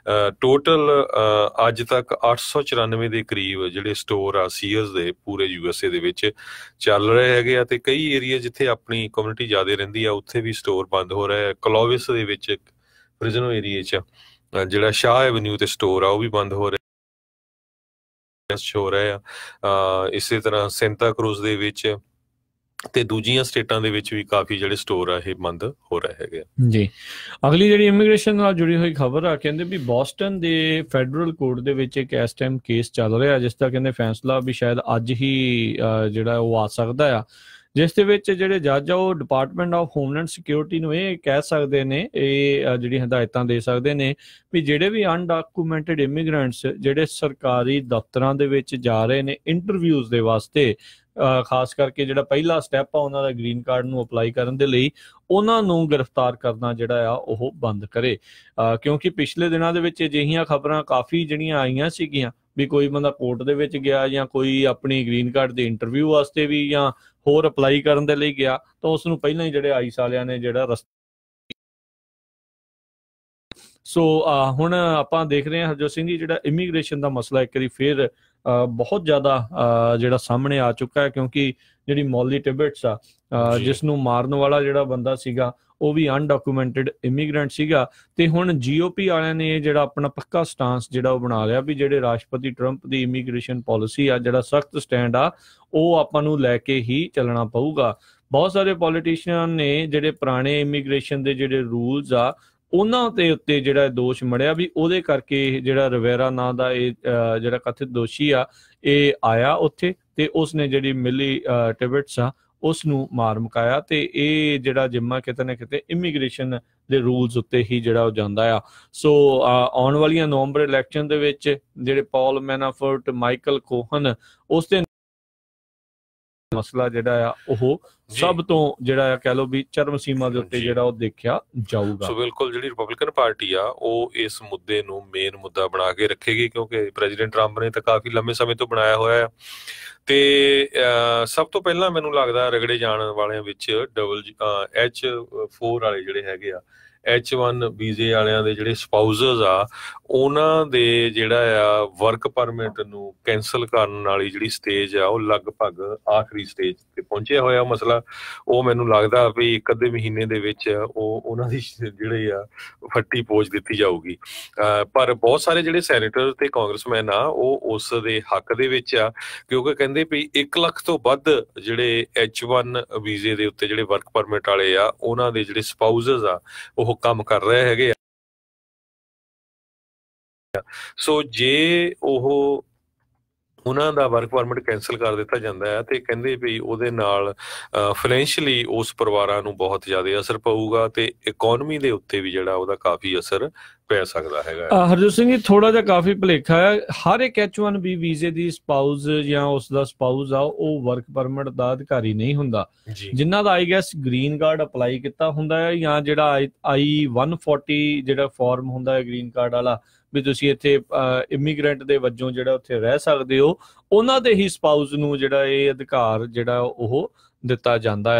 ਟੋਟਲ ਅੱਜ ਤੱਕ 894 ਦੇ ਕਰੀਬ ਜਿਹੜੇ ਸਟੋਰ ਆ ਸੀਅਰਸ ਦੇ ਪੂਰੇ USA ਦੇ ਵਿੱਚ ਚੱਲ ਰਹੇ ਹੈਗੇ ਆ, ਤੇ ਕਈ ਏਰੀਆ ਜਿੱਥੇ ਆਪਣੀ ਕਮਿਊਨਿਟੀ ਜ਼ਿਆਦਾ ਰਹਿੰਦੀ ਆ ਉੱਥੇ ਵੀ ਸਟੋਰ ਬੰਦ ਹੋ ਰਿਹਾ ਹੈ। ਕਲੋਵਿਸ ਦੇ ਵਿੱਚ ਫ੍ਰਿਜ਼ਨੋ ਏਰੀਏ 'ਚ ਜਿਹੜਾ ਸ਼ਾਹ ਐਵਨਿਊ ਤੇ ਸਟੋਰ ਆ ਉਹ ਵੀ ਬੰਦ ਹੋ ਰਿਹਾ ਆ। ਇਸੇ ਤਰ੍ਹਾਂ ਸੈਂਟਾ ਕਰੂਜ਼ ਦੇ ਵਿੱਚ ਤੇ ਦੂਜੀਆਂ ਸਟੇਟਾਂ ਦੇ ਵਿੱਚ ਵੀ ਕਾਫੀ ਜਿਹੜੇ ਸਟੋਰ ਆ ਇਹ ਬੰਦ ਹੋ ਰਹੇ ਹੈਗੇ ਆ ਜੀ। ਅਗਲੀ ਜਿਹੜੀ ਇਮੀਗ੍ਰੇਸ਼ਨ ਨਾਲ ਜੁੜੀ ਹੋਈ ਖਬਰ ਆ, ਕਹਿੰਦੇ ਵੀ ਬੋਸਟਨ ਦੇ ਫੈਡਰਲ ਕੋਰਟ ਦੇ ਵਿੱਚ ਇੱਕ ਇਸ ਟਾਈਮ ਕੇਸ ਚੱਲ ਰਿਹਾ ਜਿਸ ਦਾ ਕਹਿੰਦੇ ਫੈਸਲਾ ਵੀ ਸ਼ਾਇਦ ਅੱਜ ਹੀ ਜਿਹੜਾ ਉਹ ਆ ਸਕਦਾ ਆ, ਜਿਸ ਦੇ ਵਿੱਚ ਜਿਹੜੇ ਜੱਜ ਆ ਉਹ ਡਿਪਾਰਟਮੈਂਟ ਆਫ ਹੋਮਲੈਂਡ ਸਿਕਿਉਰਿਟੀ ਨੂੰ ਇਹ ਕਹਿ ਸਕਦੇ ਨੇ, ਇਹ ਜਿਹੜੀ ਹਦਾਇਤਾਂ ਦੇ ਸਕਦੇ ਨੇ ਵੀ ਜਿਹੜੇ ਵੀ ਅਨਡਾਕੂਮੈਂਟਡ ਇਮੀਗ੍ਰੈਂਟਸ ਜਿਹੜੇ ਸਰਕਾਰੀ ਦਫ਼ਤਰਾਂ ਦੇ ਵਿੱਚ ਜਾ ਰਹੇ ਨੇ ਇੰਟਰਵਿਊਜ਼ ਦੇ ਵਾਸਤੇ, ਖਾਸ ਕਰਕੇ ਜਿਹੜਾ ਪਹਿਲਾ ਸਟੈਪ ਆ ਉਹਨਾਂ ਦਾ ਗ੍ਰੀਨ ਕਾਰਡ ਨੂੰ ਅਪਲਾਈ ਕਰਨ ਦੇ ਲਈ, ਉਹਨਾਂ ਨੂੰ ਗ੍ਰਿਫਤਾਰ ਕਰਨਾ ਜਿਹੜਾ ਆ ਉਹ ਬੰਦ ਕਰੇ। ਕਿਉਂਕਿ ਪਿਛਲੇ ਦਿਨਾਂ ਦੇ ਵਿੱਚ ਅਜਿਹੀਆਂ ਖਬਰਾਂ ਕਾਫੀ ਜਿਹੜੀਆਂ ਆਈਆਂ ਸੀਗੀਆਂ ਵੀ ਕੋਈ ਬੰਦਾ ਕੋਰਟ ਦੇ ਵਿੱਚ ਗਿਆ ਜਾਂ ਕੋਈ ਆਪਣੀ ਗ੍ਰੀਨ ਕਾਰਡ ਦੇ ਇੰਟਰਵਿਊ ਵਾਸਤੇ ਵੀ ਜਾਂ ਹੋਰ ਅਪਲਾਈ ਕਰਨ ਦੇ ਲਈ ਗਿਆ ਤਾਂ ਉਸ ਨੂੰ ਪਹਿਲਾਂ ਹੀ ਜਿਹੜੇ ਆਈਸ ਵਾਲਿਆਂ ਨੇ ਜਿਹੜਾ ਸੋ ਹੁਣ ਆਪਾਂ ਦੇਖ ਰਹੇ ਹਾਂ ਹਰਜੋਤ ਸਿੰਘ ਜੀ, ਜਿਹੜਾ ਇਮੀਗ੍ਰੇਸ਼ਨ ਦਾ ਮਸਲਾ ਇੱਕ ਵਾਰੀ ਫਿਰ ਬਹੁਤ ਜ਼ਿਆਦਾ ਜਿਹੜਾ ਸਾਹਮਣੇ ਆ ਚੁੱਕਾ ਹੈ, ਕਿਉਂਕਿ ਜਿਹੜੀ ਮੌਲੀ ਟਿਬਟਸ ਆ ਜਿਸ ਨੂੰ ਮਾਰਨ ਵਾਲਾ ਜਿਹੜਾ ਬੰਦਾ ਸੀਗਾ ਉਹ ਵੀ ਅਨਡਾਕੂਮੈਂਟਡ ਇਮੀਗ੍ਰੈਂਟ ਸੀਗਾ, ਤੇ ਹੁਣ GOP ਵਾਲਿਆਂ ਨੇ ਜਿਹੜਾ ਆਪਣਾ ਪੱਕਾ ਸਟਾਂਸ ਜਿਹੜਾ ਉਹ ਬਣਾ ਲਿਆ ਵੀ ਜਿਹੜੇ ਰਾਸ਼ਟਰਪਤੀ ਟਰੰਪ ਦੀ ਇਮੀਗ੍ਰੇਸ਼ਨ ਪਾਲਿਸੀ ਆ, ਜਿਹੜਾ ਸਖਤ ਸਟੈਂਡ ਆ ਉਹ ਆਪਾਂ ਨੂੰ ਲੈ ਕੇ ਹੀ ਚੱਲਣਾ ਪਊਗਾ। ਬਹੁਤ ਸਾਰੇ ਪੋਲੀਟੀਸ਼ੀਅਨ ਨੇ ਜਿਹੜੇ ਪੁਰਾਣੇ ਇਮੀਗ੍ਰੇਸ਼ਨ ਦੇ ਜਿਹੜੇ ਰੂਲਸ ਆ ਉਹਨਾਂ ਦੇ ਉੱਤੇ ਜਿਹੜਾ ਦੋਸ਼ ਮੜਿਆ ਵੀ ਉਹਦੇ ਕਰਕੇ ਜਿਹੜਾ ਰਿਵੇਰਾ ਨਾਂ ਦਾ ਇਹ ਜਿਹੜਾ ਕਥਿਤ ਦੋਸ਼ੀ ਆ ਇਹ ਆਇਆ ਉੱਥੇ ਤੇ ਉਸਨੇ ਜਿਹੜੀ ਮਿਲੀ ਟਿਬਟਸ ਆ ਉਸ ਨੂੰ ਮਾਰ ਮੁਕਾਇਆ, ਤੇ ਇਹ ਜਿਹੜਾ ਜਿੰਮਾ ਕਿਤੇ ਨਾ ਕਿਤੇ ਇਮੀਗ੍ਰੇਸ਼ਨ ਦੇ ਰੂਲਸ ਉੱਤੇ ਹੀ ਜਿਹੜਾ ਉਹ ਜਾਂਦਾ ਆ। ਸੋ ਆਉਣ ਵਾਲੀਆਂ ਨਵੰਬਰ ਇਲੈਕਸ਼ਨ ਦੇ ਵਿੱਚ ਜਿਹੜੇ ਪੌਲ ਮੈਨਾਫੋਰਟ, ਮਾਈਕਲ ਕੋਹਨ, ਉਸ ਦੇ ਮਸਲਾ ਜਿਹੜਾ ਆ ਉਹ ਸਭ ਤੋਂ ਜਿਹੜਾ ਕਹਿ ਲਓ ਵੀ ਚਰਮ ਸੀਮਾ ਦੇ ਉੱਤੇ ਜਿਹੜਾ ਉਹ ਦੇਖਿਆ ਜਾਊਗਾ। ਸੋ ਬਿਲਕੁਲ ਜਿਹੜੀ ਰਿਪਬਲਿਕਨ ਪਾਰਟੀ ਆ ਉਹ ਇਸ ਮੁੱਦੇ ਨੂੰ ਮੇਨ ਮੁੱਦਾ ਬਣਾ ਕੇ ਰੱਖੇਗੀ, ਕਿਉਂਕਿ ਪ੍ਰੈਜ਼ੀਡੈਂਟ ਟਰੰਪ ਨੇ ਤਾਂ ਕਾਫੀ ਲੰਮੇ ਸਮੇਂ ਤੋਂ ਬਣਾਇਆ ਹੋਇਆ ਆ। ਤੇ ਸਭ ਤੋਂ ਪਹਿਲਾਂ ਮੈਨੂੰ ਲੱਗਦਾ ਰਗੜੇ ਜਾਣ ਵਾਲਿਆਂ ਵਿੱਚ H4 ਵਾਲੇ ਜਿਹੜੇ ਹੈਗੇ ਆ, H1 ਵੀਜ਼ੇ ਵਾਲਿਆਂ ਦੇ ਜਿਹੜੇ ਸਪਾਊਜ਼ਸ ਆ ਉਹਨਾਂ ਦੇ ਜਿਹੜਾ ਆ ਵਰਕ ਪਰਮਿਟ ਨੂੰ ਕੈਂਸਲ ਕਰਨ ਵਾਲੀ ਜਿਹੜੀ ਸਟੇਜ ਆ ਉਹ ਲਗਭਗ ਆਖਰੀ ਸਟੇਜ ਤੇ ਪਹੁੰਚਿਆ ਹੋਇਆ ਮਸਲਾ। ਉਹ ਮੈਨੂੰ ਲੱਗਦਾ ਵੀ ਇੱਕ ਅੱਧੇ ਮਹੀਨੇ ਦੇ ਵਿੱਚ ਉਹਨਾਂ ਦੀ ਜਿਹੜੇ ਆ ਫੱਟੀ ਪੋਚ ਦਿੱਤੀ ਜਾਊਗੀ। ਪਰ ਬਹੁਤ ਸਾਰੇ ਜਿਹੜੇ ਸੈਨੇਟਰ ਤੇ ਕਾਂਗਰਸਮੈਨ ਆ ਉਹ ਉਸ ਦੇ ਹੱਕ ਦੇ ਵਿੱਚ ਆ, ਕਿਉਂਕਿ ਕਹਿੰਦੇ ਵੀ 1 ਲੱਖ ਤੋਂ ਵੱਧ ਜਿਹੜੇ H1 ਵੀਜ਼ੇ ਦੇ ਉੱਤੇ ਜਿਹੜੇ ਵਰਕ ਪਰਮਿਟ ਵਾਲੇ ਆ ਉਹਨਾਂ ਦੇ ਜਿਹੜੇ ਸਪਾਊਜ਼ਸ ਆ ਉਹ ਕੰਮ ਕਰ ਰਹੇ ਹੈਗੇ ਆ। ਸੋ ਜੇ ਉਹ ਉਹਨਾਂ ਦਾ ਵਰਕ ਪਰਮਿਟ ਕੈਂਸਲ ਕਰ ਦਿੱਤਾ ਜਾਂਦਾ ਹੈ ਤੇ ਕਹਿੰਦੇ ਵੀ ਉਹਦੇ ਨਾਲ ਫਾਈਨੈਂਸ਼ੀਅਲੀ ਉਸ ਪਰਿਵਾਰਾਂ ਨੂੰ ਬਹੁਤ ਜ਼ਿਆਦਾ ਅਸਰ ਪਊਗਾ ਤੇ ਇਕਨੋਮੀ ਦੇ ਉੱਤੇ ਵੀ ਜਿਹੜਾ ਉਹਦਾ ਕਾਫੀ ਅਸਰ ਪੈ ਸਕਦਾ ਹੈਗਾ। ਹਰਜੋਤ ਸਿੰਘ ਜੀ, ਥੋੜਾ ਜਿਹਾ ਕਾਫੀ ਭੁਲੇਖਾ ਹੈ। ਹਰ ਇੱਕ H1B ਵੀਜ਼ੇ ਦੀ ਸਪਾਊਜ਼ ਜਾਂ ਉਸ ਦਾ ਸਪਾਊਜ਼ ਆ ਉਹ ਵਰਕ ਪਰਮਿਟ ਦਾ ਅਧਿਕਾਰੀ ਨਹੀਂ ਹੁੰਦਾ। ਜਿਨ੍ਹਾਂ ਦਾ I guess green card apply ਕੀਤਾ ਹੁੰਦਾ ਹੈ ਜਾਂ ਜਿਹੜਾ I-140 ਜਿਹੜਾ ਫਾਰਮ ਹੁੰਦਾ ਹੈ ਗ੍ਰੀਨ ਕਾਰਡ ਵਾਲਾ ਵੀ ਤੁਸੀਂ ਇੱਥੇ ਇਮੀਗ੍ਰੈਂਟ ਦੇ ਵਜੋਂ ਜਿਹੜਾ ਉੱਥੇ ਰਹਿ ਸਕਦੇ ਹੋ, ਉਹਨਾਂ ਦੇ ਹੀ ਸਪਾਊਜ਼ ਨੂੰ ਜਿਹੜਾ ਇਹ ਅਧਿਕਾਰ ਜਿਹੜਾ ਉਹ ਦਿੱਤਾ ਜਾਂਦਾ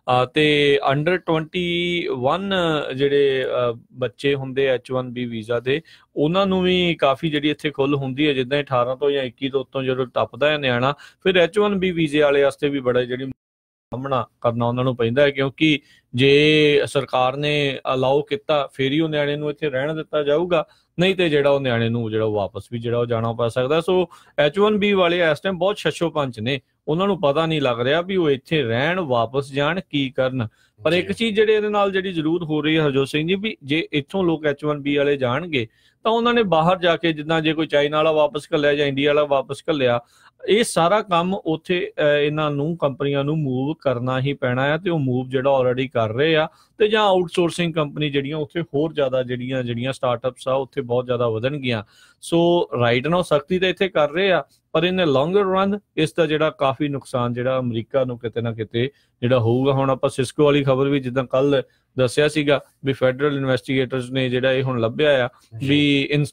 ਆ। ਤੇ ਅੰਡਰ 21 ਜਿਹੜੇ ਬੱਚੇ ਹੁੰਦੇ H1B ਵੀਜ਼ਾ ਦੇ, ਉਹਨਾਂ ਨੂੰ ਵੀ ਕਾਫੀ ਜਿਹੜੀ ਇੱਥੇ ਖੁੱਲ੍ਹ ਹੁੰਦੀ ਹੈ। ਜਿੱਦਾਂ 18 ਤੋਂ ਜਾਂ 21 ਤੋਂ ਉੱਤੋਂ ਜਦੋਂ ਟੱਪਦਾ ਹੈ ਨਿਆਣਾ, ਫਿਰ H1B ਵੀਜ਼ੇ ਵਾਲੇ ਵਾਸਤੇ ਵੀ ਬੜਾ ਜਿਹੜੀ ਸਾਹਮਣਾ ਕਰਨਾ ਉਹਨਾਂ ਨੂੰ ਪੈਂਦਾ ਹੈ, ਕਿਉਂਕਿ ਜੇ ਸਰਕਾਰ ਨੇ ਅਲਾਓ ਕੀਤਾ ਫਿਰ ਹੀ ਉਹ ਨਿਆਣੇ ਨੂੰ ਇੱਥੇ ਰਹਿਣ ਦਿੱਤਾ ਜਾਊਗਾ, ਨਹੀਂ ਤੇ ਜਿਹੜਾ ਉਹ ਨਿਆਣੇ ਨੂੰ ਜਿਹੜਾ ਵਾਪਸ ਵੀ ਜਿਹੜਾ ਉਹ ਜਾਣਾ ਪੈ ਸਕਦਾ। ਸੋ H1B ਵਾਲੇ ਇਸ ਟਾਈਮ ਬਹੁਤ ਛੱਛੋ ਪੰਚ ਨੇ, ਉਹਨਾਂ ਨੂੰ ਪਤਾ ਨਹੀਂ ਲੱਗ ਰਿਹਾ ਵੀ ਉਹ ਇੱਥੇ ਰਹਿਣ, ਵਾਪਸ ਜਾਣ, ਕੀ ਕਰਨ। ਪਰ ਇੱਕ ਚੀਜ਼ ਜਿਹੜੇ ਇਹਦੇ ਨਾਲ ਜਿਹੜੀ ਜ਼ਰੂਰ ਹੋ ਰਹੀ ਹੈ ਹਰਜੋਤ ਸਿੰਘ ਜੀ, ਵੀ ਜੇ ਇੱਥੋਂ ਲੋਕ H1B ਵਾਲੇ ਜਾਣਗੇ ਤਾਂ ਉਹਨਾਂ ਨੇ ਬਾਹਰ ਜਾ ਕੇ, ਜਿੱਦਾਂ ਜੇ ਕੋਈ ਚਾਈਨਾ ਵਾਲਾ ਵਾਪਸ ਘੱਲਿਆ ਜਾਂ ਇੰਡੀਆ ਵਾਲਾ ਵਾਪਸ ਘੱਲਿਆ, ਇਹ ਸਾਰਾ ਕੰਮ ਉੱਥੇ ਇਹਨਾਂ ਨੂੰ ਕੰਪਨੀਆਂ ਨੂੰ ਮੂਵ ਕਰਨਾ ਹੀ ਪੈਣਾ ਹੈ, ਤੇ ਉਹ ਮੂਵ ਜਿਹੜਾ ਆਲਰੇਡੀ ਕਰ ਰਹੇ ਆ, ਤੇ ਜਾਂ ਆਊਟਸੋਰਸਿੰਗ ਕੰਪਨੀ ਜਿਹੜੀਆਂ ਉੱਥੇ ਹੋਰ ਜ਼ਿਆਦਾ ਜਿਹੜੀਆਂ ਸਟਾਰਟਅਪਸ ਆ ਉੱਥੇ ਬਹੁਤ ਜ਼ਿਆਦਾ ਵਧਣਗੀਆਂ। ਸੋ ਰਾਈਟ ਨਾਲ ਸਖਤੀ ਤਾਂ ਇੱਥੇ ਕਰ ਰਹੇ ਆ, ਪਰ ਇਨ ਲੌਂਗਰ ਰਨ ਇਸ ਦਾ ਜਿਹੜਾ ਕਾਫੀ ਨੁਕਸਾਨ ਜਿਹੜਾ ਅਮਰੀਕਾ ਨੂੰ ਕਿਤੇ ਨਾ ਕਿਤੇ ਜਿਹੜਾ ਹੋਊਗਾ। ਹੁਣ ਆਪਾਂ ਸਿਸਕੋ ਵਾਲੀ ਖਬਰ ਵੀ ਜਿੱਦਾਂ ਕੱਲ ਦੱਸਿਆ ਸੀਗਾ ਵੀ ਫੈਡਰਲ ਇਨਵੈਸਟੀਗੇਟਰਸ ਨੇ ਜਿਹੜਾ ਇਹ ਹੁਣ ਲੱਭਿਆ ਆ ਵੀ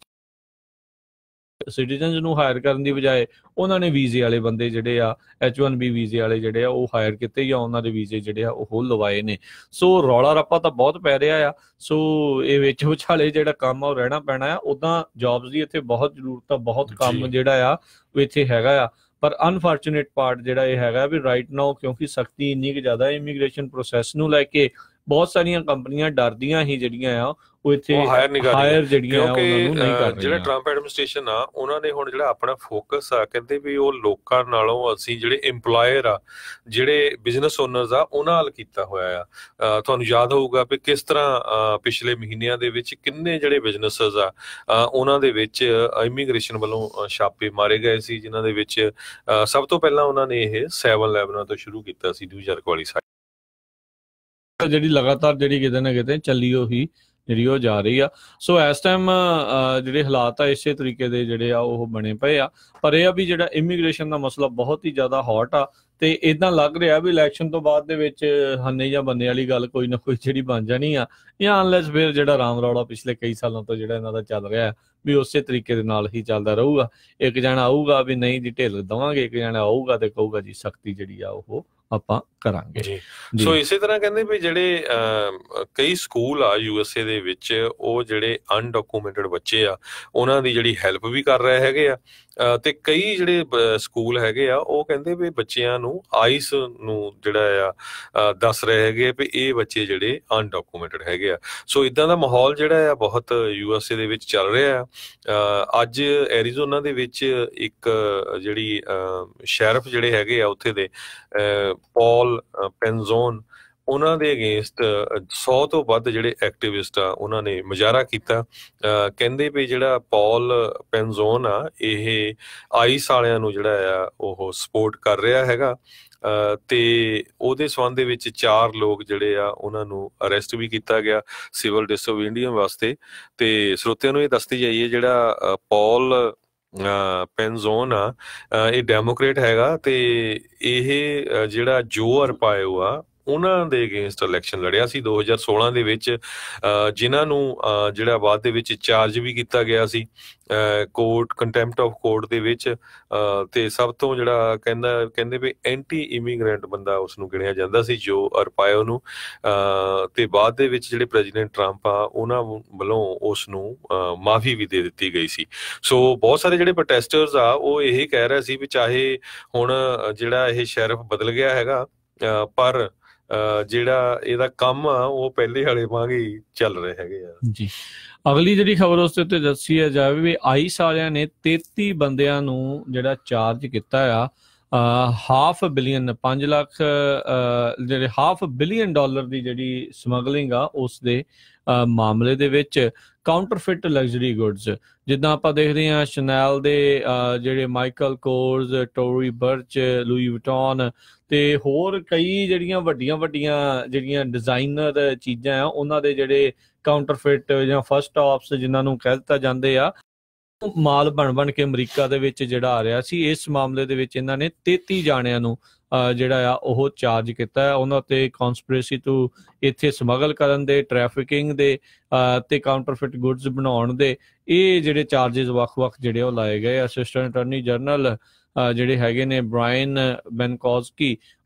ਸਿਟੀਜ਼ਨਸ ਨੂੰ ਹਾਇਰ ਕਰਨ ਦੀ ਬਜਾਏ ਉਹਨਾਂ ਨੇ ਵੀਜ਼ੇ ਵਾਲੇ ਬੰਦੇ ਜਿਹੜੇ ਆ H1B ਵੀਜ਼ੇ ਵਾਲੇ ਜਿਹੜੇ ਆ ਉਹ ਹਾਇਰ ਕੀਤੇ ਜਾਂ ਉਹਨਾਂ ਦੇ ਵੀਜ਼ੇ ਜਿਹੜੇ ਆ ਉਹ ਲਵਾਏ ਨੇ। ਸੋ ਰੌਲਾ ਰੱਪਾ ਤਾਂ ਬਹੁਤ ਪੈ ਰਿਹਾ ਆ। ਸੋ ਇਹ ਵਿੱਚ ਵਿਚਾਲੇ ਜਿਹੜਾ ਕੰਮ ਆ ਉਹ ਰਹਿਣਾ ਪੈਣਾ ਆ। ਉੱਦਾਂ ਜੌਬਸ ਦੀ ਇੱਥੇ ਬਹੁਤ ਜ਼ਰੂਰਤ ਆ, ਬਹੁਤ ਕੰਮ ਜਿਹੜਾ ਆ ਉਹ ਇੱਥੇ ਹੈਗਾ ਆ। ਪਰ ਅਨਫੋਰਚੂਨੇਟ ਪਾਰਟ ਜਿਹੜਾ ਇਹ ਹੈਗਾ ਵੀ ਰਾਈਟ ਨਾਓ ਕਿਉਂਕਿ ਸਖਤੀ ਇੰਨੀ ਕੁ ਜ਼ਿਆਦਾ ਇਮੀਗ੍ਰੇਸ਼ਨ ਪ੍ਰੋਸੈਸ ਨੂੰ ਲੈ ਕੇ ਬਹੁਤ ਸਾਰੀਆਂ ਕੰਪਨੀਆਂ ਡਰਦੀਆਂ ਹੀ ਜਿਹੜੀਆਂ ਆ ਉਹ ਇੱਥੇ ਹਾਇਰ ਜਿਹੜੀਆਂ ਉਹਨਾਂ ਨੂੰ ਨਹੀਂ ਕਰ ਰਹੀਆਂ। ਜਿਹੜਾ ਟਰੰਪ ਐਡਮਿਨਿਸਟ੍ਰੇਸ਼ਨ ਆ ਉਹਨਾਂ ਨੇ ਹੁਣ ਜਿਹੜਾ ਆਪਣਾ ਫੋਕਸ ਆ ਕਹਿੰਦੇ ਵੀ ਉਹ ਲੋਕਾਂ ਨਾਲੋਂ ਅਸੀਂ ਜਿਹੜੇ ਇੰਪਲਾਇਰ ਆ ਜਿਹੜੇ ਬਿਜ਼ਨਸ ਓਨਰਸ ਆ ਉਹਨਾਂ ਨਾਲ ਕੀਤਾ ਹੋਇਆ ਆ। ਤੁਹਾਨੂੰ ਯਾਦ ਹੋਊਗਾ ਵੀ ਕਿਸ ਤਰ੍ਹਾਂ ਪਿਛਲੇ ਮਹੀਨਿਆਂ ਦੇ ਵਿੱਚ ਕਿੰਨੇ ਜਿਹੜੇ ਬਿਜ਼ਨਸਸ ਆ ਉਹਨਾਂ ਦੇ ਵਿੱਚ ਇਮੀਗ੍ਰੇਸ਼ਨ ਵੱਲੋਂ ਛਾਪੇ ਮਾਰੇ ਗਏ ਸੀ, ਜਿਨ੍ਹਾਂ ਦੇ ਵਿੱਚ ਸਭ ਤੋਂ ਪਹਿਲਾਂ ਉਹਨਾਂ ਨੇ ਇਹ 7-11 ਤੋਂ ਸ਼ੁਰੂ ਕੀਤਾ ਸੀ ਨਿਊਯਾਰਕ ਵਾਲੀ ਸਾਈਡ, ਜਿਹੜੀ ਲਗਾਤਾਰ ਜਿਹੜੀ ਕਿਤੇ ਨਾ ਕਿਤੇ ਚੱਲੀ ਉਹੀ ਜਿਹੜੀ ਉਹ ਜਾ ਰਹੀ ਆ। ਸੋ ਇਸ ਟਾਈਮ ਜਿਹੜੇ ਹਾਲਾਤ ਆ ਇਸੇ ਤਰੀਕੇ ਦੇ ਜਿਹੜੇ ਆ ਉਹ ਬਣੇ ਪਏ ਆ। ਪਰ ਇਹ ਆ ਵੀ ਜਿਹੜਾ ਇਮੀਗ੍ਰੇਸ਼ਨ ਦਾ ਮਸਲਾ ਬਹੁਤ ਹੀ ਜ਼ਿਆਦਾ ਹੌਟ ਆ ਤੇ ਇਦਾਂ ਲੱਗ ਰਿਹਾ ਵੀ ਇਲੈਕਸ਼ਨ ਤੋਂ ਬਾਅਦ ਦੇ ਵਿੱਚ ਹੰਨੇ ਜਾਂ ਬੰਨੇ ਵਾਲੀ ਗੱਲ ਕੋਈ ਨਾ ਕੋਈ ਜਿਹੜੀ ਬਣ ਜਾਣੀ ਆ, ਜਾਂ ਅਨਲੈਸ ਫਿਰ ਜਿਹੜਾ ਰਾਮ ਰੌਲਾ ਪਿਛਲੇ ਕਈ ਸਾਲਾਂ ਤੋਂ ਜਿਹੜਾ ਇਹਨਾਂ ਦਾ ਚੱਲ ਰਿਹਾ ਵੀ ਉਸੇ ਤਰੀਕੇ ਦੇ ਨਾਲ ਹੀ ਚੱਲਦਾ ਰਹੂਗਾ। ਇੱਕ ਜਣਾ ਆਊਗਾ ਵੀ ਨਹੀਂ ਜੀ ਢਿੱਲ ਦੇਵਾਂਗੇ, ਇੱਕ ਜਣਾ ਆਊਗਾ ਤੇ ਕਹੂਗਾ ਜੀ ਸਖਤੀ ਜਿਹੜੀ ਆ ਉਹ ਆਪਾਂ ਕਰਾਂਗੇ। ਸੋ ਇਸੇ ਤਰ੍ਹਾਂ ਕਹਿੰਦੇ ਵੀ ਜਿਹੜੇ ਕਈ ਸਕੂਲ ਆ USA ਦੇ ਵਿੱਚ ਉਹ ਜਿਹੜੇ ਅਨਡਾਕੂਮੈਂਟਡ ਬੱਚੇ ਆ ਉਹਨਾਂ ਦੀ ਜਿਹੜੀ ਹੈਲਪ ਵੀ ਕਰ ਰਹੇ ਹੈਗੇ ਆ ਤੇ ਕਈ ਜਿਹੜੇ ਸਕੂਲ ਹੈਗੇ ਆ ਉਹ ਕਹਿੰਦੇ ਵੀ ਬੱਚਿਆਂ ਨੂੰ ਆਈਸ ਨੂੰ ਜਿਹੜਾ ਆ ਦੱਸ ਰਹੇ ਹੈਗੇ ਵੀ ਇਹ ਬੱਚੇ ਜਿਹੜੇ ਅਨਡਾਕੂਮੈਂਟਡ ਹੈਗੇ ਆ। ਸੋ ਇਦਾਂ ਦਾ ਮਾਹੌਲ ਜਿਹੜਾ ਆ ਬਹੁਤ USA ਦੇ ਵਿੱਚ ਚੱਲ ਰਿਹਾ ਆ। ਅੱਜ ਐਰੀਜ਼ੋਨਾ ਦੇ ਵਿੱਚ ਇੱਕ ਜਿਹੜੀ ਸ਼ੈਰਿਫ ਜਿਹੜੇ ਹੈਗੇ ਆ ਉੱਥੇ ਦੇ ਪੌਲ ਪੈਨਜ਼ੋਨ, ਉਹਨਾਂ ਦੇ ਅਗੇਂਸਟ 100 ਤੋਂ ਵੱਧ ਜਿਹੜੇ ਐਕਟਿਵਿਸਟ ਆ ਉਹਨਾਂ ਨੇ ਮੁਜ਼ਾਹਰਾ ਕੀਤਾ। ਕਹਿੰਦੇ ਵੀ ਜਿਹੜਾ ਪੌਲ ਪੈਨਜ਼ੋਨ ਆ ਇਹ ਆਈਸ ਵਾਲਿਆਂ ਨੂੰ ਜਿਹੜਾ ਆ ਉਹ ਸਪੋਰਟ ਕਰ ਰਿਹਾ ਹੈਗਾ ਤੇ ਉਹਦੇ ਸੰਬੰਧ ਦੇ ਵਿੱਚ 4 ਲੋਕ ਜਿਹੜੇ ਆ ਉਹਨਾਂ ਨੂੰ ਅਰੈਸਟ ਵੀ ਕੀਤਾ ਗਿਆ ਸਿਵਲ ਡਿਸਓਬੀਡੀਐਂਸ ਵਾਸਤੇ। ਤੇ ਸਰੋਤਿਆਂ ਨੂੰ ਇਹ ਦੱਸਦੀ ਜਾਈਏ ਜਿਹੜਾ ਪੌਲ ਪੈਨਜ਼ੋਨ ਆ ਇਹ ਡੈਮੋਕ੍ਰੇਟ ਹੈਗਾ ਤੇ ਇਹ ਜਿਹੜਾ ਜੋ ਅਰਪਾਇਓ ਆ ਉਹਨਾਂ ਦੇ ਅਗੇਂਸਟ ਇਲੈਕਸ਼ਨ ਲੜਿਆ ਸੀ 2016 ਦੇ ਵਿੱਚ, ਜਿਨ੍ਹਾਂ ਨੂੰ ਜਿਹੜਾ ਬਾਅਦ ਦੇ ਵਿੱਚ ਚਾਰਜ ਵੀ ਕੀਤਾ ਗਿਆ ਸੀ ਕੋਰਟ ਕੰਟੈਂਪਟ ਆਫ ਕੋਰਟ ਦੇ ਵਿੱਚ। ਤੇ ਸਭ ਤੋਂ ਜਿਹੜਾ ਕਹਿੰਦੇ ਵੀ ਐਂਟੀ ਇਮੀਗ੍ਰੈਂਟ ਬੰਦਾ ਉਸ ਨੂੰ ਗਿਣਿਆ ਜਾਂਦਾ ਸੀ ਜੋ ਅਰਪਾਇਓ ਨੂੰ। ਤੇ ਬਾਅਦ ਦੇ ਵਿੱਚ ਜਿਹੜੇ ਪ੍ਰੈਜ਼ੀਡੈਂਟ ਟਰੰਪ ਆ ਉਹਨਾਂ ਵੱਲੋਂ ਉਸ ਨੂੰ ਮਾਫੀ ਵੀ ਦੇ ਦਿੱਤੀ ਗਈ ਸੀ। ਸੋ ਬਹੁਤ ਸਾਰੇ ਜਿਹੜੇ ਪ੍ਰੋਟੈਸਟਰਸ ਆ ਉਹ ਇਹ ਕਹਿ ਰਹੇ ਸੀ ਵੀ ਚਾਹੇ ਹੁਣ ਜਿਹੜਾ ਇਹ ਸ਼ੈਰਿਫ ਬਦਲ ਗਿਆ ਹੈਗਾ ਪਰ ਜਿਹੜਾ ਇਹਦਾ ਕੰਮ ਆ ਉਹ ਪਹਿਲੇ ਵਾਲੇ ਵਾਂਗ ਹੀ ਚੱਲ ਰਹੇ ਹੈਗੇ ਆ ਜੀ। ਅਗਲੀ ਜਿਹੜੀ ਖਬਰ ਉਸ ਤੇ ਦੱਸੀ ਜਾਵੇ ਵੀ ਆਈਸ ਵਾਲਿਆਂ ਨੇ 33 ਬੰਦਿਆਂ ਨੂੰ ਜਿਹੜਾ ਚਾਰਜ ਕੀਤਾ ਆ $500 ਬਿਲੀਅਨ 5 ਲੱਖ ਜਿਹੜੇ $500 ਬਿਲੀਅਨ ਦੀ ਜਿਹੜੀ ਸਮਗਲਿੰਗ ਆ ਉਸ ਦੇ ਮਾਮਲੇ ਦੇ ਵਿੱਚ ਕਾਊਂਟਰਫਿਟ ਲਗਜ਼ਰੀ ਗੁੱਡਸ ਜਿੱਦਾਂ ਆਪਾਂ ਦੇਖਦੇ ਹਾਂ ਸ਼ਨੈਲ ਦੇ ਜਿਹੜੇ ਮਾਈਕਲ ਕੋਰਸ, ਟੋਰੀ ਬਰਚ, ਲੂਈ ਵਿਟੌਨ ਤੇ ਹੋਰ ਕਈ ਜਿਹੜੀਆਂ ਵੱਡੀਆਂ ਜਿਹੜੀਆਂ ਡਿਜ਼ਾਈਨਰ ਚੀਜ਼ਾਂ ਆ ਉਹਨਾਂ ਦੇ ਜਿਹੜੇ ਕਾਊਂਟਰਫਿਟ ਜਾਂ ਫਸਟ ਆਫਸ ਜਿਨ੍ਹਾਂ ਨੂੰ ਕਹਿ ਦਿੱਤਾ ਜਾਂਦੇ ਆ ਮਾਲ ਬਣ ਕੇ ਅਮਰੀਕਾ ਦੇ ਵਿੱਚ ਜਿਹੜਾ ਆ ਰਿਹਾ ਸੀ। ਇਸ ਮਾਮਲੇ ਦੇ ਵਿੱਚ ਇਹਨਾਂ ਨੇ 33 ਜਾਣਿਆਂ ਨੂੰ ਜਿਹੜਾ ਆ ਉਹ ਚਾਰਜ ਕੀਤਾ ਹੈ। ਉਹਨਾਂ ਤੇ ਕਨਸਪੀਰੇਸੀ ਟੂ ਇੱਥੇ ਸਮਗਲ ਕਰਨ ਦੇ, ਟ੍ਰੈਫਿਕਿੰਗ ਦੇ ਤੇ ਕਾਊਂਟਰਫਿਟ ਗੁੱਡਸ ਬਣਾਉਣ ਦੇ ਇਹ ਜਿਹੜੇ ਚਾਰਜਸ ਵੱਖ-ਵੱਖ ਜਿਹੜੇ ਉਹ ਲਾਏ ਗਏ। ਅਸਿਸਟੈਂਟ ਅਟਾਰਨੀ ਜਨਰਲ ਜਿਹੜੇ ਹੈਗੇ ਨੇ ਬ੍ਰਾਇਨ ਬੈਨਕੋਜ਼ਕੀ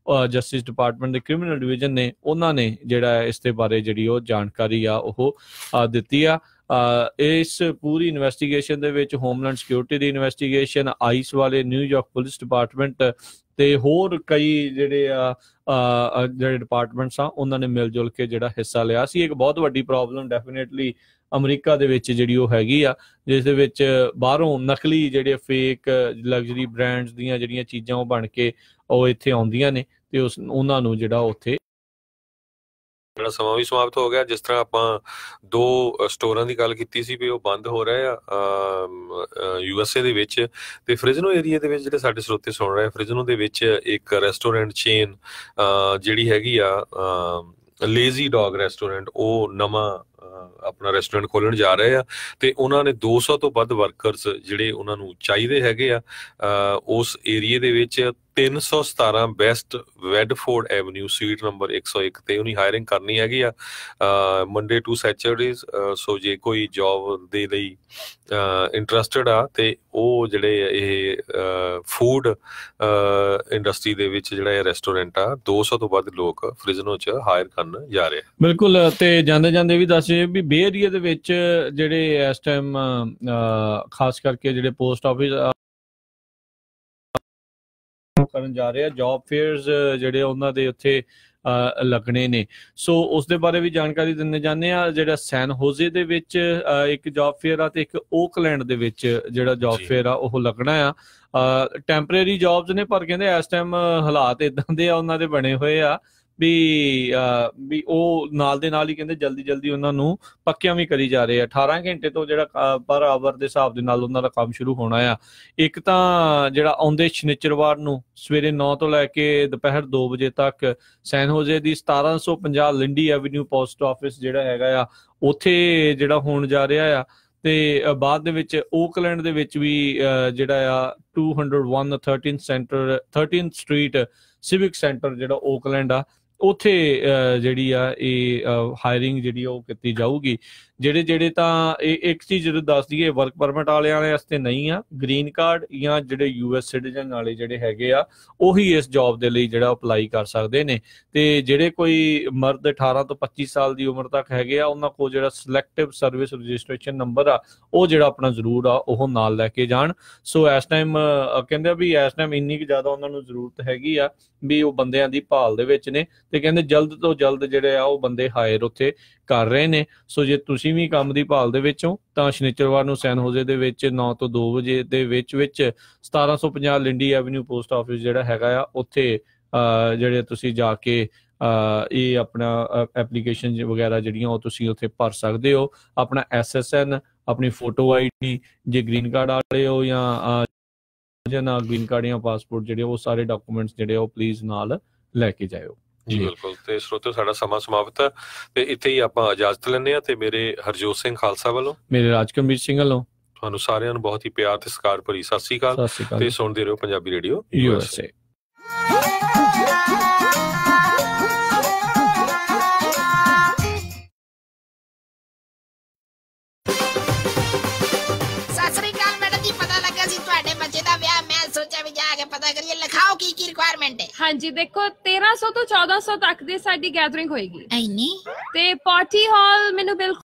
ਜਸਟਿਸ ਡਿਪਾਰਟਮੈਂਟ ਦੇ ਕ੍ਰਿਮੀਨਲ ਡਿਵੀਜ਼ਨ ਨੇ ਉਹਨਾਂ ਨੇ ਜਿਹੜਾ ਇਸ ਦੇ ਬਾਰੇ ਜਿਹੜੀ ਉਹ ਜਾਣਕਾਰੀ ਆ ਉਹ ਦਿੱਤੀ ਆ। ਇਸ ਪੂਰੀ ਇਨਵੈਸਟੀਗੇਸ਼ਨ ਦੇ ਵਿੱਚ ਹੋਮਲੈਂਡ ਸਿਕਿਉਰਿਟੀ ਦੀ ਇਨਵੈਸਟੀਗੇਸ਼ਨ, ਆਈਸ ਵਾਲੇ, ਨਿਊਯਾਰਕ ਪੁਲਿਸ ਡਿਪਾਰਟਮੈਂਟ ਤੇ ਹੋਰ ਕਈ ਜਿਹੜੇ ਜਿਹੜੇ ਡਿਪਾਰਟਮੈਂਟਸ ਆ ਉਹਨਾਂ ਨੇ ਮਿਲ ਜੁਲ ਕੇ ਜਿਹੜਾ ਹਿੱਸਾ ਲਿਆ ਸੀ। ਇੱਕ ਬਹੁਤ ਵੱਡੀ ਪ੍ਰੋਬਲਮ ਡੈਫੀਨੇਟਲੀ ਅਮਰੀਕਾ ਦੇ ਵਿੱਚ ਜਿਹੜੀ ਉਹ ਹੈਗੀ ਆ ਜਿਸ ਦੇ ਵਿੱਚ ਬਾਹਰੋਂ ਨਕਲੀ ਜਿਹੜੇ ਫੇਕ ਲਗਜ਼ਰੀ ਬ੍ਰਾਂਡਸ ਦੀਆਂ ਜਿਹੜੀਆਂ ਚੀਜ਼ਾਂ ਉਹ ਬਣ ਕੇ ਉਹ ਇੱਥੇ ਆਉਂਦੀਆਂ ਨੇ ਤੇ ਉਹਨਾਂ ਨੂੰ ਜਿਹੜਾ ਉੱਥੇ ਜਿਹੜਾ ਸਮਾਂ ਵੀ ਸਮਾਪਤ ਹੋ ਗਿਆ। ਜਿਸ ਤਰ੍ਹਾਂ ਆਪਾਂ 2 ਸਟੋਰਾਂ ਦੀ ਗੱਲ ਕੀਤੀ ਸੀ ਵੀ ਉਹ ਬੰਦ ਹੋ ਰਹੇ ਆ USA ਦੇ ਵਿੱਚ ਤੇ ਫ੍ਰਿਜ਼ਨੋ ਏਰੀਆ ਦੇ ਵਿੱਚ ਜਿਹੜੇ ਸਾਡੇ ਸਰੋਤੇ ਸੁਣ ਰਹੇ ਫ੍ਰਿਜ਼ਨੋ ਦੇ ਵਿੱਚ ਇੱਕ ਰੈਸਟੋਰੈਂਟ ਚੇਨ ਜਿਹੜੀ ਹੈਗੀ ਆ ਲੇਜ਼ੀ ਡੌਗ ਰੈਸਟੋਰੈਂਟ ਉਹ ਨਵਾਂ ਆਪਣਾ ਰੈਸਟੋਰੈਂਟ ਖੋਲਣ ਜਾ ਰਹੇ ਆ ਤੇ ਉਹਨਾਂ ਨੇ 200 ਤੋਂ ਵੱਧ ਵਰਕਰਸ ਜਿਹੜੇ ਉਹਨਾਂ ਨੂੰ ਚਾਹੀਦੇ ਹੈਗੇ ਆ ਉਸ ਏਰੀਏ ਦੇ ਵਿੱਚ। 317 ਬੈਸਟ ਵੈਡਫੋਰਡ ਐਵਨਿਊ ਸਵੀਟ ਨੰਬਰ 101 ਤੇ ਉਹਨੀ ਹਾਇਰਿੰਗ ਕਰਨੀ ਹੈਗੀ ਆ ਮੰਡੇ ਟੂ ਸੈਚਰਡੇਜ਼। ਸੋ ਜੇ ਕੋਈ ਜੌਬ ਦੇ ਲਈ ਇੰਟਰਸਟਡ ਆ ਤੇ ਉਹ ਜਿਹੜੇ ਇਹ ਫੂਡ ਇੰਡਸਟਰੀ ਦੇ ਵਿੱਚ ਜਿਹੜਾ ਇਹ ਰੈਸਟੋਰੈਂਟ ਆ 200 ਤੋਂ ਵੱਧ ਲੋਕ ਫ੍ਰਿਜ਼ਨੋ 'ਚ ਹਾਇਰ ਕਰਨ ਜਾ ਰਹੇ। ਬਿਲਕੁਲ। ਤੇ ਜਾਂਦੇ ਜਾਂਦੇ ਵੀ ਦੱਸ ਜੇ ਵੀ ਬੇ ਏਰੀਆ ਦੇ ਵਿੱਚ ਜਿਹੜੇ ਇਸ ਟਾਈਮ ਖਾਸ ਕਰਕੇ ਜਿਹੜੇ ਪੋਸਟ ਆਫਿਸ ਕਰਨ ਜਾ ਰਹੇ ਆ ਜੌਬ ਫੇਅਰਸ ਜਿਹੜੇ ਉਹਨਾਂ ਦੇ ਉੱਥੇ ਲੱਗਣੇ ਨੇ। ਸੋ ਉਸ ਦੇ ਬਾਰੇ ਵੀ ਜਾਣਕਾਰੀ ਦਿੰਦੇ ਜਾਂਦੇ ਆ। ਜਿਹੜਾ ਸੈਨ ਹੋਜ਼ੇ ਦੇ ਵਿੱਚ ਇੱਕ ਜੌਬ ਫੇਅਰ ਆ ਤੇ ਇੱਕ ਓਕਲੈਂਡ ਦੇ ਵਿੱਚ ਜਿਹੜਾ ਜੌਬ ਫੇਅਰ ਆ ਉਹ ਲੱਗਣਾ ਆ। ਟੈਂਪਰੇਰੀ ਜੌਬਸ ਨੇ ਪਰ ਕਹਿੰਦੇ ਇਸ ਟਾਈਮ ਹਾਲਾਤ ਇਦਾਂ ਦੇ ਆ ਉਹਨਾਂ ਦੇ ਬਣੇ ਹੋਏ ਆ ਵੀ ਉਹ ਨਾਲ ਦੇ ਨਾਲ ਹੀ ਕਹਿੰਦੇ ਜਲਦੀ ਉਹਨਾਂ ਨੂੰ ਪੱਕਿਆਂ ਵੀ ਕਰੀ ਜਾ ਰਹੇ ਆ। 18 ਘੰਟੇ ਤੋਂ ਜਿਹੜਾ ਪਰ ਆਵਰ ਦੇ ਹਿਸਾਬ ਦੇ ਨਾਲ ਉਹਨਾਂ ਦਾ ਕੰਮ ਸ਼ੁਰੂ ਹੋਣਾ ਆ। ਇੱਕ ਤਾਂ ਜਿਹੜਾ ਆਉਂਦੇ ਸ਼ਨੀਚਰਵਾਰ ਨੂੰ ਸਵੇਰੇ 9 ਤੋਂ ਲੈ ਕੇ ਦੁਪਹਿਰ 2 ਵਜੇ ਤੱਕ ਸੈਨ ਹੋਜ਼ੇ ਦੀ 1750 ਲਿੰਡੀ ਐਵਨਿਊ ਪੋਸਟ ਆਫਿਸ ਜਿਹੜਾ ਹੈਗਾ ਆ ਉੱਥੇ ਜਿਹੜਾ ਹੋਣ ਜਾ ਰਿਹਾ ਆ। ਤੇ ਬਾਅਦ ਦੇ ਵਿੱਚ ਓਕਲੈਂਡ ਦੇ ਵਿੱਚ ਵੀ ਜਿਹੜਾ ਆ 201 13th ਸਟਰੀਟ ਸਿਵਿਕ ਸੈਂਟਰ ਜਿਹੜਾ ਓਕਲੈਂਡ ਆ ਉੱਥੇ ਜਿਹੜੀ ਆ ਇਹ ਹਾਇਰਿੰਗ ਜਿਹੜੀ ਉਹ ਕੀਤੀ ਜਾਊਗੀ। ਜਿਹੜੇ ਤਾਂ ਇਹ ਇੱਕ ਚੀਜ਼ ਜਦੋਂ ਦੱਸ ਦਈਏ ਵਰਕ ਪਰਮਿਟ ਵਾਲਿਆਂ ਵਾਸਤੇ ਨਹੀਂ ਆ, ਗ੍ਰੀਨ ਕਾਰਡ ਜਾਂ ਜਿਹੜੇ US ਸਿਟੀਜ਼ਨ ਵਾਲੇ ਜਿਹੜੇ ਹੈਗੇ ਆ ਉਹੀ ਇਸ ਜੌਬ ਦੇ ਲਈ ਜਿਹੜਾ ਅਪਲਾਈ ਕਰ ਸਕਦੇ ਨੇ। ਤੇ ਜਿਹੜੇ ਕੋਈ ਮਰਦ 18 ਤੋਂ 25 ਸਾਲ ਦੀ ਉਮਰ ਤੱਕ ਹੈਗੇ ਆ ਉਹਨਾਂ ਕੋਲ ਜਿਹੜਾ ਸਿਲੈਕਟਿਵ ਸਰਵਿਸ ਰਜਿਸਟ੍ਰੇਸ਼ਨ ਨੰਬਰ ਆ ਉਹ ਜਿਹੜਾ ਆਪਣਾ ਜ਼ਰੂਰ ਆ ਉਹ ਨਾਲ ਲੈ ਕੇ ਜਾਣ। ਸੋ ਇਸ ਟਾਈਮ ਕਹਿੰਦੇ ਵੀ ਇਸ ਟਾਈਮ ਇੰਨੀ ਕੁ ਜ਼ਿਆਦਾ ਉਹਨਾਂ ਨੂੰ ਜ਼ਰੂਰਤ ਹੈਗੀ ਆ ਵੀ ਉਹ ਬੰਦਿਆਂ ਦੀ ਭਾਲ ਦੇ ਵਿੱਚ ਨੇ ਤੇ ਕਹਿੰਦੇ ਜਲਦ ਤੋਂ ਜਲਦ ਜਿਹੜੇ ਆ ਉਹ ਬੰਦੇ ਹਾਇਰ ਉੱਥੇ ਕਰ ਰਹੇ ਨੇ। ਸੋ ਜੇ ਤੁਸੀਂ ਵੀ ਕੰਮ ਦੀ ਭਾਲ ਦੇ ਵਿੱਚ ਹੋ ਤਾਂ ਸ਼ਨੀਚਰਵਾਰ ਨੂੰ ਸੈਨ ਹੋਜ਼ੇ ਦੇ ਵਿੱਚ 9 ਤੋਂ 2 ਵਜੇ ਦੇ ਵਿੱਚ 1750 ਲਿੰਡੀ ਐਵਨਿਊ ਪੋਸਟ ਆਫਿਸ ਜਿਹੜਾ ਹੈਗਾ ਆ ਉੱਥੇ ਜਿਹੜੇ ਤੁਸੀਂ ਜਾ ਕੇ ਇਹ ਆਪਣਾ ਐਪਲੀਕੇਸ਼ਨ ਵਗੈਰਾ ਜਿਹੜੀਆਂ ਉਹ ਤੁਸੀਂ ਉੱਥੇ ਭਰ ਸਕਦੇ ਹੋ। ਆਪਣਾ SSN, ਆਪਣੀ ਫੋਟੋ ID, ਜੇ ਗ੍ਰੀਨ ਕਾਰਡ ਵਾਲੇ ਹੋ ਜਾਂ ਨਾ ਗ੍ਰੀਨ ਕਾਰਡ ਜਾਂ ਪਾਸਪੋਰਟ ਜਿਹੜੇ ਉਹ ਸਾਰੇ ਡਾਕੂਮੈਂਟਸ ਜਿਹੜੇ ਉਹ ਪਲੀਜ਼ ਨਾਲ ਲੈ ਕੇ ਜਾਇਓ। ਜੀ ਬਿਲਕੁਲ। ਤੇ ਸਰੋਤਿਓ ਸਾਡਾ ਸਮਾਂ ਸਮਾਪਤ ਹੈ ਤੇ ਇੱਥੇ ਹੀ ਆਪਾਂ ਇਜਾਜ਼ਤ ਲੈਂਦੇ ਹਾਂ। ਤੇ ਮੇਰੇ ਹਰਜੋਤ ਸਿੰਘ ਖਾਲਸਾ ਵੱਲੋਂ, ਮੇਰੇ ਰਾਜਕਮੀਰ ਸਿੰਘ ਵੱਲੋਂ ਤੁਹਾਨੂੰ ਸਾਰਿਆਂ ਨੂੰ ਬਹੁਤ ਹੀ ਪਿਆਰ ਤੇ ਸਤਿਕਾਰ ਭਰੀ ਸਤਿ ਸ੍ਰੀ ਅਕਾਲ ਤੇ ਸੁਣਦੇ ਰਹੋ ਪੰਜਾਬੀ ਰੇਡੀਓ USA। ਕੀ ਰਿਕੁਆਇਰਮੈਂਟ ਹੈ? ਹਾਂਜੀ ਦੇਖੋ 1300 ਤੋਂ 1400 ਤੱਕ ਦੀ ਸਾਡੀ ਗੈਦਰਿੰਗ ਹੋਏਗੀ। ਇੰਨੀ? ਤੇ ਪਾਰਟੀ ਹਾਲ ਮੈਨੂੰ ਬਿਲਕੁਲ